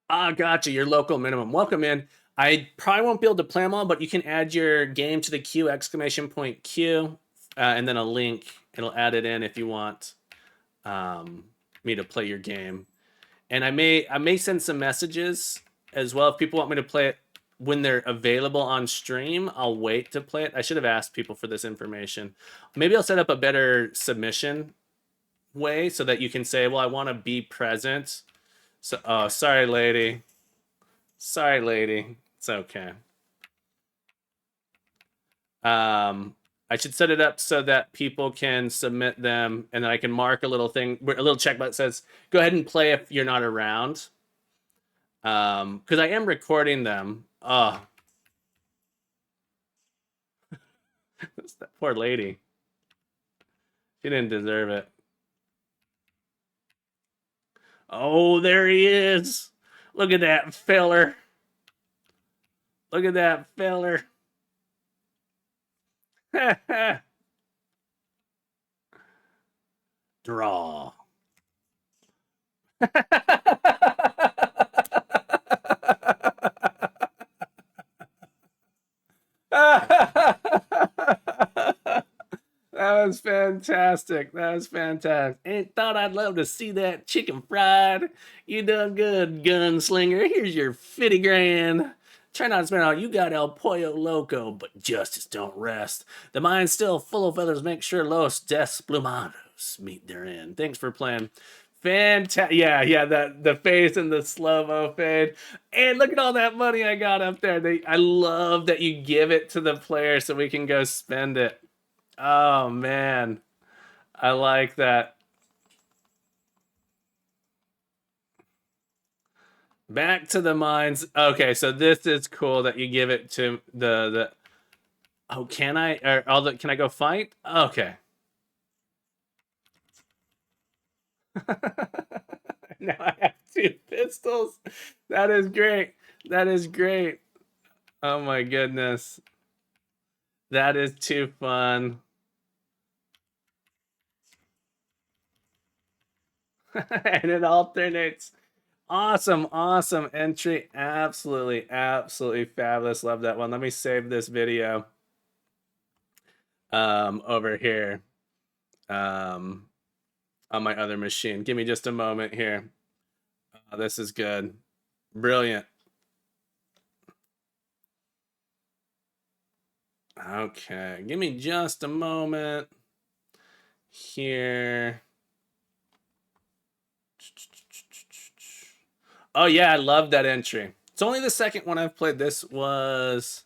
Gotcha. Your local minimum. Welcome in. I probably won't be able to play them all, but you can add your game to the queue, !Q, and then a link. It'll add it in if you want me to play your game. And I may send some messages as well. If people want me to play it when they're available on stream, I'll wait to play it. I should have asked people for this information. Maybe I'll set up a better submission way so that you can say, well, I want to be present. So, oh, sorry, lady. Sorry, lady. It's okay. I should set it up so that people can submit them, and then I can mark a little thing, a little check that says, go ahead and play if you're not around. Because I am recording them. Oh. That poor lady. She didn't deserve it. Oh, there he is. Look at that feller. Look at that feller. Draw. That was fantastic. That was fantastic. Ain't thought I'd love to see that chicken fried. You done good, gunslinger. Here's your 50 grand. Try not to spend all you got, El Pollo Loco, but justice don't rest. The mind's still full of feathers. Make sure Los Desplumados meet their end. Thanks for playing. Fantastic. Yeah, the face and the slow-mo fade. And look at all that money I got up there. I love that you give it to the player so we can go spend it. Oh, man. I like that. Back to the mines. Okay, so this is cool that you give it to the oh, can I? Or can I go fight? Okay. Now I have 2 pistols. That is great. That is great. Oh my goodness. That is too fun. And it alternates. Awesome entry. Absolutely fabulous. Love that one. Let me save this video over here on my other machine. Give me just a moment here. This is good. Brilliant. Okay, give me just a moment here. Oh yeah, I love that entry. It's only the second one I've played. This was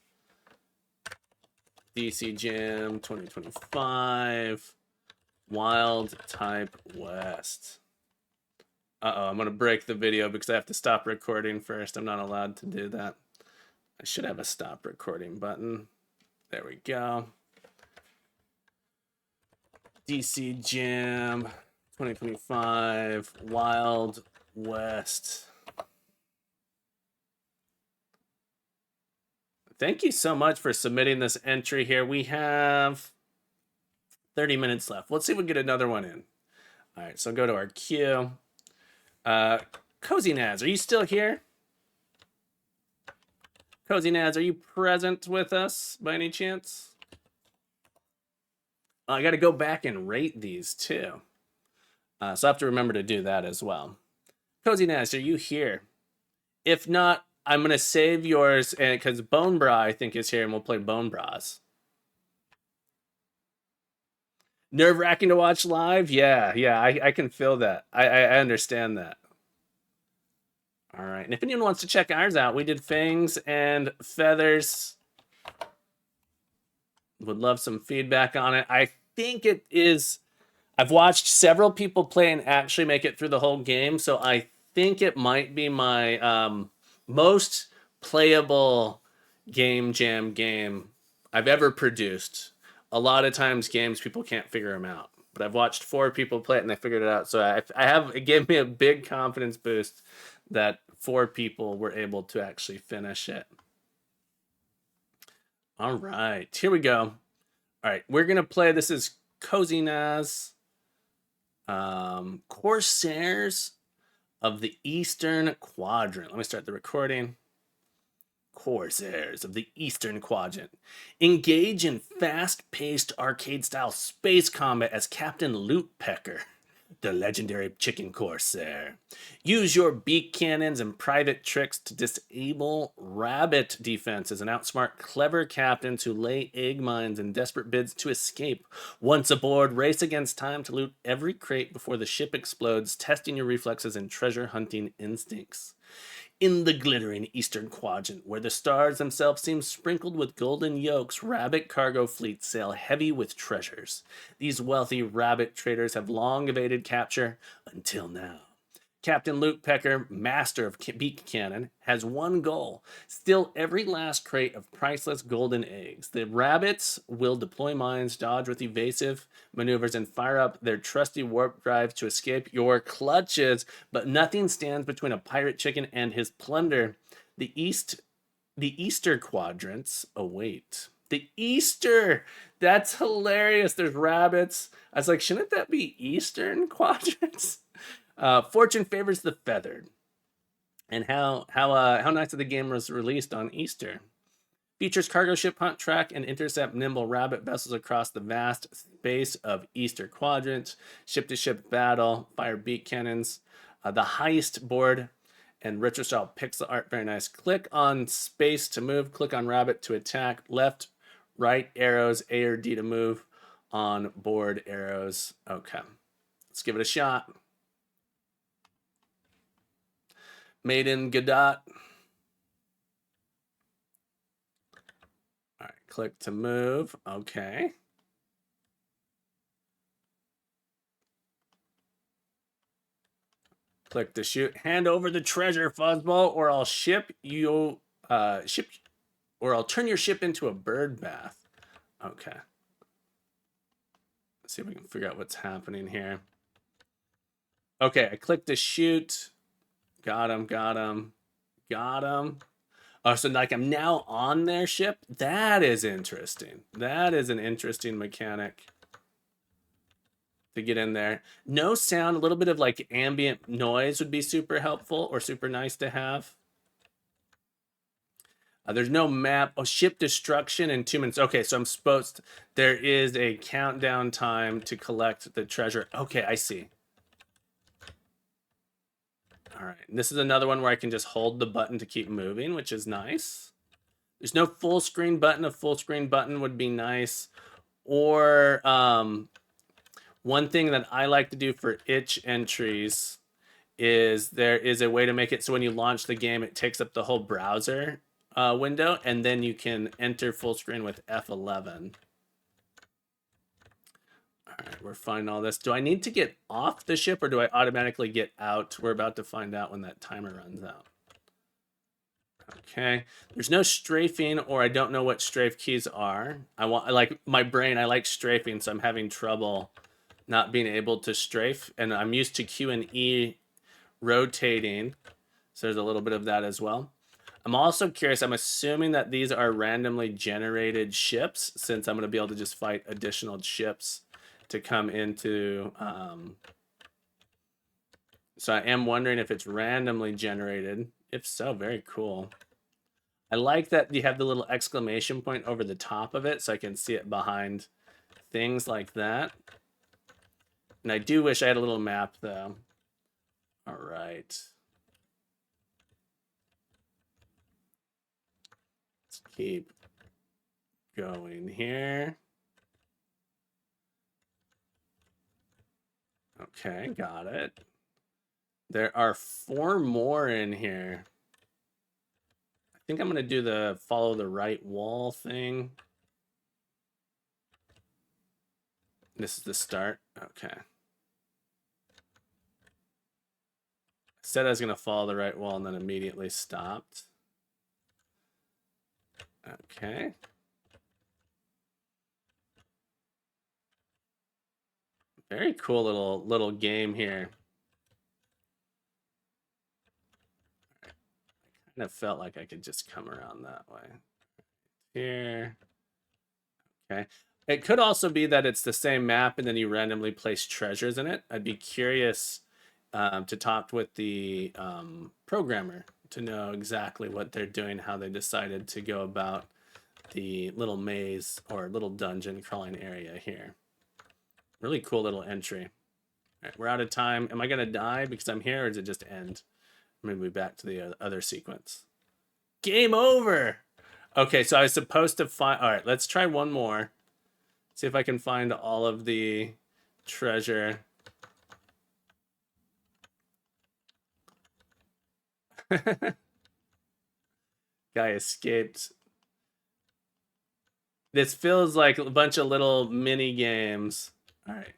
DC Jam 2025 Wild Type West. Uh-oh, I'm going to break the video because I have to stop recording first. I'm not allowed to do that. I should have a stop recording button. There we go. DC Jam 2025 Wild West. Thank you so much for submitting this entry here. We have 30 minutes left. Let's see if we can get another one in. All right, so go to our queue. Cozy Naz, are you still here? Cozy Naz, are you present with us by any chance? I got to go back and rate these too. So I have to remember to do that as well. Cozy Naz, are you here? If not, I'm going to save yours because Bone Bra, I think, is here and we'll play Bone Bras. Nerve-wracking to watch live? Yeah, I can feel that. I understand that. All right, and if anyone wants to check ours out, we did Fangs and Feathers. Would love some feedback on it. I think it is... I've watched several people play and actually make it through the whole game, so I think it might be my most playable game jam game I've ever produced. A lot of times games, people can't figure them out. But I've watched 4 people play it and they figured it out. So it gave me a big confidence boost that 4 people were able to actually finish it. All right, here we go. All right, we're going to play, this is Cozy Naz. Corsairs of the Eastern Quadrant. Let me start the recording. Corsairs of the Eastern Quadrant. Engage in fast-paced arcade-style space combat as Captain Lootpecker, the legendary chicken corsair. Use your beak cannons and private tricks to disable rabbit defenses and outsmart clever captains who lay egg mines in desperate bids to escape. Once aboard, race against time to loot every crate before the ship explodes, testing your reflexes and treasure hunting instincts. In the glittering Eastern Quadrant, where the stars themselves seem sprinkled with golden yolks, rabbit cargo fleets sail heavy with treasures. These wealthy rabbit traders have long evaded capture until now. Captain Lootpecker, master of beak cannon, has one goal: steal every last crate of priceless golden eggs. The rabbits will deploy mines, dodge with evasive maneuvers, and fire up their trusty warp drive to escape your clutches. But nothing stands between a pirate chicken and his plunder. The Easter quadrants await. The Easter! That's hilarious. There's rabbits. I was like, shouldn't that be Eastern quadrants? Fortune favors the feathered. And how nice that the game was released on Easter. Features cargo ship hunt, track, and intercept nimble rabbit vessels across the vast space of Easter Quadrant. Ship-to-ship battle, fire beak cannons. The heist board and retro-style pixel art, very nice. Click on space to move. Click on rabbit to attack. Left, right arrows, A or D to move. On board arrows. Okay, let's give it a shot. Made in Godot. All right, click to move. Okay. Click to shoot. Hand over the treasure, fuzzball, or I'll I'll turn your ship into a bird bath. Okay. Let's see if we can figure out what's happening here. Okay, I clicked to shoot. Got him. Oh, so like I'm now on their ship? That is interesting. That is an interesting mechanic to get in there. No sound, a little bit of like ambient noise would be super helpful or super nice to have. There's no map. Oh, ship destruction in 2 minutes. Okay, so there is a countdown time to collect the treasure. Okay, I see. All right, and this is another one where I can just hold the button to keep moving, which is nice. There's no full screen button. A full screen button would be nice. Or one thing that I like to do for itch entries is there is a way to make it so when you launch the game, it takes up the whole browser window, and then you can enter full screen with F11. All right, we're finding all this. Do I need to get off the ship or do I automatically get out? We're about to find out when that timer runs out. Okay, there's no strafing, or I don't know what strafe keys are. I like my brain, I like strafing, so I'm having trouble not being able to strafe, and I'm used to Q and E rotating, so there's a little bit of that as well. I'm also curious, I'm assuming that these are randomly generated ships, since I'm going to be able to just fight additional ships to come into so I am wondering if it's randomly generated. If so, very cool. I like that you have the little exclamation point over the top of it, so I can see it behind things like that. And I do wish I had a little map, though. All right. Let's keep going here. Okay, got it. There are 4 more in here. I think I'm going to do the follow the right wall thing. This is the start. Okay. I said I was going to follow the right wall and then immediately stopped. Okay. Very cool little game here. I kind of felt like I could just come around that way. Here. Okay. It could also be that it's the same map and then you randomly place treasures in it. I'd be curious to talk with the programmer to know exactly what they're doing, how they decided to go about the little maze or little dungeon crawling area here. Really cool little entry. All right, we're out of time. Am I going to die because I'm here, or does it just end? I'm going to move back to the other sequence. Game over! Okay, so I was supposed to find... All right, let's try one more. See if I can find all of the treasure. Guy escaped. This feels like a bunch of little mini games. All right.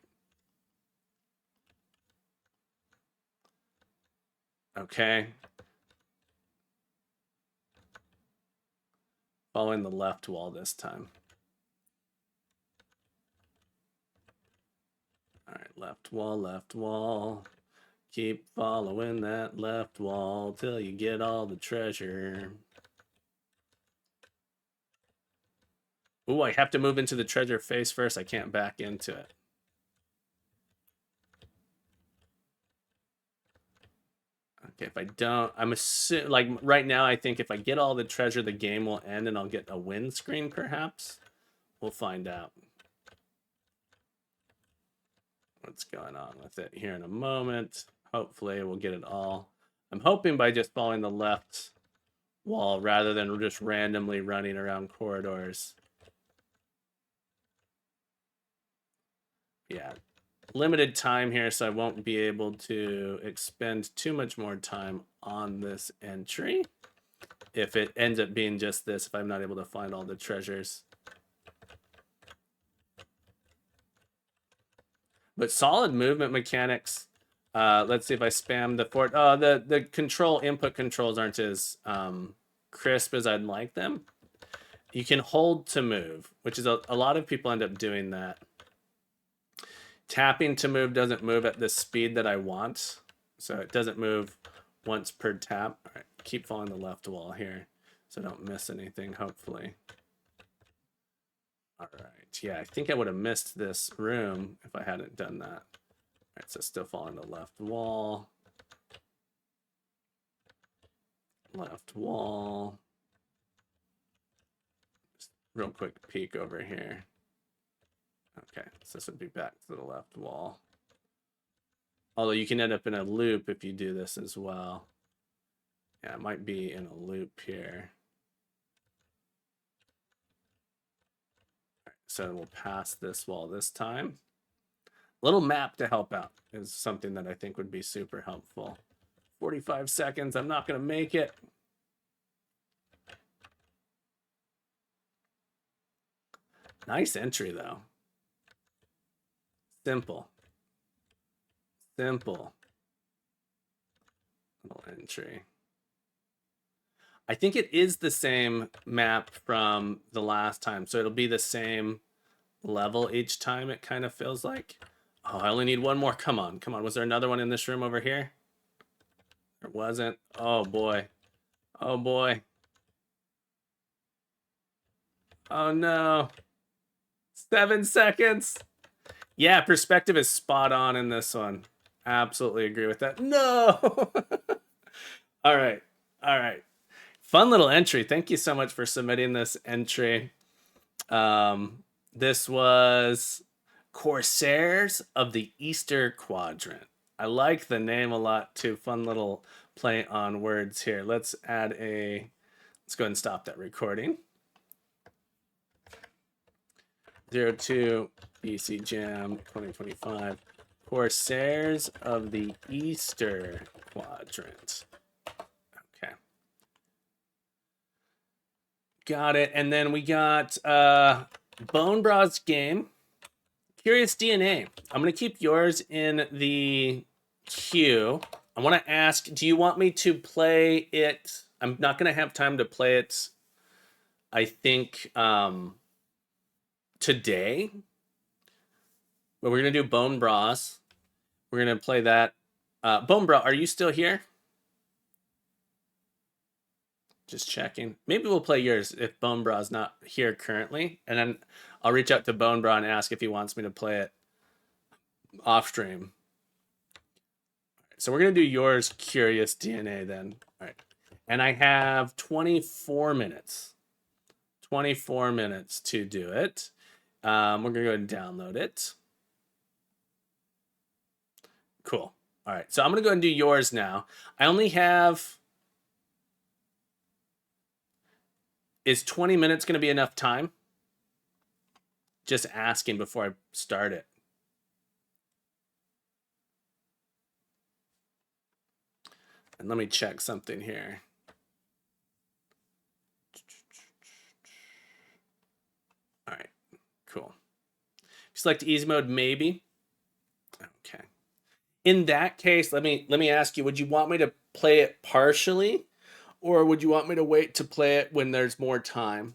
Okay. Following the left wall this time. All right, left wall, left wall. Keep following that left wall till you get all the treasure. Ooh, I have to move into the treasure face first. I can't back into it. Okay, if I don't, I'm assuming, like right now, I think if I get all the treasure, the game will end and I'll get a win screen, perhaps. We'll find out what's going on with it here in a moment. Hopefully, we'll get it all. I'm hoping by just following the left wall rather than just randomly running around corridors. Yeah, limited time here, so I won't be able to expend too much more time on this entry. If it ends up being just this, if I'm not able to find all the treasures. But solid movement mechanics. Let's see if I spam the fort. Oh, the control input controls aren't as crisp as I'd like them. You can hold to move, which is a lot of people end up doing that. Tapping to move doesn't move at the speed that I want. So it doesn't move once per tap. All right, keep following the left wall here so I don't miss anything, hopefully. All right, yeah, I think I would have missed this room if I hadn't done that. All right, so still following the left wall. Left wall. Just real quick peek over here. Okay, so this would be back to the left wall. Although you can end up in a loop if you do this as well. Yeah, it might be in a loop here. So we'll pass this wall this time. Little map to help out is something that I think would be super helpful. 45 seconds. I'm not going to make it. Nice entry, though. Simple. Simple. Little entry. I think it is the same map from the last time, so it'll be the same level each time, it kind of feels like. Oh, I only need one more. Come on, come on. Was there another one in this room over here? There wasn't. Oh, boy. Oh, boy. Oh, no. 7 seconds. Yeah, perspective is spot on in this one. Absolutely agree with that. No. All right. All right. Fun little entry. Thank you so much for submitting this entry. This was Corsairs of the Easter Quadrant. I like the name a lot too. Fun little play on words here. Let's add a, let's go ahead and stop that recording. 02 BC Jam 2025. Corsairs of the Easter Quadrant. Okay. Got it. And then we got Bone Bros game. Curious DNA. I'm going to keep yours in the queue. I want to ask, do you want me to play it? I'm not going to have time to play it, I think, today. But we're going to do Bone Bros. We're going to play that. Bone Bra, are you still here? Just checking. Maybe we'll play yours if Bone Bra's not here currently. And then I'll reach out to Bone Bra and ask if he wants me to play it off stream. So we're going to do yours, Curious DNA, then. All right. And I have 24 minutes. 24 minutes to do it. We're going to go ahead and download it. Cool. All right. So I'm going to go ahead and do yours now. I only have... Is 20 minutes going to be enough time? Just asking before I start it. And let me check something here. All right, cool. Select easy mode, maybe. Okay. In that case, let me ask you, would you want me to play it partially? Or would you want me to wait to play it when there's more time?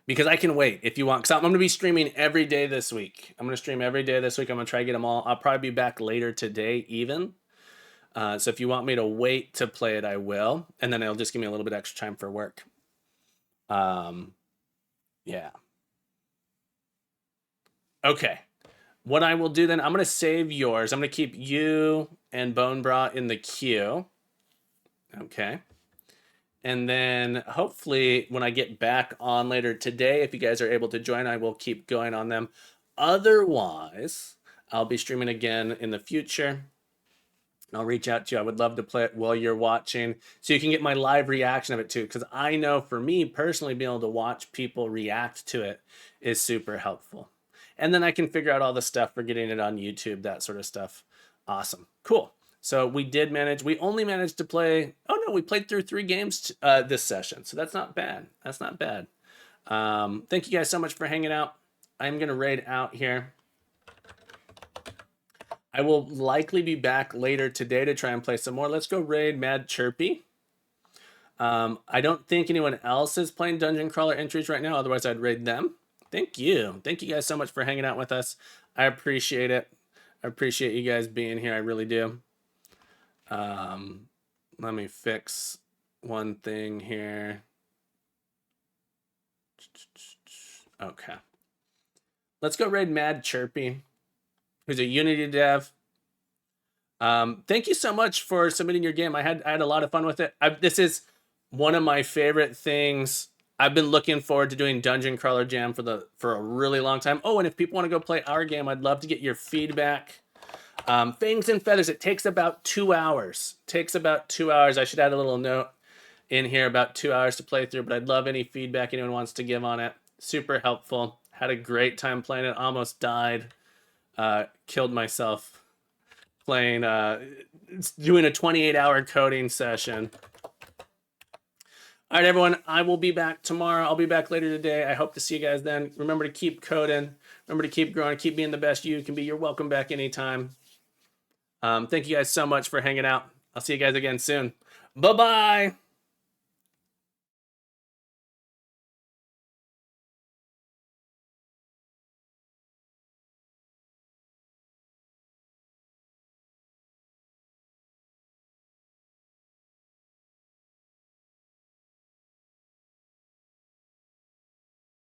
Because I can wait if you want. Because I'm going to be streaming every day this week. I'm going to stream every day this week. I'm going to try to get them all. I'll probably be back later today even. So if you want me to wait to play it, I will. And then it'll just give me a little bit extra time for work. Yeah. Okay. What I will do then, I'm going to save yours. I'm going to keep you and Bone Bra in the queue. Okay. And then hopefully when I get back on later today, if you guys are able to join, I will keep going on them. Otherwise, I'll be streaming again in the future. I'll reach out to you. I would love to play it while you're watching so you can get my live reaction of it too. Because I know for me personally, being able to watch people react to it is super helpful. And then I can figure out all the stuff for getting it on YouTube, that sort of stuff. Awesome. Cool. So we only managed to play, we played through 3 games this session. So that's not bad. That's not bad. Thank you guys so much for hanging out. I'm going to raid out here. I will likely be back later today to try and play some more. Let's go raid Mad Chirpy. I don't think anyone else is playing Dungeon Crawler entries right now. Otherwise, I'd raid them. Thank you. Thank you guys so much for hanging out with us. I appreciate it. I appreciate you guys being here. I really do. Let me fix one thing here. Okay. Let's go raid Mad Chirpy, who's a Unity dev. Thank you so much for submitting your game. I had a lot of fun with it. This is one of my favorite things. I've been looking forward to doing Dungeon Crawler Jam for a really long time. Oh, and if people want to go play our game, I'd love to get your feedback. Fangs and Feathers, it takes about 2 hours. Takes about 2 hours. I should add a little note in here about 2 hours to play through, but I'd love any feedback anyone wants to give on it. Super helpful. Had a great time playing it. Almost died. Killed myself playing, doing a 28-hour coding session. All right, everyone, I will be back tomorrow. I'll be back later today. I hope to see you guys then. Remember to keep coding. Remember to keep growing. Keep being the best you can be. You're welcome back anytime. Thank you guys so much for hanging out. I'll see you guys again soon. Bye-bye.